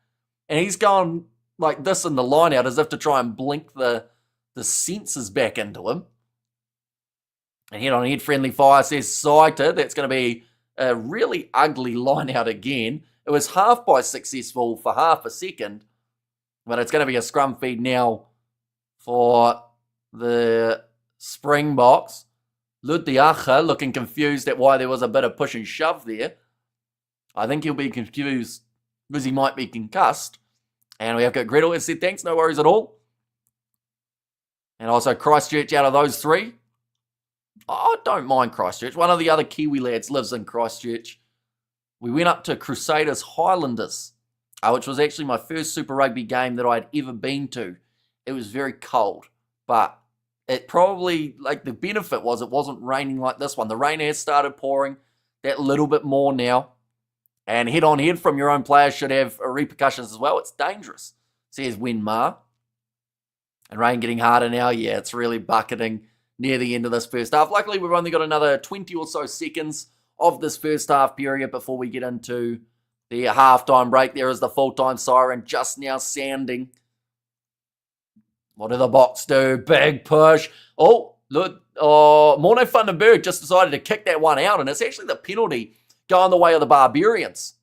And he's going like this in the line out as if to try and blink the the senses back into him. And head-on-head friendly fire, says Saita. That's going to be a really ugly line out again. It was half by successful for half a second. But it's going to be a scrum feed now for the Springboks. Ludiacha looking confused at why there was a bit of push and shove there. I think he'll be confused because he might be concussed. And we have got Gretel has said thanks, no worries at all. And also Christchurch out of those three. I don't mind Christchurch. One of the other Kiwi lads lives in Christchurch. We went up to Crusaders Highlanders, which was actually my first Super Rugby game that I'd ever been to. It was very cold, but it probably, like, the benefit was it wasn't raining like this one. The rain has started pouring that little bit more now. And head-on-head from your own players should have repercussions as well. It's dangerous, says Wenmar. And rain getting harder now. Yeah, it's really bucketing near the end of this first half. Luckily, we've only got another 20 or so seconds of this first half period before we get into the halftime break. There is the full-time siren just now sounding. What do the Boks do? Big push. Oh, look. Morne van den Berg just decided to kick that one out, and it's actually the penalty going the way of the Barbarians.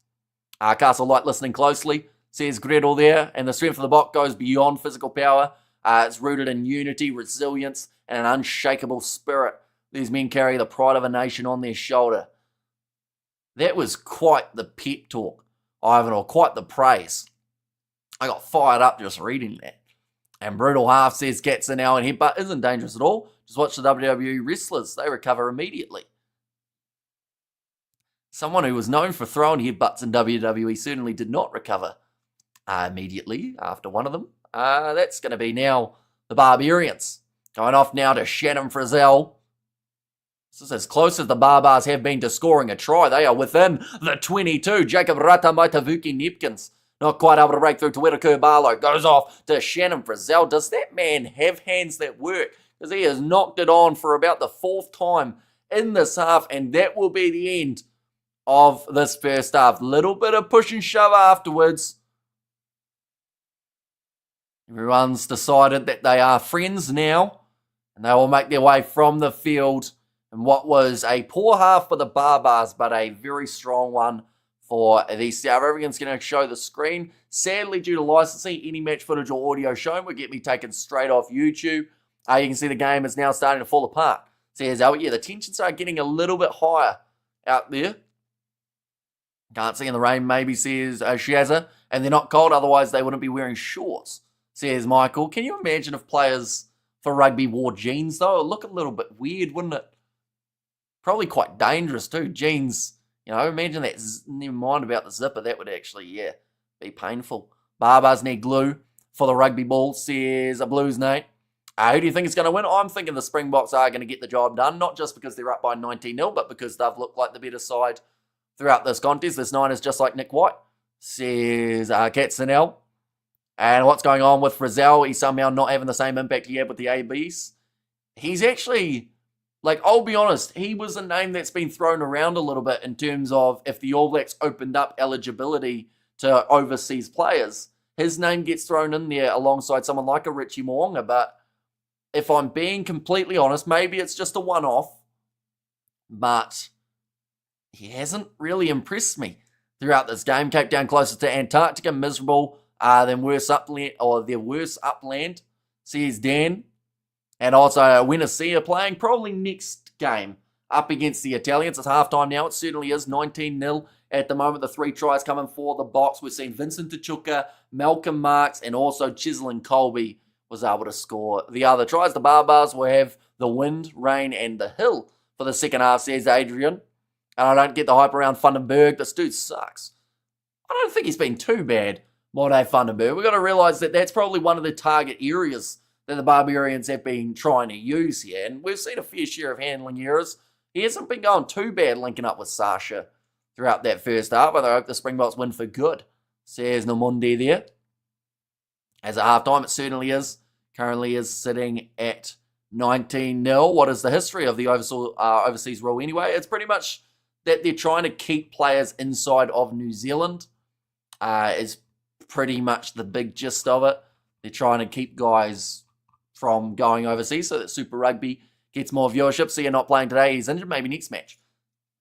Castle Light listening closely, says Gretel there, and the strength of the Bok goes beyond physical power. It's rooted in unity, resilience, and an unshakable spirit. These men carry the pride of a nation on their shoulder. That was quite the pep talk, Ivan, or quite the praise. I got fired up just reading that. And Brutal Half says Gatsa now and headbutt isn't dangerous at all. Just watch the WWE wrestlers. They recover immediately. Someone who was known for throwing headbutts in WWE certainly did not recover immediately after one of them. That's going to be now the Barbarians. Going off now to Shannon Frizzell. This is as close as the Barbars have been to scoring a try. They are within the 22. Jacob Ratamaitavuki Nepkins not quite able to break through to Weraku Barlow. Goes off to Shannon Frizzell. Does that man have hands that work? Because he has knocked it on for about the fourth time in this half. And that will be the end of this first half. Little bit of push and shove afterwards. Everyone's decided that they are friends now. And they will make their way from the field. And what was a poor half for the Barbars, but a very strong one for the South Africans. Going to show the screen. Sadly, due to licensing, any match footage or audio shown will get me taken straight off YouTube. You can see the game is now starting to fall apart. Says, oh yeah, the tensions are getting a little bit higher out there. Can't see in the rain, maybe, says Shazza. And they're not cold, otherwise they wouldn't be wearing shorts, says Michael. Can you imagine if players for rugby wore jeans, though? It'd look a little bit weird, wouldn't it? Probably quite dangerous, too. Jeans, you know, imagine that. Never mind about the zipper. That would actually, yeah, be painful. Barbars need glue for the rugby ball, says a Blues Nate. Who do you think is going to win? I'm thinking the Springboks are going to get the job done, not just because they're up by 19-0, but because they've looked like the better side throughout this contest. This nine is just like Nick White, says Katzenell. And what's going on with Frizzell? He's somehow not having the same impact he had with the ABs. He's actually, like, I'll be honest, he was a name that's been thrown around a little bit in terms of if the All Blacks opened up eligibility to overseas players. His name gets thrown in there alongside someone like a Richie Mo'unga, but if I'm being completely honest, maybe it's just a one-off, but he hasn't really impressed me throughout this game. Cape Town closer to Antarctica, miserable than worse upland, or their worse upland, says Dan. And also Winnesia playing probably next game up against the Italians. It's halftime now. It certainly is 19-0 at the moment. The 3 tries coming for the Boks. We've seen Vincent Tachuka, Malcolm Marks, and also Chislin Colby was able to score the other tries. The Barbars will have the wind, rain, and the hill for the second half, says Adrian. And I don't get the hype around Vandenberg. This dude sucks. I don't think he's been too bad, Morne Vandenberg. We've got to realise that that's probably one of the target areas that the Barbarians have been trying to use here. And we've seen a fair share of handling errors. He hasn't been going too bad linking up with Sasha throughout that first half, but I hope the Springboks win for good, says Nomundi there. As a halftime, it certainly is. Currently is sitting at 19-0. What is the history of the overseas rule anyway? It's pretty much that they're trying to keep players inside of New Zealand. Is pretty much the big gist of it. They're trying to keep guys from going overseas so that Super Rugby gets more viewership. So you're not playing today, he's injured, maybe next match.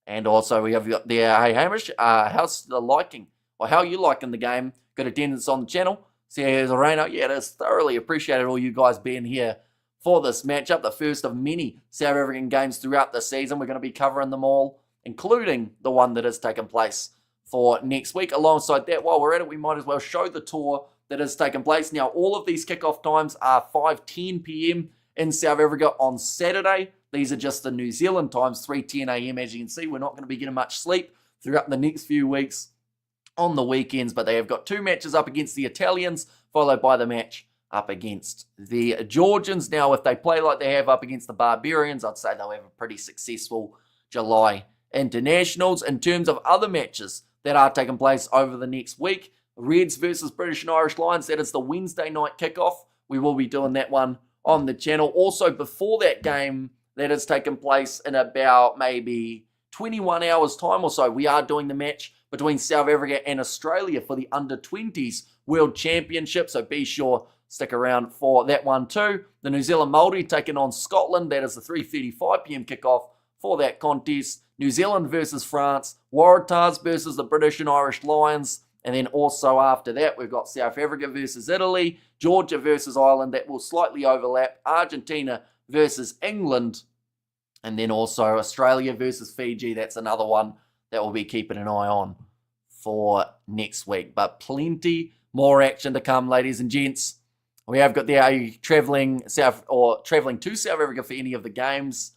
And also we have got there, hey Hamish, how's the liking, or how are you liking the game? Good attendance on the channel. Says Reno, yeah, it is thoroughly appreciated all you guys being here for this matchup, the first of many South African games throughout the season. We're going to be covering them all, including the one that has taken place for next week. Alongside that, while we're at it, we might as well show the tour that has taken place. Now, all of these kickoff times are 5:10 p.m. in South Africa on Saturday. These are just the New Zealand times, 3:10 a.m. As you can see, we're not going to be getting much sleep throughout the next few weeks on the weekends, but they have got two matches up against the Italians, followed by the match up against the Georgians. Now, if they play like they have up against the Barbarians, I'd say they'll have a pretty successful July internationals. In terms of other matches that are taking place over the next week, Reds versus British and Irish Lions, that is the Wednesday night kickoff. We will be doing that one on the channel. Also, before that game that has taken place in about maybe 21 hours time or so, we are doing the match between South Africa and Australia for the Under-20s World Championship, so be sure stick around for that one too. The New Zealand Māori taking on Scotland, that is the 3:35 p.m. kickoff for that contest. New Zealand versus France, Waratahs versus the British and Irish Lions, and then also after that we've got South Africa versus Italy, Georgia versus Ireland, that will slightly overlap, Argentina versus England, and then also Australia versus Fiji. That's another one that we'll be keeping an eye on for next week. But plenty more action to come, ladies and gents. We have got the traveling to South Africa for any of the games.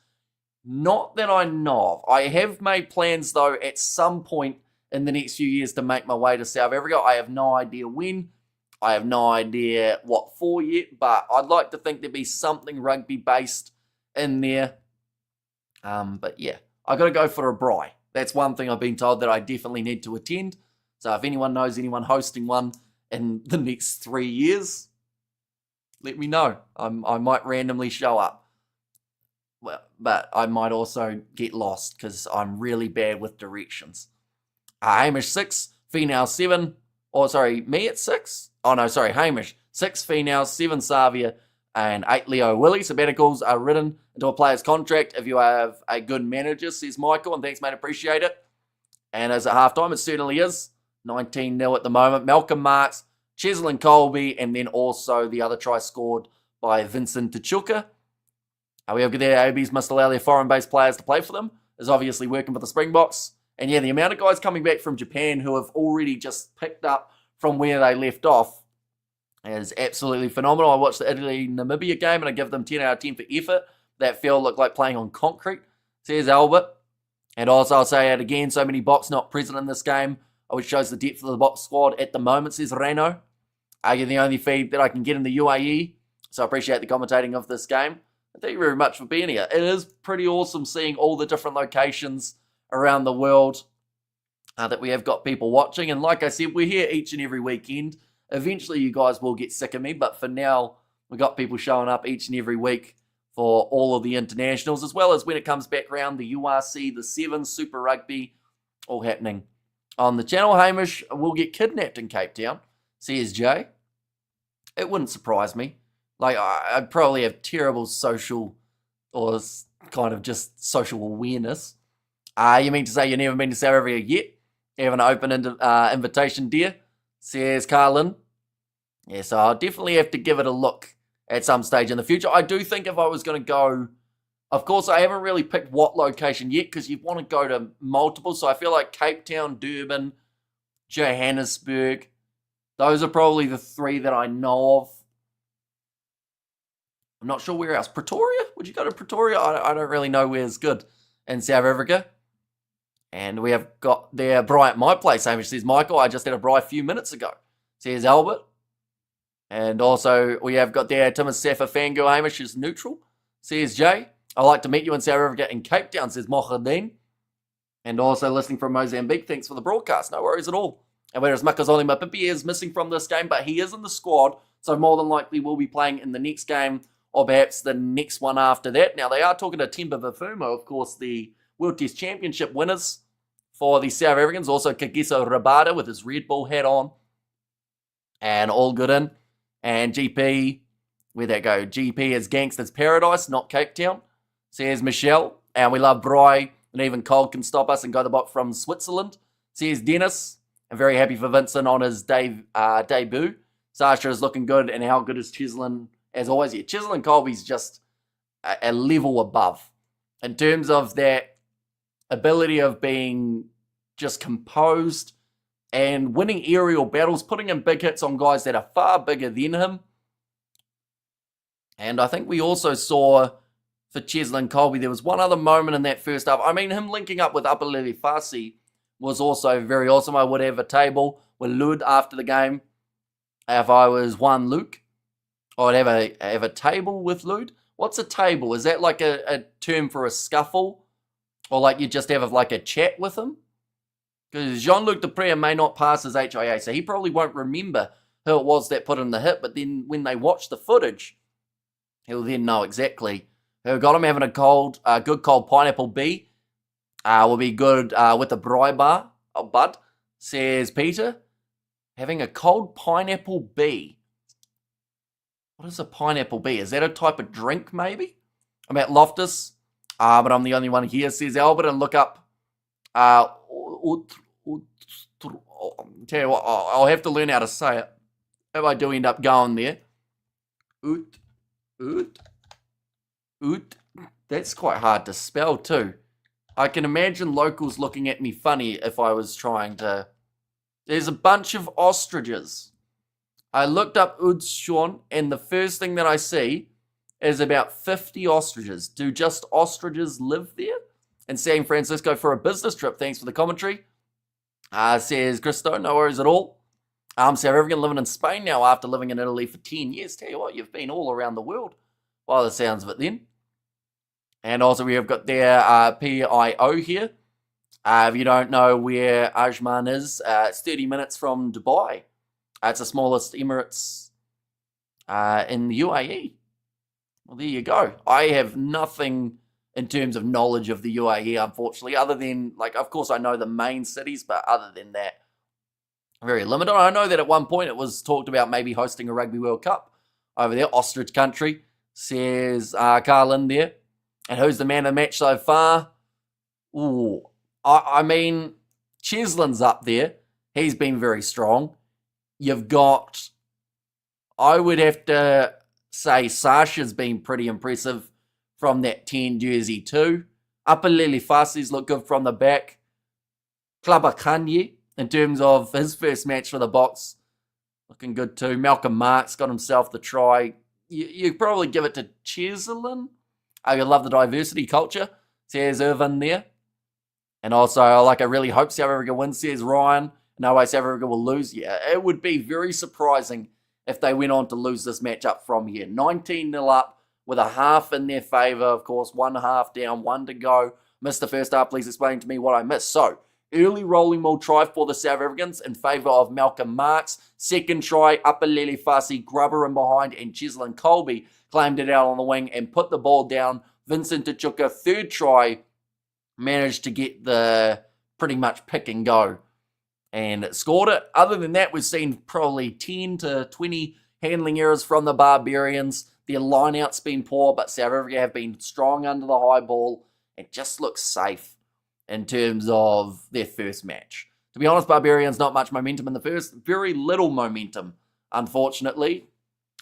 Not that I know of. I have made plans, though, at some point in the next few years to make my way to South Africa. I have no idea when. I have no idea what for yet, but I'd like to think there'd be something rugby-based in there. But yeah, I got to go for a braai. That's one thing I've been told that I definitely need to attend. So if anyone knows anyone hosting one in the next 3 years, let me know. I might randomly show up. Well, but I might also get lost because I'm really bad with directions. Hamish 6, female 7. Or sorry, me at 6? Oh no, sorry, Hamish 6 females, 7 Savia, and 8 Leo Willie. Sabbaticals are written into a player's contract if you have a good manager, says Michael, and thanks, mate, appreciate it. And as at halftime, it certainly is. 19-0 at the moment. Malcolm Marks, Cheslin Colby, and then also the other try scored by Vincent Tachuka. We have their ABs must allow their foreign-based players to play for them. Is obviously working for the Springboks. And yeah, the amount of guys coming back from Japan who have already just picked up from where they left off is absolutely phenomenal. I watched the Italy-Namibia game and I give them 10 out of 10 for effort. That field looked like playing on concrete, says Albert. And also I'll say it again, so many Boks not present in this game, which shows the depth of the Boks squad at the moment, says Reno. You're the only feed that I can get in the UAE, so I appreciate the commentating of this game. Thank you very much for being here. It is pretty awesome seeing all the different locations around the world that we have got people watching. And like I said, we're here each and every weekend. Eventually you guys will get sick of me, but for now, we've got people showing up each and every week for all of the internationals, as well as when it comes back around, the URC, the Sevens, Super Rugby, all happening on the channel. Hamish will get kidnapped in Cape Town, says Jay. It wouldn't surprise me. Like, I'd probably have terrible social or kind of just social awareness. You mean to say you've never been to South Africa yet? You have an open invitation, dear, says Carlin. Yeah, so I'll definitely have to give it a look at some stage in the future. I do think if I was going to go, of course, I haven't really picked what location yet because you want to go to multiple. So I feel like Cape Town, Durban, Johannesburg, those are probably the 3 that I know of. I'm not sure where else. Pretoria? Would you go to Pretoria? I don't really know where's good in South Africa. And we have got their braai at my place, Hamish says Michael. I just had a braai a few minutes ago, says Albert. And also we have got their Timmins Safa fangirl, Hamish is neutral, says Jay. I'd like to meet you in South Africa in Cape Town, says Mohadeen. And also listening from Mozambique, thanks for the broadcast. No worries at all. And whereas Makazoli Mapimpi is missing from this game, but he is in the squad, so more than likely will be playing in the next game or perhaps the next one after that. Now, they are talking to Timba Vafumo, of course, the World Test Championship winners for the South Africans. Also, Kagiso Rabada with his Red Bull hat on. And all good in. And GP Where'd that go? GP is Gangster's Paradise, not Cape Town, says Michelle. And we love Bry, and even Cold can stop us and go the bot from Switzerland, says Dennis. I'm very happy for Vincent on his debut. Sasha is looking good, and how good is Chislin? As always, yeah, Chislin Colby's just a level above in terms of that ability of being just composed and winning aerial battles, putting in big hits on guys that are far bigger than him. And I think we also saw for Cheslin Colby, there was one other moment in that first half. I mean, him linking up with Apalele Fasi was also very awesome. I would have a table with Lud after the game. If I was one Luke, I would have a table with Lud. What's a table? Is that like a term for a scuffle? Or like you just have like a chat with him? Because Jean-Luc Dupre may not pass his HIA, so he probably won't remember who it was that put in the hit. But then when they watch the footage, he'll then know exactly who got him. Having a good cold pineapple B will be good with the Bry bar. Oh, bud, says Peter. Having a cold pineapple B. What is a pineapple B? Is that a type of drink, maybe? I'm at Loftus, but I'm the only one here, says Albert. And look up. Tell you what, I'll have to learn how to say it if I do end up going there. Oot. That's quite hard to spell too. I can imagine locals looking at me funny if I was trying to. There's a bunch of ostriches. I looked up Sean, and the first thing that I see is about 50 ostriches. Do just ostriches live there? In San Francisco for a business trip. Thanks for the commentary. Says Christo, no worries at all. South African living in Spain now after living in Italy for 10 years. Tell you what, you've been all around the world by the sounds of it then. And also we have got their PIO here. If you don't know where Ajman is, it's 30 minutes from Dubai. It's the smallest Emirates in the UAE. Well, there you go. I have nothing in terms of knowledge of the UAE, unfortunately, other than, like, of course I know the main cities, but other than that, very limited. I know that at one point it was talked about maybe hosting a Rugby World Cup over there. Ostrich country, says Carlin there. And who's the man of the match so far? Ooh, I mean, Cheslin's up there. He's been very strong. You've got, I would have to say Sasha's been pretty impressive from that 10 jersey too. Apalele Fasi's look good from the back. Klabakanye, in terms of his first match for the Boks, looking good too. Malcolm Marks got himself the try. You probably give it to Cheslin. I love the diversity culture, says Irvin there. And also, I really hope South Africa wins, says Ryan. No way South Africa will lose. Yeah, it would be very surprising if they went on to lose this matchup from here. 19-0 up with a half in their favour. Of course, 1 half down, 1 to go. Missed the first half. Please explain to me what I missed. So, early rolling maul try for the South Africans in favour of Malcolm Marks. Second try, Apalele Fasi, Grubber in behind, and Cheslin Colby claimed it out on the wing and put the ball down. Vincent Tachuka, third try, managed to get the pretty much pick and go and scored it. Other than that, we've seen probably 10 to 20 handling errors from the Barbarians. Their line-out's been poor, but South Africa have been strong under the high ball. It just looks safe in terms of their first match. To be honest, Barbarians, not much momentum in the first. Very little momentum, unfortunately.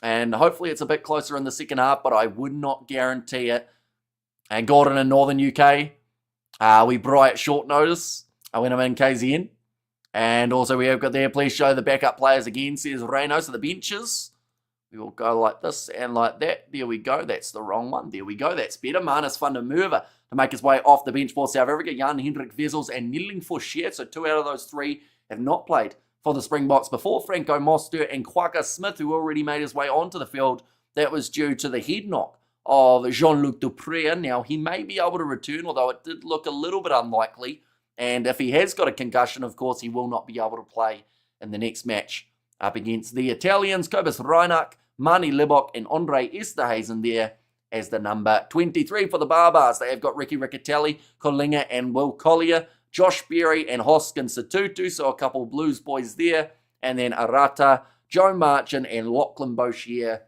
And hopefully it's a bit closer in the second half, but I would not guarantee it. And Gordon in Northern UK, we brought at short notice when I'm in KZN. And also we have got there, please show the backup players again, says Reno. So the benches, we will go like this and like that. There we go. That's the wrong one. There we go. That's better. Manus van der Merwe to make his way off the bench for South Africa. Jan Hendrik Wessels and Nilling Forshare. So 2 out of those 3 have not played for the Springboks before. Franco Moster and Kwaka Smith, who already made his way onto the field. That was due to the head knock of Jean-Luc Dupre. Now, he may be able to return, although it did look a little bit unlikely. And if he has got a concussion, of course, he will not be able to play in the next match up against the Italians. Kobus Reinach, Mani Libok, and Andre Esterhazen there as the number 23 for the Barbars. They have got Ricky Riccatelli, Kolinga, and Will Collier, Josh Berry, and Hoskin Satutu. So a couple of Blues boys there. And then Arata, Joe Marchand, and Lachlan Boshier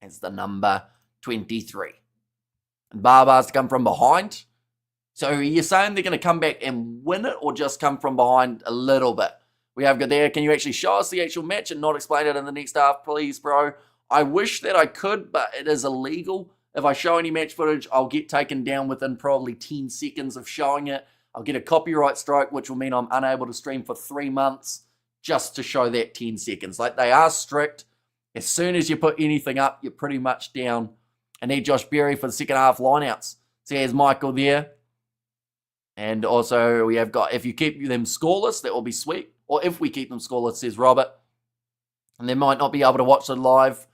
as the number 23. And Barbars to come from behind. So you're saying they're going to come back and win it or just come from behind a little bit? We have got there. Can you actually show us the actual match and not explain it in the next half, please, bro? I wish that I could, but it is illegal. If I show any match footage, I'll get taken down within probably 10 seconds of showing it. I'll get a copyright strike, which will mean I'm unable to stream for 3 months just to show that 10 seconds. Like, they are strict. As soon as you put anything up, you're pretty much down. I need Josh Berry for the second half lineouts. So here's Michael there. And also we have got, if you keep them scoreless, that will be sweet. Or if we keep them scoreless, says Robert. And they might not be able to watch it live.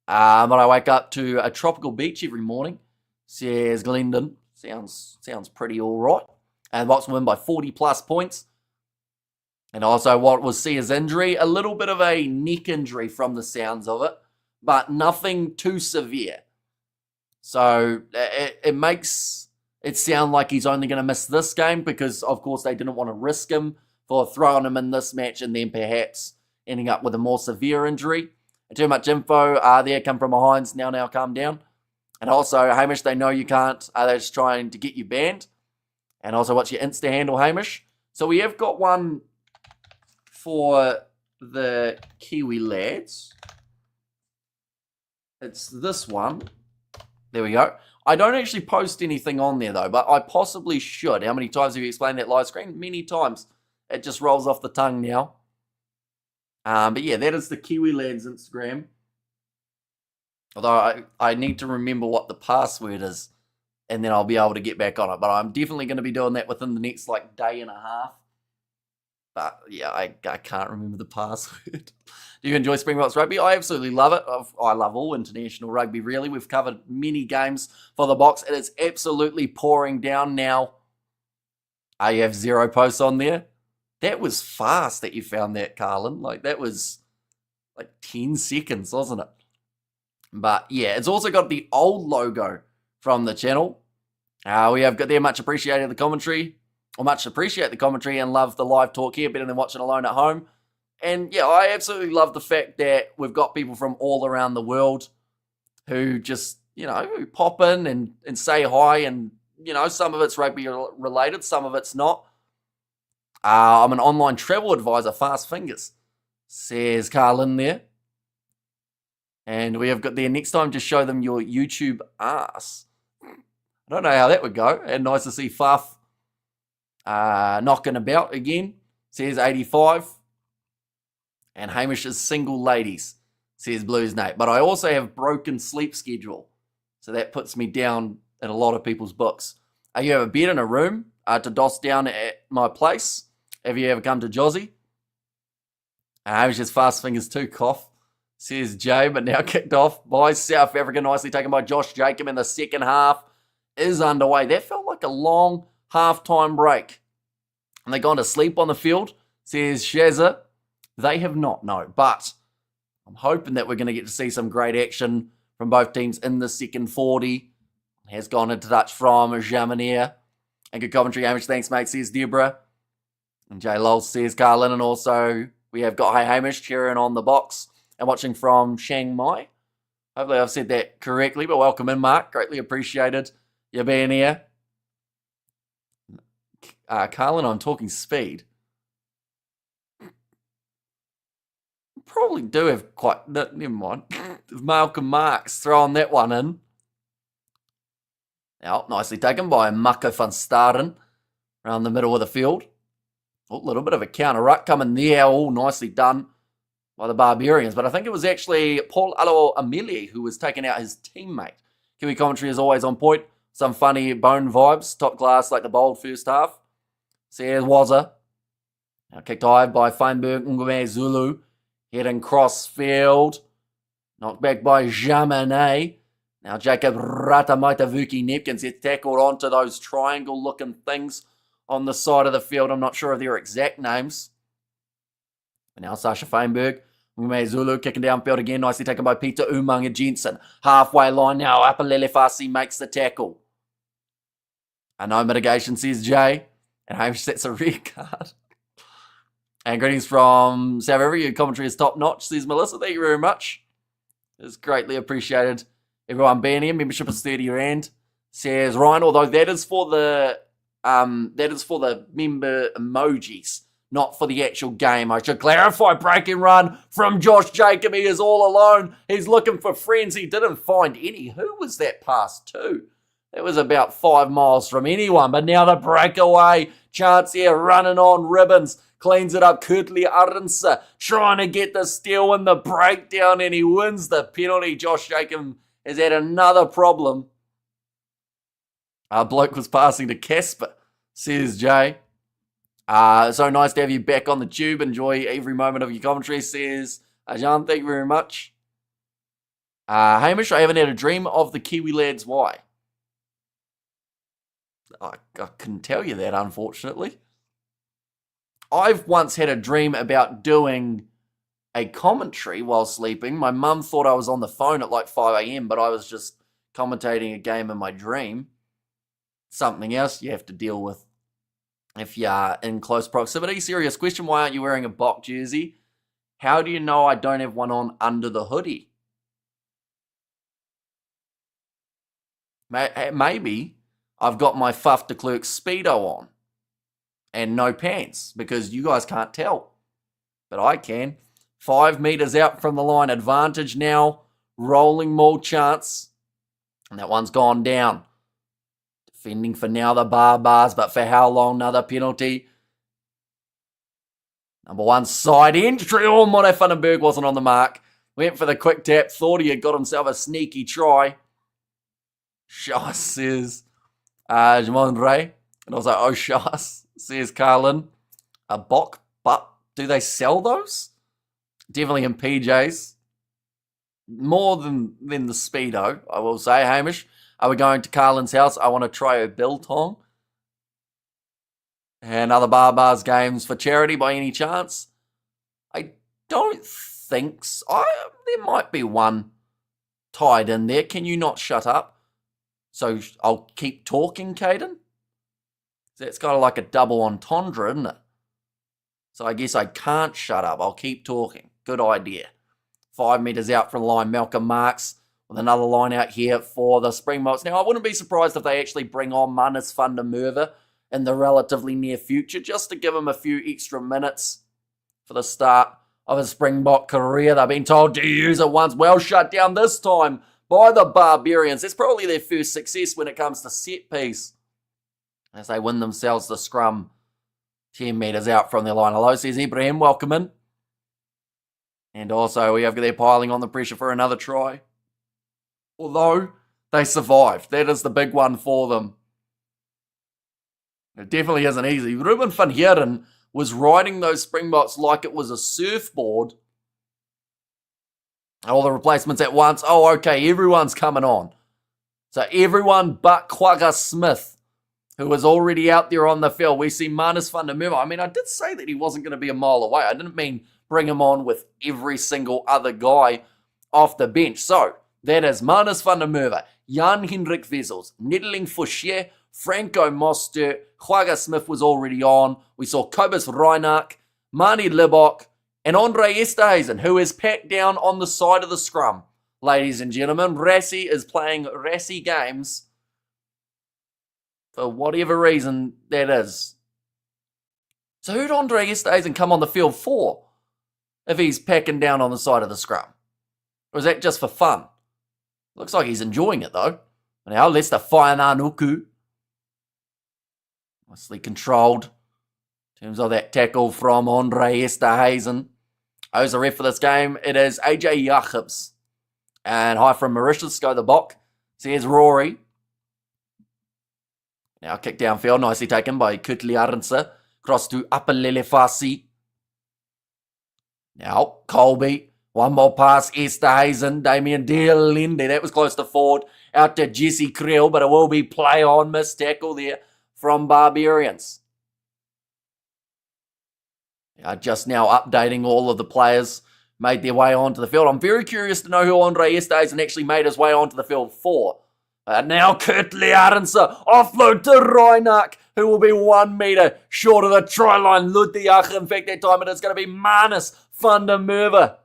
But I wake up to a tropical beach every morning, says Glendon. Sounds pretty all right. And Box win by 40+ points. And also what was Sia's injury, a little bit of a neck injury from the sounds of it, but nothing too severe. So it makes it sound like he's only going to miss this game because, of course, they didn't want to risk him for throwing him in this match and then perhaps ending up with a more severe injury. And too much info. There, come from behind. Now, calm down. And also, Hamish, they know you can't. They're just trying to get you banned. And also, what's your Insta handle, Hamish? So we have got one for the Kiwi lads. It's this one. There we go. I don't actually post anything on there, though, but I possibly should. How many times have you explained that live screen? Many times. It just rolls off the tongue now. But yeah, that is the Kiwi lads Instagram. Although I need to remember what the password is, and then I'll be able to get back on it. But I'm definitely going to be doing that within the next, day and a half. But yeah, I can't remember the password. Do you enjoy Springboks rugby? I absolutely love it. I love all international rugby, really. We've covered many games for the box. It is absolutely pouring down now. You have 0 posts on there. That was fast that you found that, Carlin. That was 10 seconds, wasn't it? But yeah, it's also got the old logo from the channel. We have got there, much appreciated the commentary. Or much appreciate the commentary and love the live talk here, better than watching alone at home. And yeah, I absolutely love the fact that we've got people from all around the world who just, who pop in and say hi. And, some of it's rugby related, some of it's not. I'm an online travel advisor, fast fingers, says Carlin there. And we have got there, next time just show them your YouTube ass. I don't know how that would go. And nice to see Fuff knocking about again, says 85. And Hamish is single ladies, says Blues Nate. But I also have broken sleep schedule. So that puts me down in a lot of people's books. You have a bed in a room to doss down at my place. Have you ever come to Jozzy? Hamish has fast fingers too, cough, says Jay, but now kicked off by South Africa. Nicely taken by Josh Jacob, and the second half is underway. That felt like a long halftime break. And they've gone to sleep on the field, says Shazza. They have not, no. But I'm hoping that we're going to get to see some great action from both teams in the second 40. Has gone into touch from Jamanier. And good commentary, Hamish. Thanks, mate, says Deborah. And Jay Lowell says Carlin. And also we have got Hamish cheering on the box and watching from Chiang Mai. Hopefully I've said that correctly, but welcome in, Mark. Greatly appreciated you being here. Carlin, I'm talking speed. Probably do have quite... Never mind. Malcolm Marks throwing that one in. Now, nicely taken by Mako van Staden around the middle of the field. A little bit of a counter-ruck coming there. All nicely done by the Barbarians. But I think it was actually Paul Alo Amelie who was taking out his teammate. Kiwi commentary is always on point. Some funny bone vibes. Top class like the bold first half. Says Wazza. Now kicked high by Feinberg Ngume Zulu. Heading cross field. Knocked back by Jamane. Now Jacob Ratamaitavuki Nepkins gets tackled onto those triangle-looking things on the side of the field. I'm not sure of their exact names. And now Sasha Feinberg. Ngume Zulu kicking downfield again. Nicely taken by Peter Umanga Jensen. Halfway line now. Apalele Fasi makes the tackle. And no mitigation, says Jay. And Hamish sets a red card. And greetings from South Africa. Your commentary is top notch, says Melissa. Thank you very much. It's greatly appreciated. Everyone being here. Membership is 30 Rand. Says Ryan, although that is for the member emojis, not for the actual game. I should clarify. Break and run from Josh Jacob. He is all alone. He's looking for friends. He didn't find any. Who was that pass to? It was about 5 miles from anyone. But now the breakaway chance here, running on ribbons. Cleans it up. Kurtli Arnse trying to get the steal in the breakdown, and he wins the penalty. Josh Jacob has had another problem. Bloke was passing to Casper, says Jay. So nice to have you back on the tube. Enjoy every moment of your commentary, says Ajan. Thank you very much. Hamish, I haven't had a dream of the Kiwi lads. Why? I couldn't tell you that, unfortunately. I've once had a dream about doing a commentary while sleeping. My mum thought I was on the phone at like 5 a.m, but I was just commentating a game in my dream. Something else you have to deal with if you're in close proximity. Serious question, why aren't you wearing a Bok jersey? How do you know I don't have one on under the hoodie? Maybe I've got my Fuff de Klerk Speedo on and no pants because you guys can't tell. But I can. 5 meters out from the line. Advantage now. Rolling maul chance. And that one's gone down. Defending for now the Barbars, but for how long? Another penalty. Number 1 side entry. Oh, Mono Vandenberg wasn't on the mark. Went for the quick tap. Thought he had got himself a sneaky try. Shas says Jamon Ray. And also, oh, Shas says Carlin. A Bok, but do they sell those? Definitely in PJs. More than the Speedo, I will say. Hamish, are we going to Carlin's house? I want to try a biltong. And other Barbars games for charity by any chance? I don't think so. There might be one tied in there. Can you not shut up? So I'll keep talking, Caden? That's kind of like a double entendre, isn't it? So I guess I can't shut up. I'll keep talking. Good idea. 5 meters out from the line, Malcolm Marks with another line out here for the Springboks. Now, I wouldn't be surprised if they actually bring on Manus van der Merwe in the relatively near future, just to give him a few extra minutes for the start of his Springbok career. They've been told to use it once. Well shut down this time by the Barbarians. It's probably their first success when it comes to set piece, as they win themselves the scrum 10 meters out from their line. Hello, says Ibrahim. Welcome in. And also, we have they're piling on the pressure for another try. Although, they survived. That is the big one for them. It definitely isn't easy. Ruben van Heeren was riding those Springboks like it was a surfboard. All the replacements at once. Oh, okay, everyone's coming on. So everyone but Quagga Smith, who was already out there on the field. We see Manus van der Merwe. I mean, I did say that he wasn't going to be a mile away. I didn't mean bring him on with every single other guy off the bench. So, that is Manus van der Merwe, Jan Hendrik Wessels, Nedeling Fouchier, Franco Mostert, Quagga Smith was already on. We saw Kobus Reinach, Marnie Libok, and Andre Esterhuizen, who is packed down on the side of the scrum. Ladies and gentlemen, Rassie is playing Rassie games for whatever reason that is. So who'd Andre Esterhuizen come on the field for if he's packing down on the side of the scrum? Or is that just for fun? Looks like he's enjoying it though. Now Lester Whaiananuku. Nicely controlled in terms of that tackle from Andre Esterhuizen. Who's the ref for this game? It is AJ Jacobs. And hi from Mauritius, go the Bok. Says Rory. Now kick downfield, nicely taken by Kurtli Arnse. Cross to Apelele Fasi. Now Colby. One more pass, Esterhuizen. Damien Delinde. That was close to forward. Out to Jesse Creel, but it will be play on. Missed tackle there from Barbarians. Just now updating all of the players made their way onto the field. I'm very curious to know who Andre Esterhuizen actually made his way onto the field for. Now Kurtli Arnse, offload to Reinach, who will be 1 meter short of the try line. Ludwig, in fact, that time it is going to be Manus van der Merwe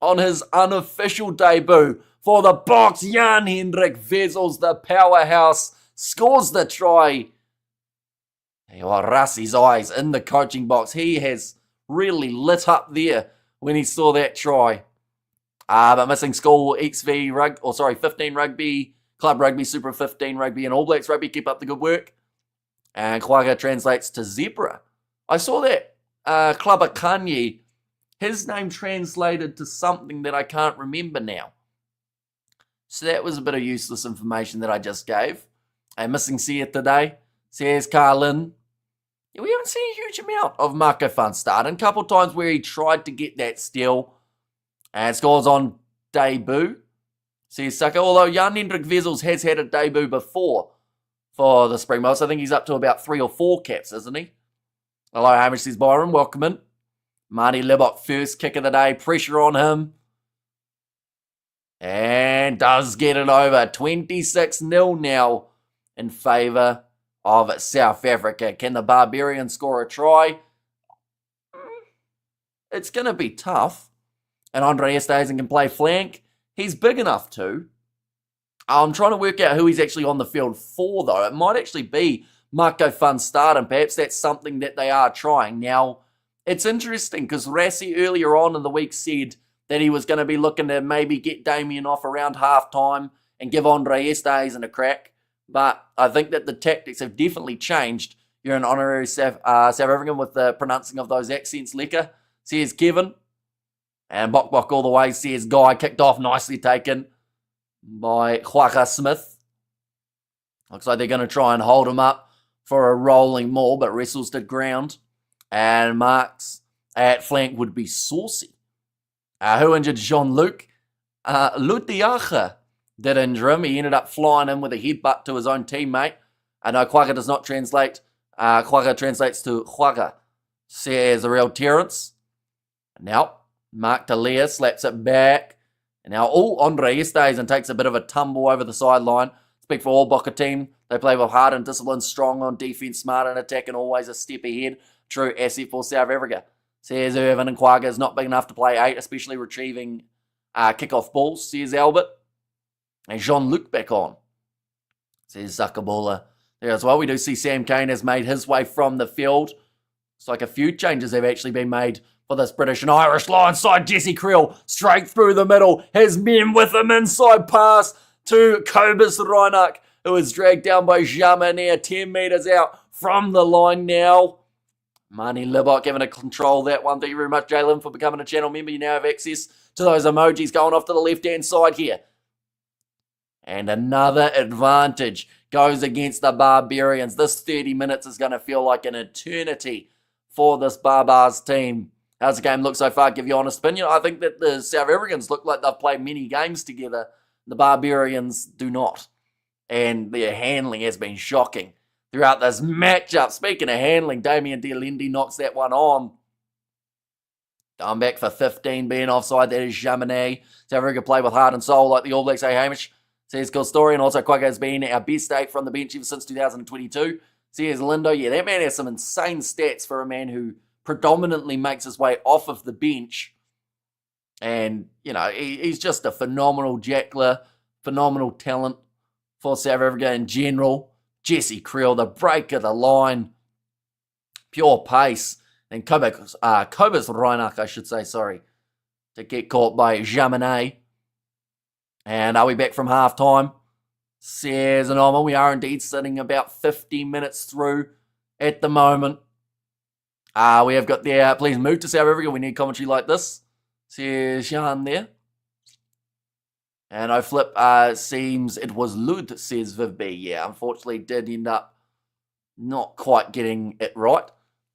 on his unofficial debut for the Boks. Jan-Hendrik Wessels, the powerhouse, scores the try. Rassi's eyes in the coaching box. He has really lit up there when he saw that try. But missing school, XV rugby, 15 rugby, club rugby, Super 15 rugby, and All Blacks rugby. Keep up the good work. And Kwaga translates to zebra. I saw that Clubber Kanye, his name translated to something that I can't remember now. So that was a bit of useless information that I just gave. And missing Sia today, says Carlin. Yeah, we haven't seen a huge amount of Marco van Staden. A couple times where he tried to get that steal and scores on debut. Says Sucker. Although Jan-Hendrik Wessels has had a debut before for the Springboks. I think he's up to about 3 or 4 caps, isn't he? Hello, Hamish, says Byron. Welcome in. Marty Libbok, first kick of the day. Pressure on him. And does get it over. 26-0 now in favour of South Africa. Can the Barbarians score a try? It's going to be tough. And Andre Esterhuizen can play flank. He's big enough to. I'm trying to work out who he's actually on the field for, though. It might actually be Marco van Staden. Perhaps that's something that they are trying. Now, it's interesting because Rassi earlier on in the week said that he was going to be looking to maybe get Damien off around half-time and give Andre Esterhuizen a crack. But I think that the tactics have definitely changed. You're an honorary South African with the pronouncing of those accents, Lecker, says Kevin. And Bok all the way, says Guy. Kicked off, nicely taken by Kwaga Smith. Looks like they're going to try and hold him up for a rolling maul, but wrestles to ground. And marks at flank would be Saucy. Who injured Jean-Luc? Lutiacha did injure him. He ended up flying in with a headbutt to his own teammate. I know Kwaga does not translate. Kwaga translates to Kwaga. Says the real Terrence. Now, Mark Talia slaps it back. And now, Andre Esterhuizen takes a bit of a tumble over the sideline. Speak for all Bokke team. They play with heart and discipline, strong on defense, smart in attack, and always a step ahead. True asset for South Africa. Says Irvin, and Kwaga is not big enough to play 8, especially retrieving kickoff balls, says Albert. And Jean-Luc back on, says Zuckerballer. There as well, we do see Sam Cane has made his way from the field. It's like a few changes have actually been made for this British and Irish line side. Jesse Creel straight through the middle. His men with him, inside pass to Kobus Reinach, who is dragged down by Jamaner 10 metres out from the line now. Marnie Libbok having to control that one. Thank you very much, Jalen, for becoming a channel member. You now have access to those emojis going off to the left-hand side here. And another advantage goes against the Barbarians. This 30 minutes is going to feel like an eternity for this Barbars team. How's the game look so far? Give your honest opinion. I think that the South Africans look like they've played many games together. The Barbarians do not. And their handling has been shocking throughout this matchup. Speaking of handling, Damien Dialendi knocks that one on. Going back for 15, being offside. That is Jamanet. South Africa play with heart and soul like the All Blacks. Hey, Hamish. Says Cool Story. And also, Kwaga has been our best 8 from the bench ever since 2022. Says Lindo. Yeah, that man has some insane stats for a man who predominantly makes his way off of the bench. And, you know, he's just a phenomenal jackler, phenomenal talent for South Africa in general. Jesse Creel, the break of the line, pure pace. And Kobus Reinach, I should say, sorry, to get caught by Jamanet. And are we back from half-time? Says Anoma. We are indeed sitting about 50 minutes through at the moment. We have got the, please move to South Africa. We need commentary like this. Says Sean there. And I flip, seems it was Lud, says Viv B. Yeah, unfortunately did end up not quite getting it right.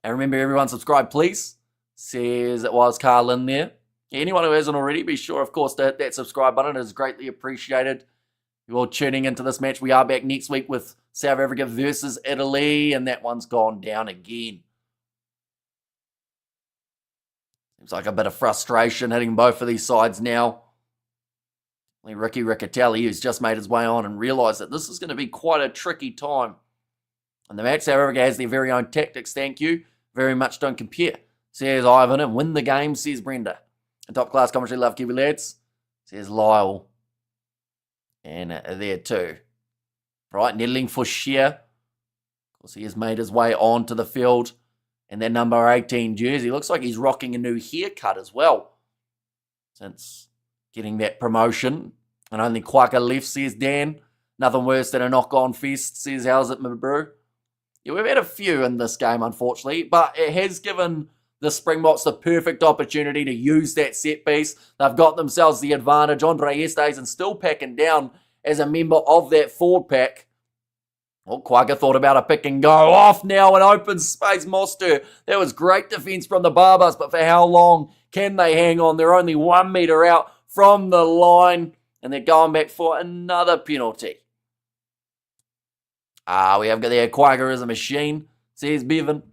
And remember, everyone subscribe, please. Says it was Carlin there. Anyone who hasn't already, be sure, of course, to hit that subscribe button. It is greatly appreciated. You're all tuning into this match. We are back next week with South Africa versus Italy, and that one's gone down again. Seems like a bit of frustration hitting both of these sides now. Ricky Riccatelli, who's just made his way on and realised that this is going to be quite a tricky time. And the match, South Africa has their very own tactics, thank you. Very much don't compare. Says Ivan, and win the game, says Brenda. Top class commentary, love Kiwi lads, says Lyle. And there too. Right, nettling for Shear. Of course, he has made his way onto the field. And that number 18 jersey looks like he's rocking a new haircut as well. Since getting that promotion. And only Quacker left, says Dan. Nothing worse than a knock-on fest, says how's it, my bro? Yeah, we've had a few in this game, unfortunately. But it has given the Springboks the perfect opportunity to use that set piece. They've got themselves the advantage. Andre Estes and still packing down as a member of that forward pack. Well, Quagga thought about a pick and go. Off now in open space, Moster. That was great defence from the Barbars, but for how long can they hang on? They're only 1 metre out from the line, and they're going back for another penalty. We have got there. Quagga is a machine, says Bevan.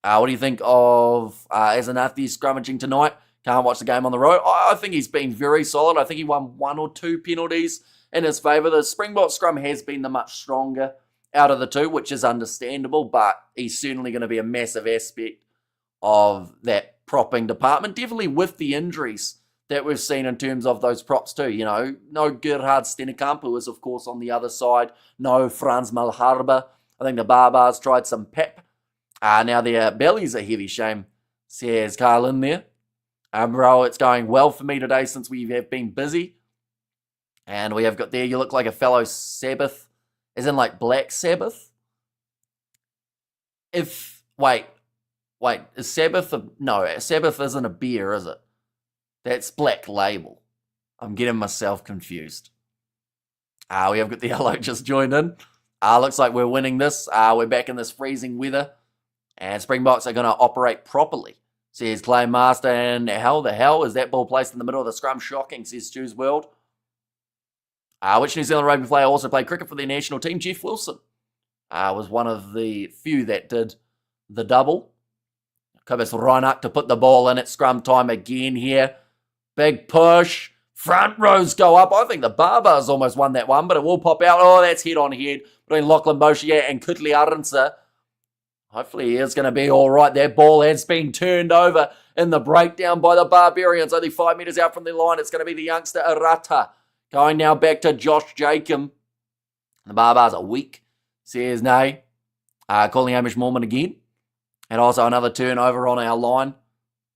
What do you think of Azanathi scrummaging tonight? Can't watch the game on the road. I think he's been very solid. I think he won 1 or 2 penalties in his favour. The Springbok scrum has been the much stronger out of the two, which is understandable, but he's certainly going to be a massive aspect of that propping department. Definitely with the injuries that we've seen in terms of those props too. You know, no Gerhard Stennekamp, who is, of course, on the other side. No Franz Malharba. I think the Barbars tried some pep. Now their belly's a heavy, shame, says Carl in there. Bro, it's going well for me today since we have been busy. And we have got there, you look like a fellow Sabbath, as in like Black Sabbath. Wait, is Sabbath, no, Sabbath isn't a beer, is it? That's Black Label. I'm getting myself confused. We have got the yellow just joined in. Looks like we're winning this. We're back in this freezing weather. And Springboks are going to operate properly, says Clay Master. And how the hell is that ball placed in the middle of the scrum? Shocking, says Stu's World. Which New Zealand rugby player also played cricket for their national team? Jeff Wilson was one of the few that did the double. Kobus Reinach to put the ball in at scrum time again here. Big push. Front rows go up. I think the Barbars almost won that one, but it will pop out. Oh, that's head on head between Lachlan Boshier and Kutli Arinsa. Hopefully he is going to be all right. That ball has been turned over in the breakdown by the Barbarians. Only 5 metres out from the line. It's going to be the youngster Arata. Going now back to Josh Jacob. The Barbars are weak, says Nay. Calling Hamish Mormon again. And also another turnover on our line.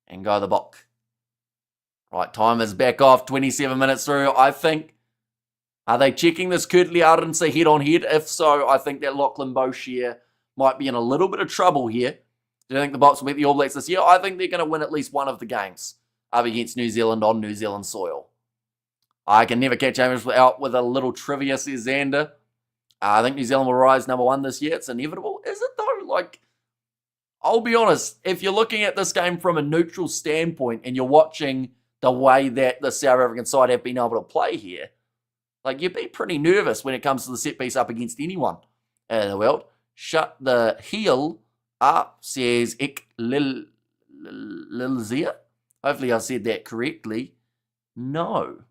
And go the Bok. Right, time is back off. 27 minutes through. I think, are they checking this Kurtley Arinsa head on head? If so, I think that Lachlan Boshier might be in a little bit of trouble here. Do you think the Boks will beat the All Blacks this year? I think they're going to win at least one of the games against New Zealand on New Zealand soil. I can never catch Hamish out with a little trivia, says Xander. I think New Zealand will rise number 1 this year. It's inevitable. Is it though? Like, I'll be honest. If you're looking at this game from a neutral standpoint and you're watching the way that the South African side have been able to play here, like, you'd be pretty nervous when it comes to the set piece up against anyone in the world. Shut the heel up, says Ik Lilzia. Hopefully I said that correctly. No.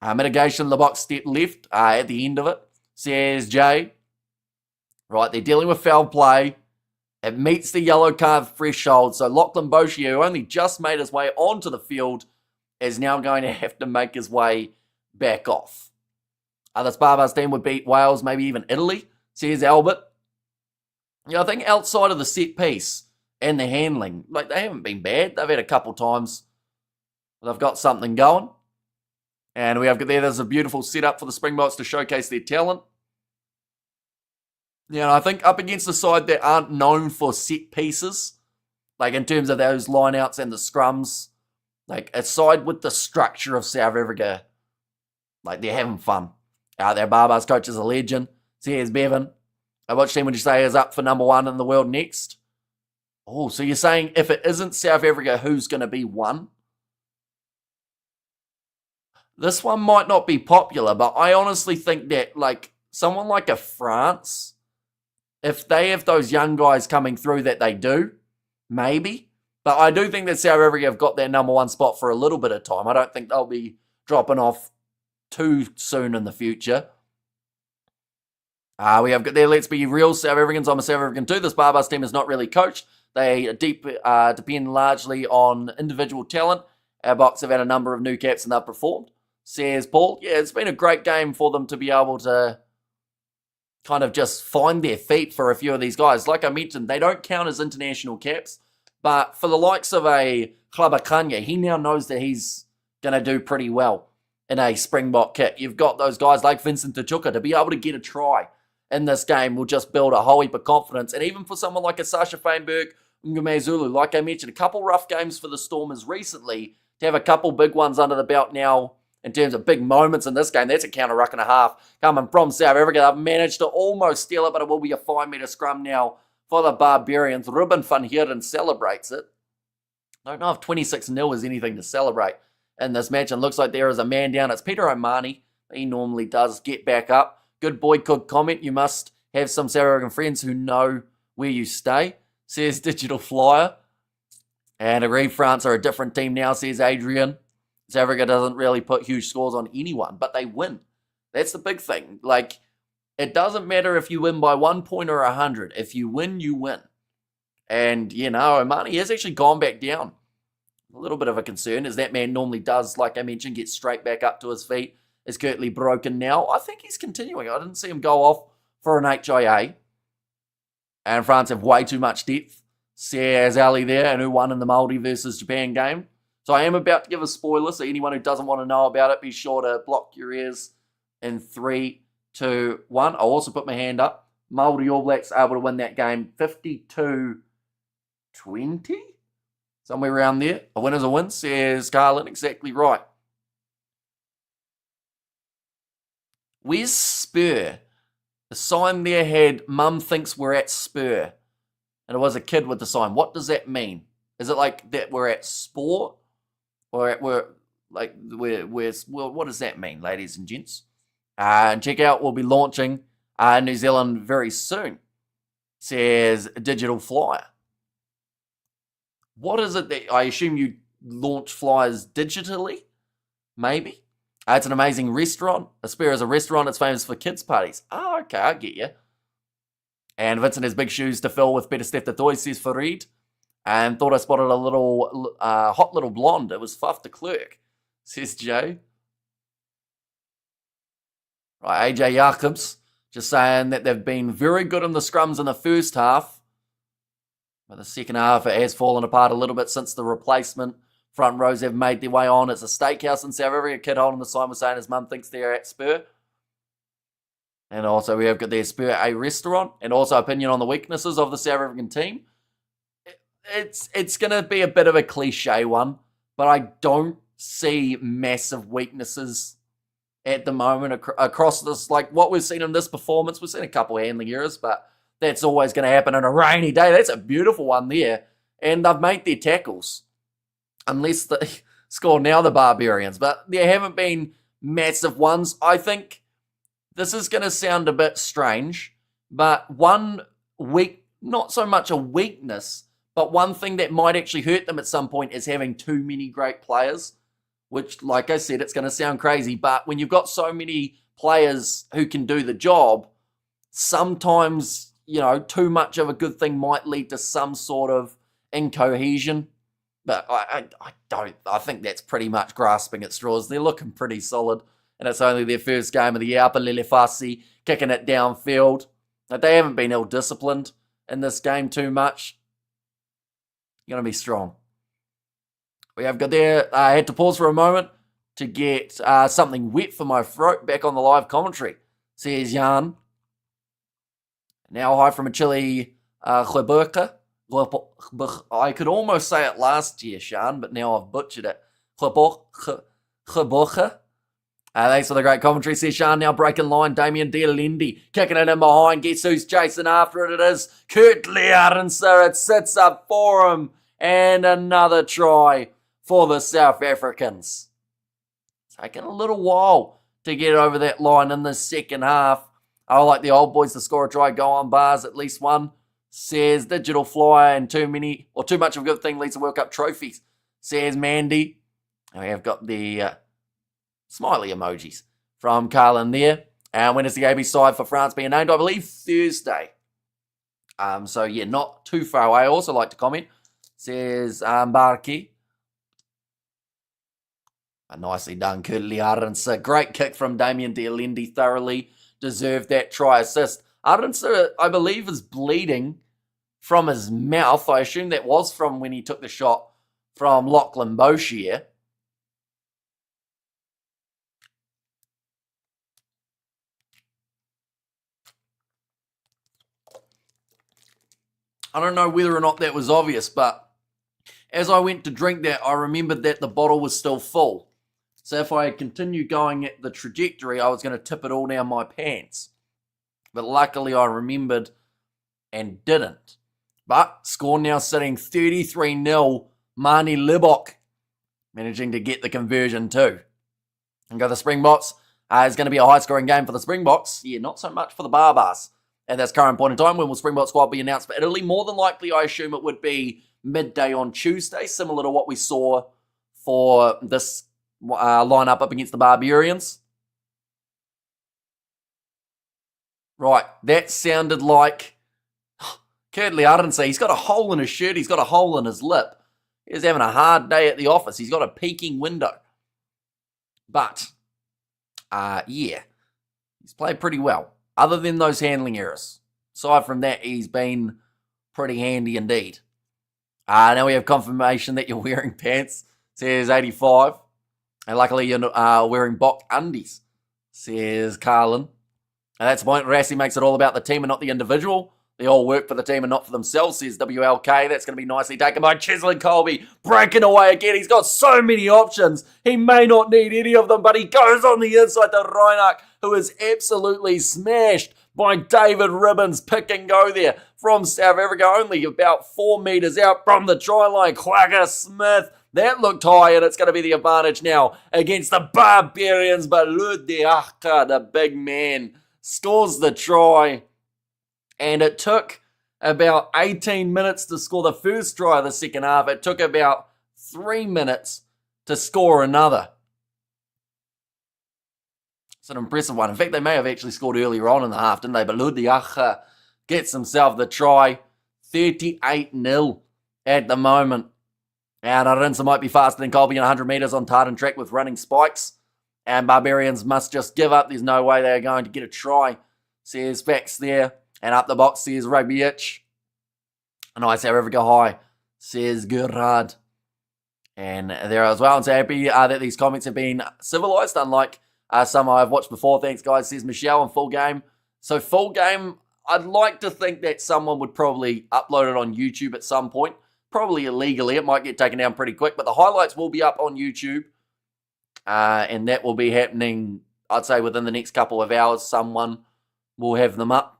Mitigation, the box step left at the end of it, says Jay. Right, they're dealing with foul play. It meets the yellow card threshold. So Lachlan Boshier, who only just made his way onto the field, is now going to have to make his way back off. This Barbars team would beat Wales, maybe even Italy, says Albert. I think outside of the set piece and the handling, like, they haven't been bad. They've had a couple times where they've got something going. And we have got there's a beautiful setup for the Springboks to showcase their talent. I think up against the side that aren't known for set pieces, like in terms of those lineouts and the scrums, like a side with the structure of South Africa, like, they're having fun. Their Barbars coach is a legend. Says Bevan. Which team would you say is up for number 1 in the world next? Oh, so you're saying if it isn't South Africa, who's going to be 1? This one might not be popular, but I honestly think that, like, someone like a France, if they have those young guys coming through that they do, maybe. But I do think that South Africa have got their number 1 spot for a little bit of time. I don't think they'll be dropping off too soon in the future. We have got there, let's be real, South Africans. I'm a South African too. This Barbars team is not really coached. They depend largely on individual talent Our Boks have had a number of new caps and they've performed. Says Paul, yeah, it's been a great game for them to be able to kind of just find their feet for a few of these guys. Like I mentioned, they don't count as international caps, but for the likes of a Klabakanya, he now knows that he's going to do pretty well in a Springbok kit. You've got those guys like Vincent Tachuka to be able to get a try in this game will just build a whole heap of confidence. And even for someone like a Sasha Feinberg, Ngumezulu, like I mentioned, a couple rough games for the Stormers recently, to have a couple big ones under the belt now in terms of big moments in this game, that's a counter ruck and a half coming from South Africa. They've managed to almost steal it, but it will be a 5-metre scrum now for the Barbarians. Ruben van Heerden celebrates it. I don't know if 26-0 is anything to celebrate in this match. And looks like there is a man down. It's Peter O'Mahony. He normally does get back up. Good boy could comment. You must have some South African friends who know where you stay, says Digital Flyer. And agree, France are a different team now, says Adrian. South Africa doesn't really put huge scores on anyone, but they win. That's the big thing. Like, it doesn't matter if you win by 1 point or 100. If you win, you win. And, you know, Omani has actually gone back down. A little bit of a concern, as that man normally does, like I mentioned, get straight back up to his feet. Is Kirtley broken now? I think he's continuing. I didn't see him go off for an HIA. And France have way too much depth. Says Ali there, and who won in the Māori versus Japan game. So I am about to give a spoiler, so anyone who doesn't want to know about it, be sure to block your ears in 3, 2, 1. I'll also put my hand up. Māori All Blacks able to win that game 52-20? Somewhere around there. A win is a win, says Carlin. Exactly right. Where's Spur? The sign there had, Mum thinks we're at Spur. And it was a kid with the sign. What does that mean? Is it like that we're at sport? Or what does that mean, ladies and gents? And check out, we'll be launching New Zealand very soon, says Digital Flyer. What is it that, I assume you launch flyers digitally? Maybe? It's an amazing restaurant. Aspire is a restaurant. It's famous for kids' parties. Oh, okay, I get you. And Vincent has big shoes to fill with better Steph Toy, says Farid. And thought I spotted a little hot little blonde. It was Faf de Klerk, says Jay. Right, AJ Jacobs just saying that they've been very good in the scrums in the first half. But the second half, it has fallen apart a little bit since the replacement. Front rows have made their way on. It's a steakhouse in South Africa. A kid holding the sign was saying his mum thinks they're at Spur. And also we have got their Spur A restaurant. And also opinion on the weaknesses of the South African team. It's going to be a bit of a cliche one, but I don't see massive weaknesses at the moment across this. Like what we've seen in this performance, we've seen a couple of handling errors, but that's always going to happen on a rainy day. That's a beautiful one there. And they've made their tackles. Unless they score now, the Barbarians. But there haven't been massive ones. I think this is going to sound a bit strange, but one weak, not so much a weakness, but one thing that might actually hurt them at some point is having too many great players, which, like I said, it's going to sound crazy, but when you've got so many players who can do the job, sometimes, you know, too much of a good thing might lead to some sort of incohesion. But I think that's pretty much grasping at straws. They're looking pretty solid, and it's only their first game of the year. Apalele Fasi kicking it downfield. They haven't been ill-disciplined in this game too much. Going to be strong. We have got there. I had to pause for a moment to get something wet for my throat back on the live commentary, says Jan. Now high from a chilly Gleburka. I could almost say it last year, Sean, but now I've butchered it. Gleburka. Thanks for the great commentary, says Sean. Now breaking line, Damien Dialendi kicking it in behind. Guess who's chasing after it? It is Kirtley Arendse. It sits up for him. And another try for the South Africans. Taking a little while to get over that line in the second half. I like the old boys to score a try, go on bars, at least one, says Digital Flyer, and too much of a good thing leads to World Cup trophies, says Mandy. And we have got the smiley emojis from Carlin there. And when is the AB side for France being named? I believe Thursday. So yeah, not too far away. I also like to comment, says Barky. Nicely done, Kurtley Arendse. Great kick from Damien Dialendi. Thoroughly deserved that try assist. Arendse, I believe, is bleeding from his mouth. I assume that was from when he took the shot from Lachlan Boshier. I don't know whether or not that was obvious, but as I went to drink that, I remembered that the bottle was still full. So if I continue going at the trajectory, I was going to tip it all down my pants. But luckily I remembered and didn't. But score now sitting 33-0. Mani Libok managing to get the conversion too. And go the Springboks. It's going to be a high-scoring game for the Springboks. Yeah, not so much for the Barbars. At this current point in time, when will Springbok squad be announced for Italy? More than likely, I assume it would be midday on Tuesday, similar to what we saw for this lineup up against the Barbarians. Right, that sounded like Kurtley Arendse. He's got a hole in his shirt. He's got a hole in his lip. He's having a hard day at the office. He's got a peeking window. But, yeah, he's played pretty well. Other than those handling errors. Aside from that, he's been pretty handy indeed. Now we have confirmation that you're wearing pants. Says 85. And luckily you're wearing Bok undies. Says Carlin. And that's the point. Rassi makes it all about the team and not the individual. They all work for the team and not for themselves, says WLK. That's going to be nicely taken by Cheslin Colby. Breaking away again. He's got so many options. He may not need any of them, but he goes on the inside to Reinach, who is absolutely smashed by David Ribbons. Pick and go there from South Africa. Only about 4 meters out from the try line. Quagga Smith. That looked high, and it's going to be the advantage now against the Barbarians. But Ludiaka, the big man, scores the try. And it took about 18 minutes to score the first try of the second half. It took about 3 minutes to score another. It's an impressive one. In fact, they may have actually scored earlier on in the half, didn't they? But Ludiacha gets himself the try. 38-0 at the moment. And Arendse might be faster than Colby in 100 metres on tartan track with running spikes. And Barbarians must just give up. There's no way they're going to get a try. Says Fax there. And up the box says Rugby Itch. A nice South Africa high, says Gerard. And there as well. I'm so happy that these comments have been civilised, unlike some I've watched before. Thanks, guys, says Michelle on Full Game. So Full Game, I'd like to think that someone would probably upload it on YouTube at some point. Probably illegally. It might get taken down pretty quick. But the highlights will be up on YouTube. And that will be happening, I'd say, within the next couple of hours. Someone will have them up.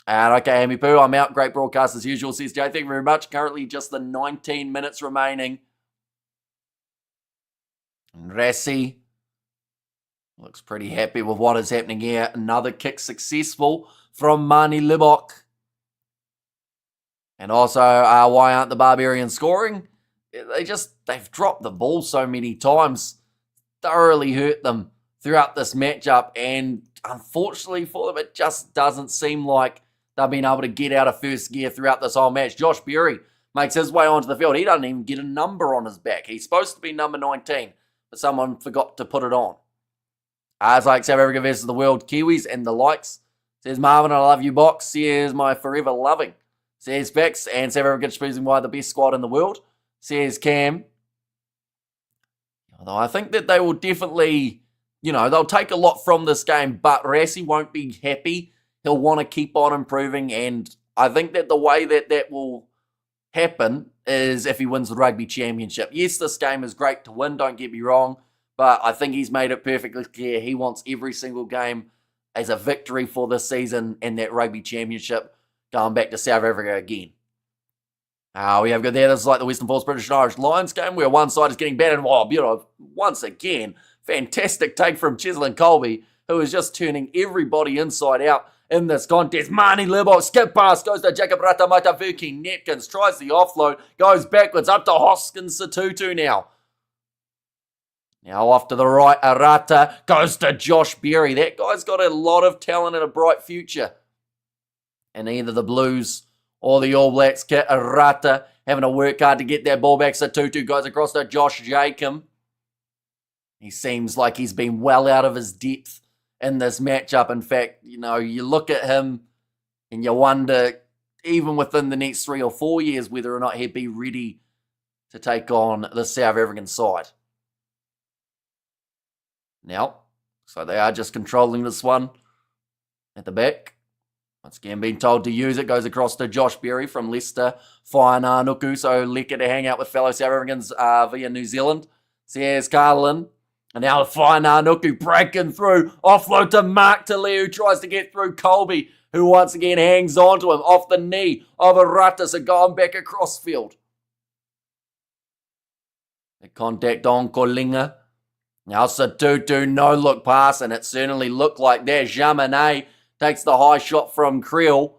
And okay, Amy Poo, I'm out. Great broadcast as usual, says Jay. Thank you very much. Currently just the 19 minutes remaining. And Rassi looks pretty happy with what is happening here. Another kick successful from Mani Libok. And also, why aren't the Barbarians scoring? They've dropped the ball so many times. Thoroughly hurt them throughout this matchup. And unfortunately for them, it just doesn't seem like they've been able to get out of first gear throughout this whole match. Josh Berry makes his way onto the field. He doesn't even get a number on his back. He's supposed to be number 19, but someone forgot to put it on. It's like South Africa versus the world, Kiwis and the likes. Says Marvin, I love you, Box. Says my forever loving. Says Vex, and South Africa choosing why the best squad in the world. Says Cam. Although I think that they will definitely, they'll take a lot from this game, but Rassi won't be happy. He'll want to keep on improving, and I think that the way that will happen is if he wins the Rugby Championship. Yes, this game is great to win, don't get me wrong, but I think he's made it perfectly clear he wants every single game as a victory for this season and that Rugby Championship going back to South Africa again. We have got there. This is like the Western Force British and Irish Lions game where one side is getting battered. Once again, fantastic take from Cheslin Colby, who is just turning everybody inside out in this contest. Mani Libok, skip pass, goes to Jacob Ratamatavuki. Nepkins tries the offload, goes backwards up to Hoskins Satutu now. Now off to the right, Arata goes to Josh Berry. That guy's got a lot of talent and a bright future. And either the Blues or the All Blacks kit, Arata having to work hard to get that ball back. Satutu goes across to Josh Jacob. He seems like he's been well out of his depth in this matchup. In fact, you look at him and you wonder, even within the next 3 or 4 years, whether or not he'd be ready to take on the South African side. Now, so they are just controlling this one at the back. Once again, being told to use it, goes across to Josh Berry from Leicester. Whainā Nuku, so Leka to hang out with fellow South Africans via New Zealand. Says Carlin. And now Whainā Nuku breaking through. Offload to Mark Talia, who tries to get through Colby, who once again hangs on to him off the knee of Arata, so going back across field. The contact on Kolinga. Now Satutu, no look pass, and it certainly looked like that. Jamane takes the high shot from Creel.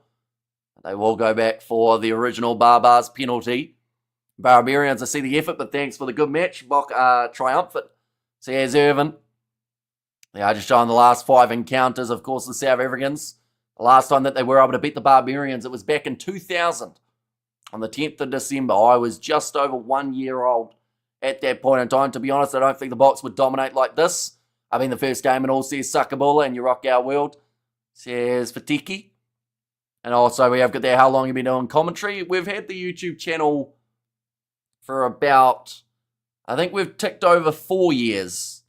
They will go back for the original Barbars penalty. Barbarians, I see the effort, but thanks for the good match. Bok triumphant. Says Irvin. They are just showing the last 5 encounters, of course, the South Africans. The last time that they were able to beat the Barbarians, it was back in 2000. On the 10th of December, I was just over 1 year old at that point in time. To be honest, I don't think the Boks would dominate like this. I mean, the first game and all, says Sakabula and You Rock Our World. Says Fatiki. And also we have got there how long you've been doing commentary. We've had the YouTube channel for about, I think we've ticked over 4 years.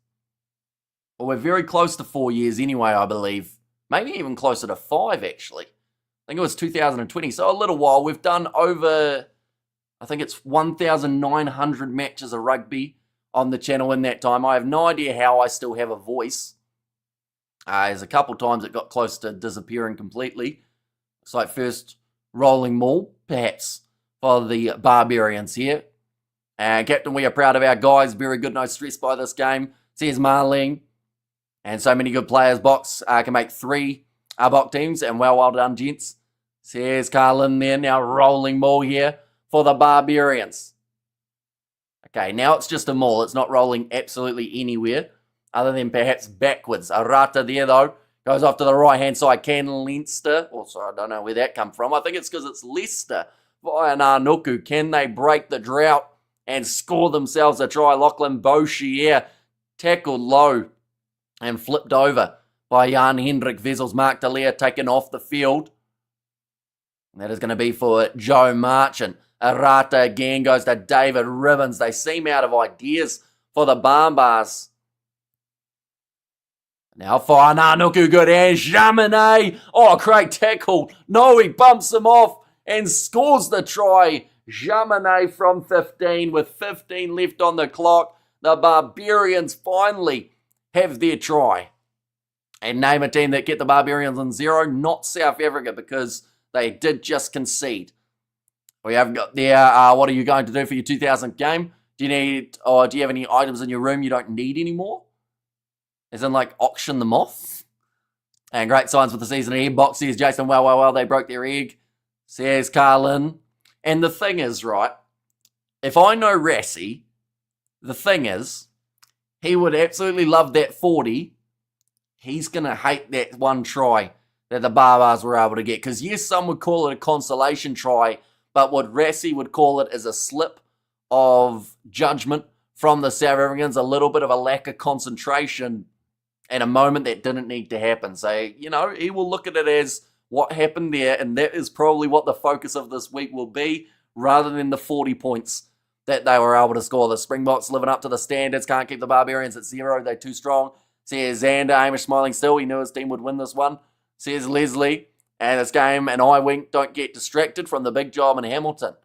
Or we're very close to 4 years anyway, I believe. Maybe even closer to 5, actually. I think it was 2020, so a little while. We've done over, I think it's 1,900 matches of rugby on the channel in that time. I have no idea how I still have a voice. There's a couple times it got close to disappearing completely. It's like first rolling maul, perhaps, for the Barbarians here. Captain, we are proud of our guys. Very good, no stress by this game. Says Marling. And so many good players. Boks can make 3 Bok teams. And well done, gents. Says Carlin there. Now rolling maul here for the Barbarians. Okay, now it's just a maul. It's not rolling absolutely anywhere other than perhaps backwards. Arata there, though, goes off to the right-hand side. Can Leinster, also I don't know where that come from. I think it's because it's Leicester. Whainā Nuku, can they break the drought and score themselves a try? Lachlan Boshier tackled low and flipped over by Jan Hendrik Wessels. Mark Dallaire taken off the field. And that is going to be for Joe Marchant. Arata again goes to David Ribbons. They seem out of ideas for the Barbars. Now Whainā Nuku good and Jamane. Oh, great tackle. No, he bumps him off and scores the try. Jamane from 15 with 15 left on the clock. The Barbarians finally have their try. And name a team that get the Barbarians on 0, not South Africa, because they did just concede. We have got there, what are you going to do for your 2000th game? Do you have any items in your room you don't need anymore? As in, like, auction them off? And great signs for the season ahead. Box says Jason, well, they broke their egg. Says Carlin. And the thing is, right, if I know Rassie, the thing is, he would absolutely love that 40. He's going to hate that one try that the Barbars were able to get. Because yes, some would call it a consolation try, but what Rassie would call it is a slip of judgment from the South Africans, a little bit of a lack of concentration in a moment that didn't need to happen. So, he will look at it as what happened there, and that is probably what the focus of this week will be, rather than the 40 points that they were able to score. The Springboks living up to the standards, can't keep the Barbarians at 0, they're too strong. Says Xander, Hamish smiling still, he knew his team would win this one. Says Leslie, and this game, and I wink, don't get distracted from the big job in Hamilton.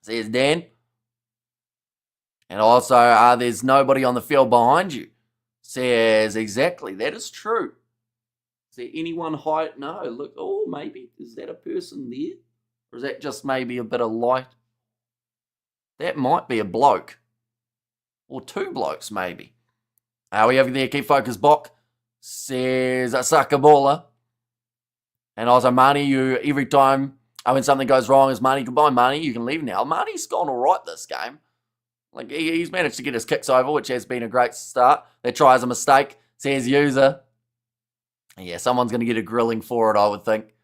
Says Dan. And also, there's nobody on the field behind you. Says, exactly, that is true. Is there anyone high? No, look, oh, maybe. Is that a person there? Or is that just maybe a bit of light? That might be a bloke. Or 2 blokes, maybe. We have there, keep focus, Bok. Says Sakabula. And also, Marnie, you, every time when something goes wrong, is Marnie, goodbye, Marnie, you can leave now. Marnie's gone all right this game. Like, he's managed to get his kicks over, which has been a great start. That try is a mistake, says User. Yeah, someone's going to get a grilling for it, I would think.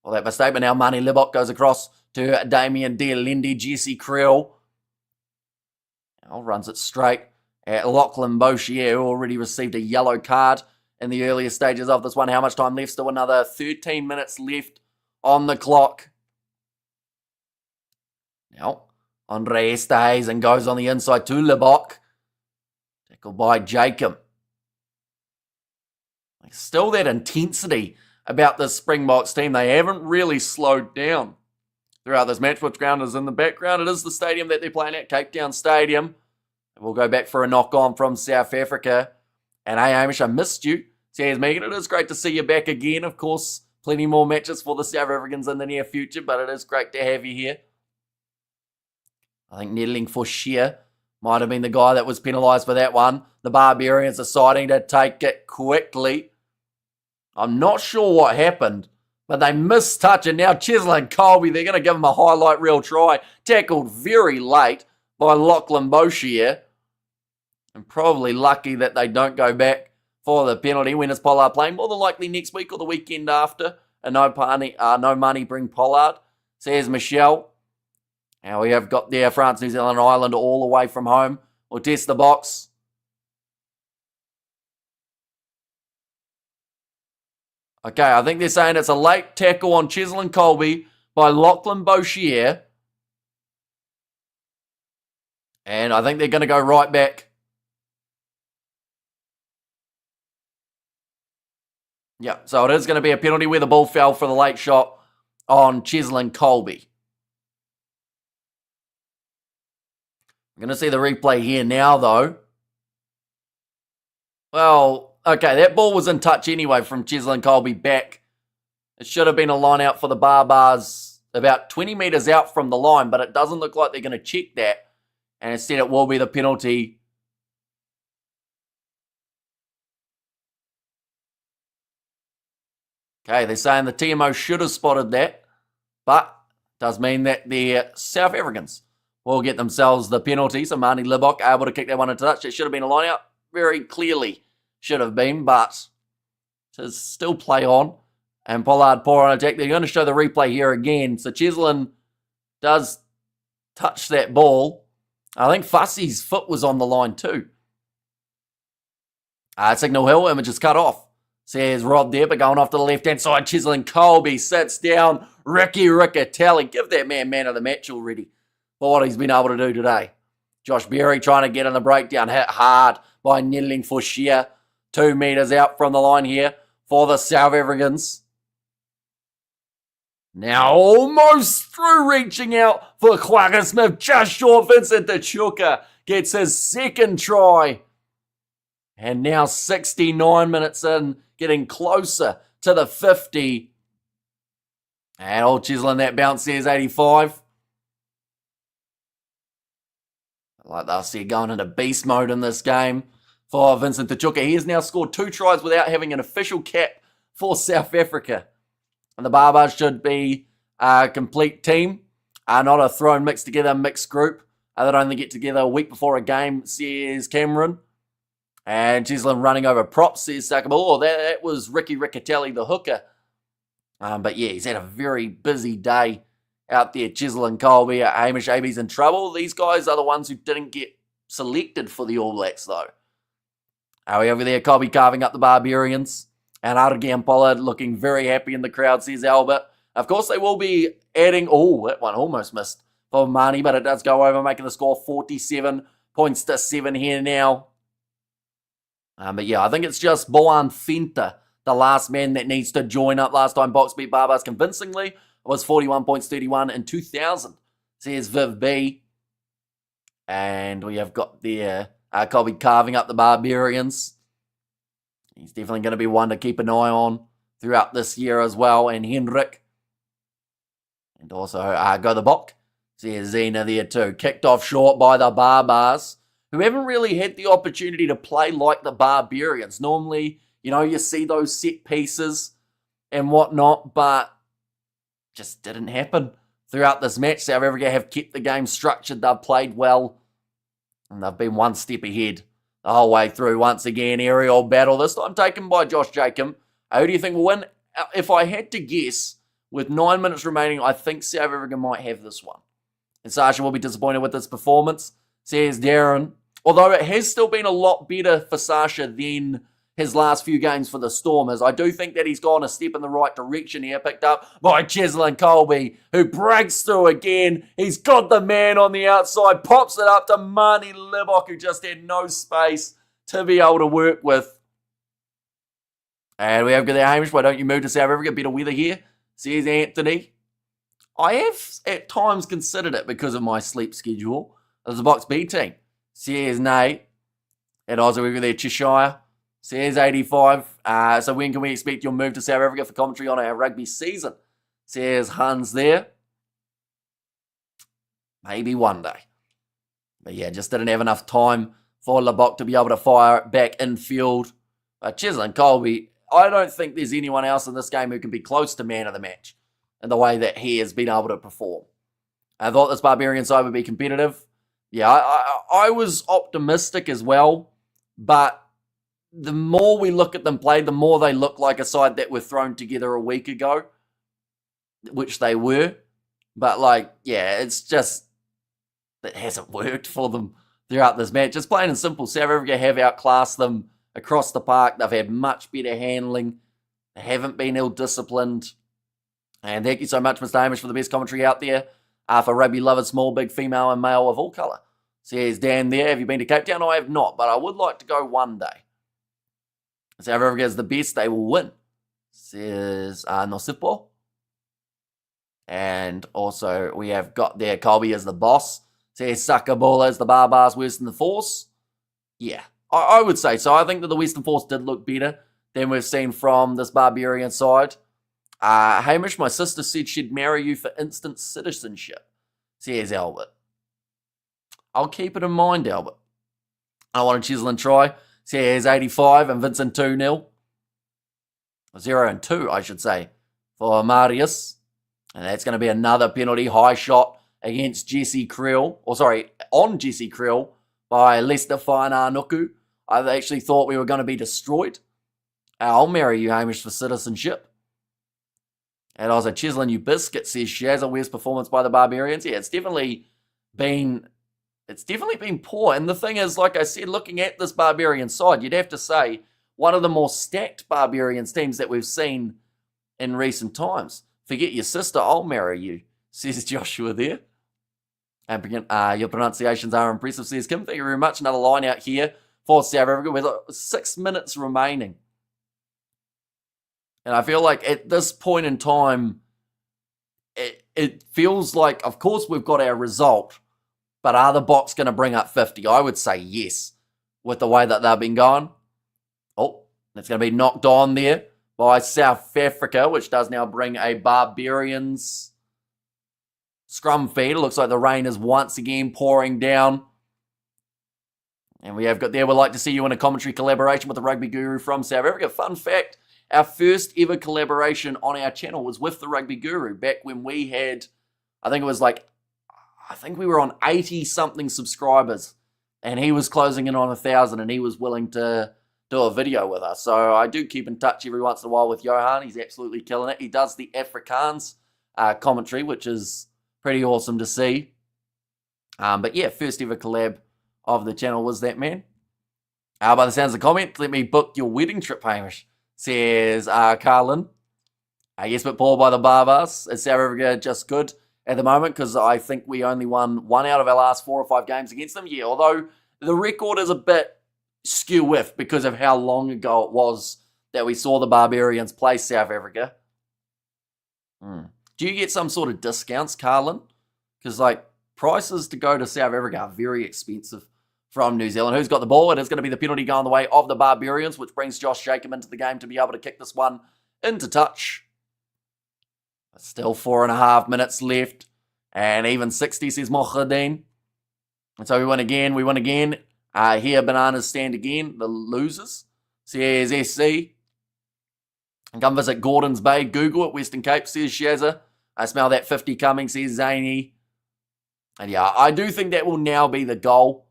Well, that mistake, but now Marnie Libok goes across to Damien Dearlindy, Jesse Creel. Now runs it straight Lachlan Boshier, who already received a yellow card in the earlier stages of this one. How much time left? Still another 13 minutes left on the clock. Now, Andre Esterhuizen goes on the inside to Lebok. Tackled by Jacob. Still that intensity about the Springboks team. They haven't really slowed down throughout this match. Which ground is in the background? It is the stadium that they're playing at, Cape Town Stadium. We'll go back for a knock-on from South Africa. And hey, Hamish, I missed you. Says Megan, it is great to see you back again. Of course, plenty more matches for the South Africans in the near future, but it is great to have you here. I think Nettling for Shear might have been the guy that was penalised for that one. The Barbarians deciding to take it quickly. I'm not sure what happened, but they missed touch, and now Cheslin and Colby, they're going to give him a highlight reel try. Tackled very late by Lachlan Boshier. And probably lucky that they don't go back for the penalty. When is Pollard playing? More than likely next week or the weekend after. And no money bring Pollard, says Michelle. Now we have got there France, New Zealand, Ireland all away from home. We'll test the box. Okay, I think they're saying it's a late tackle on Cheslin Colby by Lachlan Boshier. And I think they're going to go right back. Yeah, so it is going to be a penalty where the ball fell for the late shot on Cheslin Colby. I'm going to see the replay here now, though. Well, okay, that ball was in touch anyway from Cheslin Colby back. It should have been a line out for the Barbars about 20 metres out from the line, but it doesn't look like they're going to check that. And instead it will be the penalty. Okay, they're saying the TMO should have spotted that, but does mean that the South Africans will get themselves the penalty. So Marnie Libok able to kick that one into touch. It should have been a line out. Very clearly should have been, but to still play on. And Pollard poor on attack. They're going to show the replay here again. So Cheslin does touch that ball. I think Fussy's foot was on the line too. Signal Hill, image is cut off. Says Rod there, but going off to the left-hand side. Cheslin Colby sits down. Ricky Riccatelli. Give that man of the match already for what he's been able to do today. Josh Berry trying to get in the breakdown. Hit hard by Nettling for Shear. 2 metres out from the line here for the South Africans. Now almost through, reaching out for Quagga Smith. Just short. Vincent Tachuka gets his second try. And now 69 minutes in, getting closer to the 50. And old Cheslin, that bounce there is 85. Like they'll see going into beast mode in this game for Vincent Tachuka. He has now scored 2 tries without having an official cap for South Africa. And the Barbars should be a complete team, not a thrown mixed together mixed group. They'd only get together a week before a game, says Cameron. And Cheslin running over props, says Sakabal. Oh, that was Ricky Riccatelli, the hooker. But yeah, he's had a very busy day out there. Cheslin Colby, Hamish Aby's in trouble. These guys are the ones who didn't get selected for the All Blacks, though. Over there, Colby carving up the Barbarians. And Argan Pollard looking very happy in the crowd, says Albert. Of course, they will be adding... Oh, that one almost missed for Marnie, but it does go over, making the score 47 points to 7 here now. But yeah, I think it's just Boan Fenta, the last man that needs to join up. Last time Box beat Barbars convincingly. It was 41 points, 31 in 2000, says Viv B. And we have got there Colby carving up the Barbarians. He's definitely going to be one to keep an eye on throughout this year as well. And Henrik. And also Go the Bok. Says Zena there too. Kicked off short by the Barbars, who haven't really had the opportunity to play like the Barbarians. Normally, you know, you see those set pieces and whatnot, but just didn't happen throughout this match. South Africa have kept the game structured. They've played well, and they've been one step ahead the whole way through. Once again, aerial battle, this time taken by Josh Jacob. Who do you think will win? If I had to guess, with 9 minutes remaining, I think South Africa might have this one. And Sasha will be disappointed with this performance, says Darren. Although it has still been a lot better for Sasha than his last few games for the Stormers. I do think that he's gone a step in the right direction here, picked up by Cheslin Colby, who breaks through again. He's got the man on the outside, pops it up to Marnie Libok, who just had no space to be able to work with. And we have got there, Hamish, why don't you move to South Africa? Better weather here, says Anthony. I have at times considered it because of my sleep schedule. There's a Box B team, says Nate. And also we've got there Cheshire, says 85. So when can we expect your move to South Africa for commentary on our rugby season? Says Hans there. Maybe one day. But yeah, just didn't have enough time for Libok to be able to fire it back in field. Cheslin Colby, I don't think there's anyone else in this game who can be close to man of the match in the way that he has been able to perform. I thought this Barbarian side would be competitive. Yeah, I was optimistic as well, but the more we look at them play, the more they look like a side that were thrown together a week ago, which they were. But, it's just, it hasn't worked for them throughout this match. It's plain and simple. South Africa have outclassed them across the park. They've had much better handling. They haven't been ill-disciplined. And thank you so much, Mr. Hamish, for the best commentary out there. For rugby lovers, small, big, female, and male of all colour. Says Dan there. Have you been to Cape Town? No, I have not, but I would like to go one day. South Africa is the best. They will win. Says Nosipo. And also we have got there Colby as the boss. Says Sakabula as the Barbars Western Force. Yeah, I would say so. I think that the Western Force did look better than we've seen from this Barbarian side. Hamish, my sister said she'd marry you for instant citizenship. Says Albert. I'll keep it in mind, Albert. I want a Cheslin try. Says 85 and Vincent 2-0. 0-2, I should say, for Marius. And that's going to be another penalty. High shot against Jesse Krill. On Jesse Krill by Lester Fainanuku. I actually thought we were going to be destroyed. I'll marry you, Hamish, for citizenship. And also Cheslin, you biscuit, says Shazza. Where's performance by the Barbarians? Yeah, it's definitely been poor. And the thing is, like I said, looking at this Barbarian side, you'd have to say one of the more stacked Barbarians teams that we've seen in recent times. Forget your sister, I'll marry you, says Joshua there. And your pronunciations are impressive, says Kim. Thank you very much. Another line out here for South Africa with 6 minutes remaining. And I feel like at this point in time, it feels like, of course, we've got our result, but are the Boks going to bring up 50? I would say yes, with the way that they've been going. Oh, it's going to be knocked on there by South Africa, which does now bring a Barbarians scrum feed. It looks like the rain is once again pouring down. And we have got there, we'd like to see you in a commentary collaboration with the Rugby Guru from South Africa. Fun fact, our first ever collaboration on our channel was with the Rugby Guru back when we had, I think we were on 80-something subscribers. And he was closing in on 1,000 and he was willing to do a video with us. So I do keep in touch every once in a while with Johan. He's absolutely killing it. He does the Afrikaans commentary, which is pretty awesome to see. But yeah, first ever collab of the channel was that, man. By the sounds of the comment, let me book your wedding trip, Hamish, says Carlin. Yes, but Paul by the Barbars. Is South Africa just good at the moment? Because I think we only won 1 out of our last 4 or 5 games against them. Yeah, although the record is a bit skew-whiff because of how long ago it was that we saw the Barbarians play South Africa. Do you get some sort of discounts, Carlin? Because, prices to go to South Africa are very expensive from New Zealand. Who's got the ball? It is going to be the penalty going the way of the Barbarians, which brings Josh Jacob into the game to be able to kick this one into touch. Still 4.5 minutes left. And even 60, says Mohadeen. And so we win again. Here, Bananas stand again. The losers. Says SC. And come visit Gordon's Bay. Google it. Western Cape, says Shazza. I smell that 50 coming, says Zany. And yeah, I do think that will now be the goal.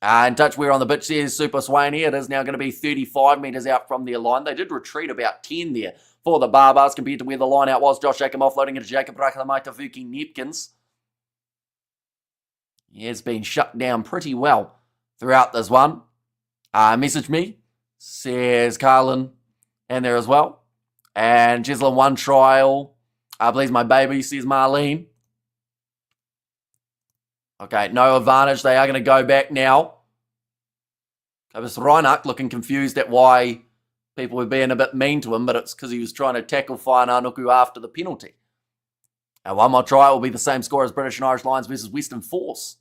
And touch we're on the pitch, says Super Swaney. It is now going to be 35 metres out from their line. They did retreat about 10 there for the Barbars compared to where the line out was. Josh Jacob offloading it to Jacob Rakalamaitavuki Nepkins. He has been shut down pretty well throughout this one. Message me, says Carlin, and there as well. And Cheslin, one trial. Please, my baby, says Marlene. Okay, no advantage. They are going to go back now. It was Reinach looking confused at why people were being a bit mean to him, but it's because he was trying to tackle Whainanuku after the penalty. And one more try will be the same score as British and Irish Lions versus Western Force.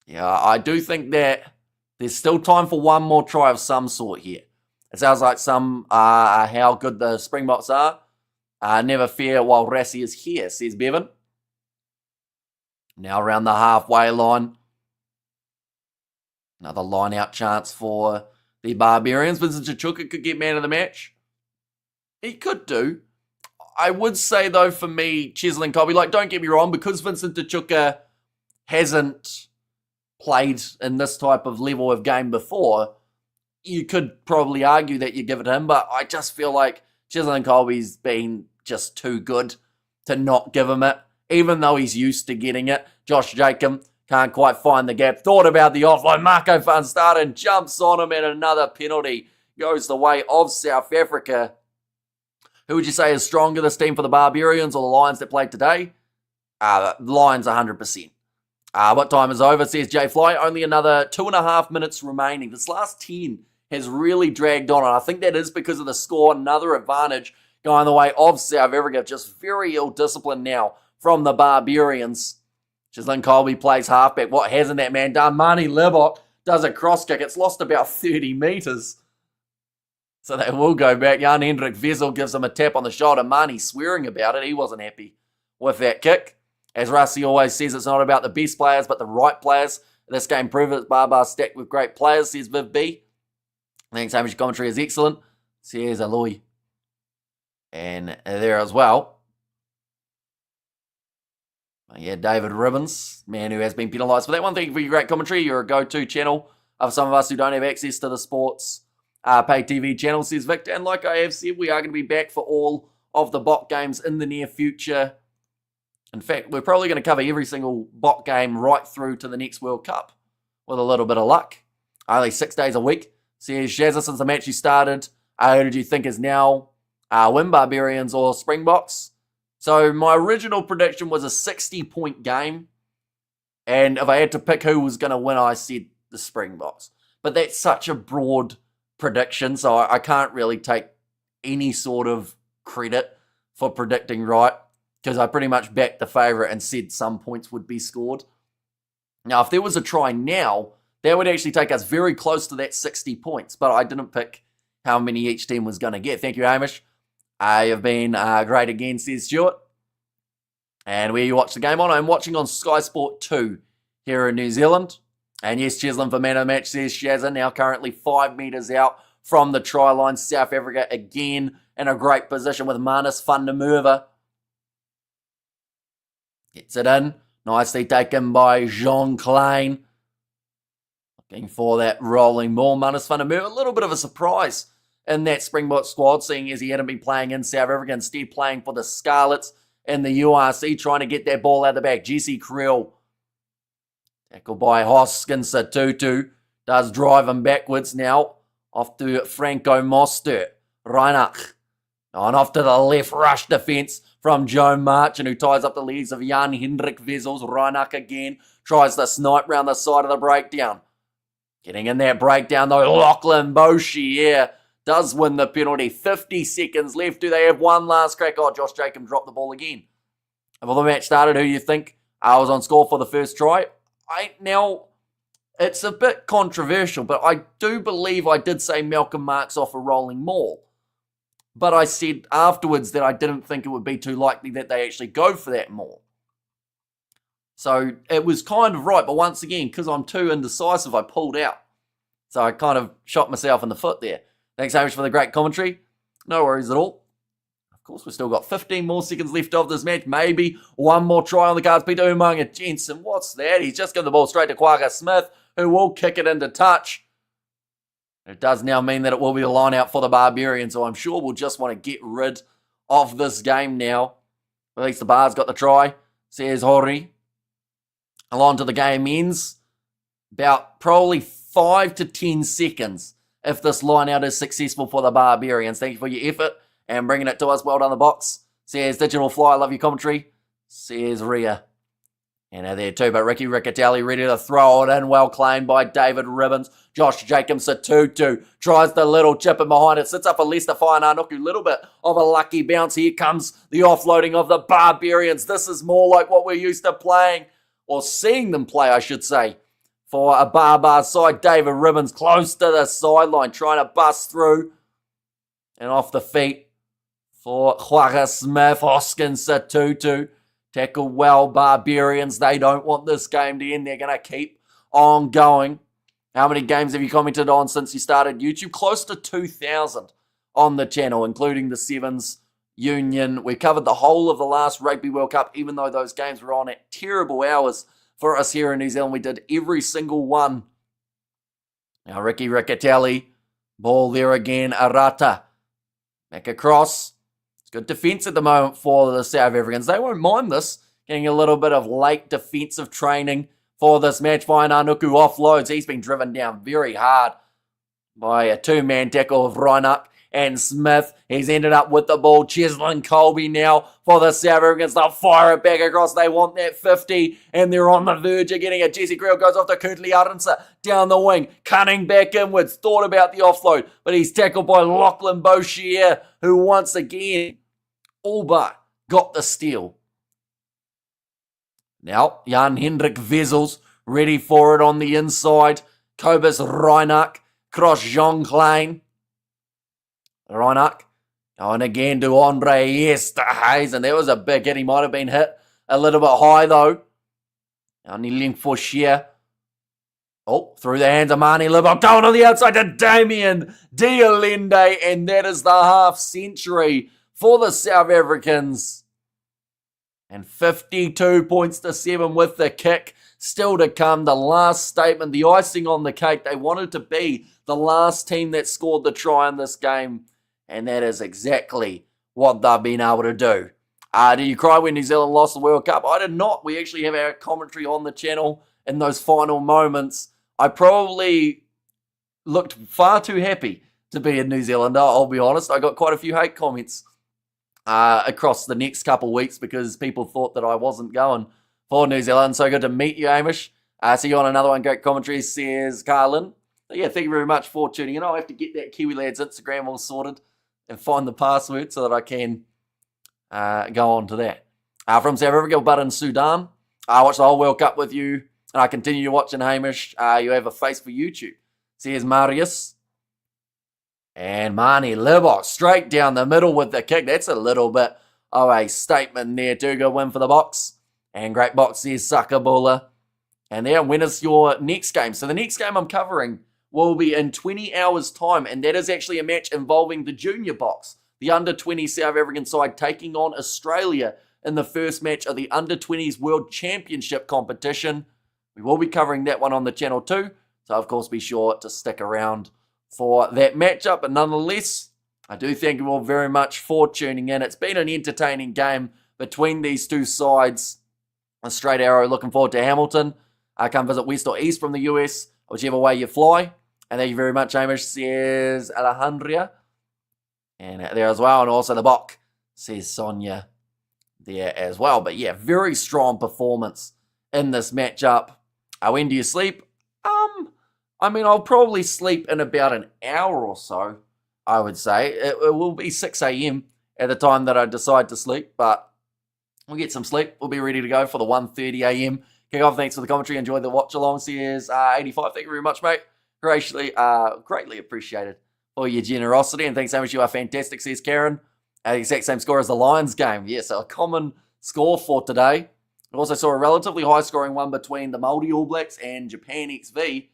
Yeah, I do think that there's still time for one more try of some sort here. It sounds like some how good the Springboks are. Never fear while Rassie is here, says Bevan. Now around the halfway line. Another line-out chance for the Barbarians. Vincent Chichuka could get man of the match. He could do. I would say, though, for me, Cheslin Colby, don't get me wrong, because Vincent Chichuka hasn't played in this type of level of game before, you could probably argue that you give it to him, but I just feel like Cheslin Colby's been just too good to not give him it, even though he's used to getting it. Josh Jacob can't quite find the gap. Thought about the offload. Marco van Staden jumps on him, and another penalty goes the way of South Africa. Who would you say is stronger, this team for the Barbarians or the Lions that played today? Lions 100%. What time is over, says Jay Fly. Only another 2.5 minutes remaining. This last 10 has really dragged on, and I think that is because of the score. Another advantage going the way of South Africa. Just very ill-disciplined now from the Barbarians. Cheslin Colby plays halfback. What hasn't that man done? Mani Libok does a cross kick. It's lost about 30 metres. So they will go back. Jan-Hendrik Wessel gives him a tap on the shoulder. Mani swearing about it. He wasn't happy with that kick. As Rusty always says, it's not about the best players, but the right players. This game proves it. Barbar stacked with great players, says Viv B. Thanks, Hamish. Commentary is excellent, says Aloy. And there as well. Yeah, David Ribbons, man who has been penalised for that one. Thank you for your great commentary. You're a go-to channel of some of us who don't have access to the sports pay TV channel, says Victor. And like I have said, we are going to be back for all of the bot games in the near future. In fact, we're probably going to cover every single bot game right through to the next World Cup with a little bit of luck. Only 6 days a week. Says Shazza, since the match you started, who did you think is now win, Barbarians or Springboks? So my original prediction was a 60-point game. And if I had to pick who was going to win, I said the Springboks. But that's such a broad prediction, so I can't really take any sort of credit for predicting right, because I pretty much backed the favourite and said some points would be scored. Now, if there was a try now, that would actually take us very close to that 60 points, but I didn't pick how many each team was going to get. Thank you, Hamish. You've been great again, says Stuart. And where you watch the game on? I'm watching on Sky Sport 2 here in New Zealand. And yes, Cheslin for man of the match, says Shazza, now currently 5 metres out from the try line. South Africa again in a great position with Manus van der Merwe. Gets it in. Nicely taken by Jean Klein. Looking for that rolling ball. Manus van der Merwe, a little bit of a surprise in that Springbok squad, seeing as he hadn't been playing in South Africa, instead playing for the Scarlets in the URC, trying to get that ball out of the back. Jesse Kriel, tackled by Hoskins. Tutu does drive him backwards now. Off to Franco Mostert. Reinach. On off to the left, rush defence from Joe Marchant, who ties up the legs of Jan-Hendrik Wessels. Reinach again tries to snipe round the side of the breakdown. Getting in that breakdown though, Lachlan Boshier does win the penalty. 50 seconds left. Do they have one last crack? Oh, Josh Jacob dropped the ball again. Before the match started, who you think was on score for the first try? Now, it's a bit controversial, but I do believe I did say Malcolm Marx off a rolling maul. But I said afterwards that I didn't think it would be too likely that they actually go for that maul. So it was kind of right, but once again, because I'm too indecisive, I pulled out. So I kind of shot myself in the foot there. Thanks so much for the great commentary. No worries at all. Of course, we've still got 15 more seconds left of this match. Maybe one more try on the cards. Peter Umaga Jensen, what's that? He's just given the ball straight to Quagga Smith, who will kick it into touch. It does now mean that it will be the line out for the Barbarians, so I'm sure we'll just want to get rid of this game now. At least the Bars got the try, says Hori. Along to the game ends. about probably 5 to 10 seconds if this line out is successful for the Barbarians. Thank you for your effort and bringing it to us. Well done, the box. Says Digital Fly, I love your commentary. Says Rhea. And there too, but Ricky Riccatelli ready to throw it in. Well claimed by David Ribbons. Josh Jacobs Tutu tries the little chip in behind it. Sits up for Leicester Whananuku. Little bit of a lucky bounce. Here comes the offloading of the Barbarians. This is more like what we're used to playing, or seeing them play, I should say, for a Barbar side. David Ribbons close to the sideline, trying to bust through. And off the feet for Juaga Smith. Hoskins Tutu. Tackle well, Barbarians. They don't want this game to end. They're going to keep on going. How many games have you commented on since you started YouTube? Close to 2,000 on the channel, including the Sevens Union. We covered the whole of the last Rugby World Cup, even though those games were on at terrible hours for us here in New Zealand. We did every single one. Now, Ricky Riccatelli. Ball there again. Arata. Back across. Good defence at the moment for the South Africans. They won't mind this. Getting a little bit of late defensive training for this match. Whananuku offloads. He's been driven down very hard by a two-man tackle of Reinach and Smith. He's ended up with the ball. Cheslin Colby now for the South Africans. They'll fire it back across. They want that 50, and they're on the verge of getting it. Jesse Creel goes off to Kurtley Arnsa down the wing, cutting back inwards. Thought about the offload, but he's tackled by Lachlan Bouchier, who once again all but got the steal. Now, Jan Hendrik Wessels ready for it on the inside. Cobus Reinach, cross Jean Klein. Reinach going again to Andre Esterhuizen, and there was a big hit. He might have been hit a little bit high though. Now kneeling for Shear. Oh, through the hands of Marnie Libok, going on the outside to Damien Diolende, and that is the half century for the South Africans. And 52 points to 7 with the kick. Still to come, the last statement, the icing on the cake. They wanted to be the last team that scored the try in this game. And that is exactly what they've been able to do. Did you cry when New Zealand lost the World Cup? I did not. We actually have our commentary on the channel in those final moments. I probably looked far too happy to be a New Zealander, I'll be honest. I got quite a few hate comments across the next couple of weeks because people thought that I wasn't going for New Zealand. So good to meet you, Hamish. See you on another one. Great commentary, says Carlin. So yeah, thank you very much for tuning in. I'll have to get that Kiwi Lads Instagram all sorted and find the password so that I can go on to that. From South Africa, but in Sudan. I watched the whole World Cup with you, and I continue watching, Hamish. You have a face for YouTube. Says Marius. And Marnie Libok straight down the middle with the kick. That's a little bit of a statement there. Too good win for the Box. And great Box says Sakabula. And there, when is your next game? So the next game I'm covering will be in 20 hours' time. And that is actually a match involving the junior Box. The under-20 South African side taking on Australia in the first match of the under-20s World Championship competition. We will be covering that one on the channel too. So, of course, be sure to stick around for that matchup. But nonetheless, I do thank you all very much for tuning in. It's been an entertaining game between these two sides. A straight arrow, looking forward to Hamilton. Come visit west or east from the US, whichever way you fly. And thank you very much, Hamish, says Alejandria. And there as well. And also the Bok, says Sonia there as well. But yeah, very strong performance in this matchup. When do you sleep? I mean, I'll probably sleep in about an hour or so, I would say. It will be 6 a.m. at the time that I decide to sleep, but we'll get some sleep. We'll be ready to go for the 1:30 a.m. kickoff. Thanks for the commentary. Enjoy the watch along. Says 85. Thank you very much, mate. Greatly appreciated for your generosity. And thanks so much. You are fantastic, says Karen. The exact same score as the Lions game. Yeah, so a common score for today. I also saw a relatively high-scoring one between the Māori All Blacks and Japan XV.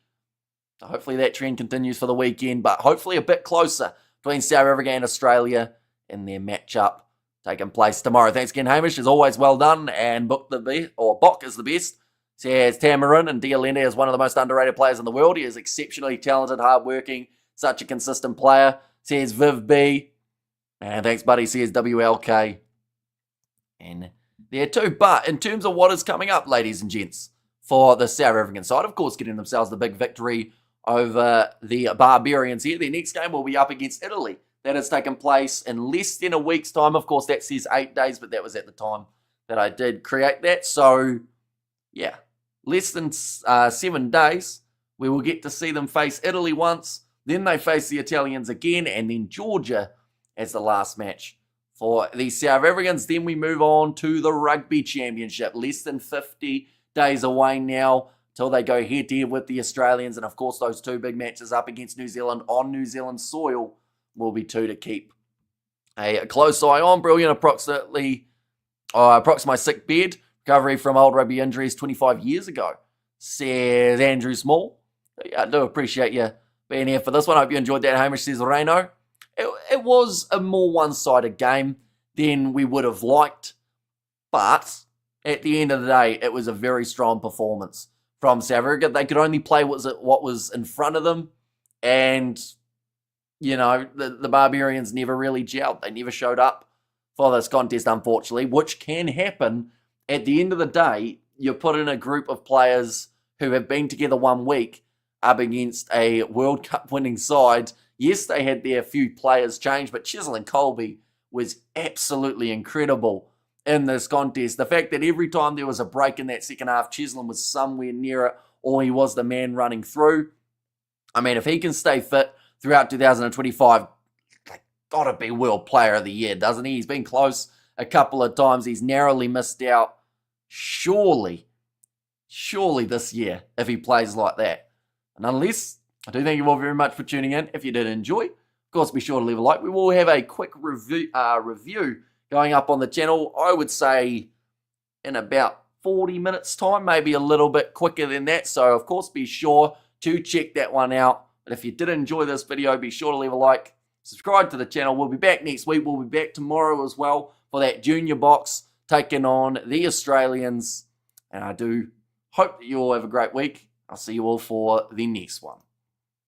So hopefully that trend continues for the weekend, but hopefully a bit closer between South Africa and Australia in their matchup taking place tomorrow. Thanks again, Hamish. As always, well done. And Bok is the best. Says Tamarin, and Diolende is one of the most underrated players in the world. He is exceptionally talented, hardworking, such a consistent player. Says Viv B. And thanks, buddy. Says WLK. And there too. But in terms of what is coming up, ladies and gents, for the South African side. Of course, getting themselves the big victory over the Barbarians here. Their next game will be up against Italy. That has taken place in less than a week's time. Of course, that says 8 days, but that was at the time that I did create that. So, yeah, less than 7 days. We will get to see them face Italy once. Then they face the Italians again, and then Georgia as the last match for the South Africans. Then we move on to the Rugby Championship. Less than 50 days away now till they go head-to-head with the Australians. And, of course, those 2 big matches up against New Zealand on New Zealand soil will be 2 to keep a close eye on. Brilliant approximately my sick bed. Recovery from old rugby injuries 25 years ago, says Andrew Small. Yeah, I do appreciate you being here for this one. I hope you enjoyed that, Hamish, says Reno. It was a more one-sided game than we would have liked, but at the end of the day, it was a very strong performance from South Africa. They could only play what was in front of them, and, you know, the Barbarians never really gelled. They never showed up for this contest, unfortunately, which can happen. At the end of the day, you put in a group of players who have been together 1 week up against a World Cup winning side. Yes, they had their few players change, but Chisel and Colby was absolutely incredible in this contest. The fact that every time there was a break in that second half, Chisholm was somewhere near it, or he was the man running through. I mean, if he can stay fit throughout 2025, they got to be World Player of the Year, doesn't he? He's been close a couple of times. He's narrowly missed out. Surely this year, if he plays like that. And unless, I do thank you all very much for tuning in. If you did enjoy, of course, be sure to leave a like. We will have a quick review going up on the channel, I would say in about 40 minutes time, maybe a little bit quicker than that. So, of course, be sure to check that one out. But if you did enjoy this video, be sure to leave a like, subscribe to the channel. We'll be back next week. We'll be back tomorrow as well for that junior box taking on the Australians. And I do hope that you all have a great week. I'll see you all for the next one.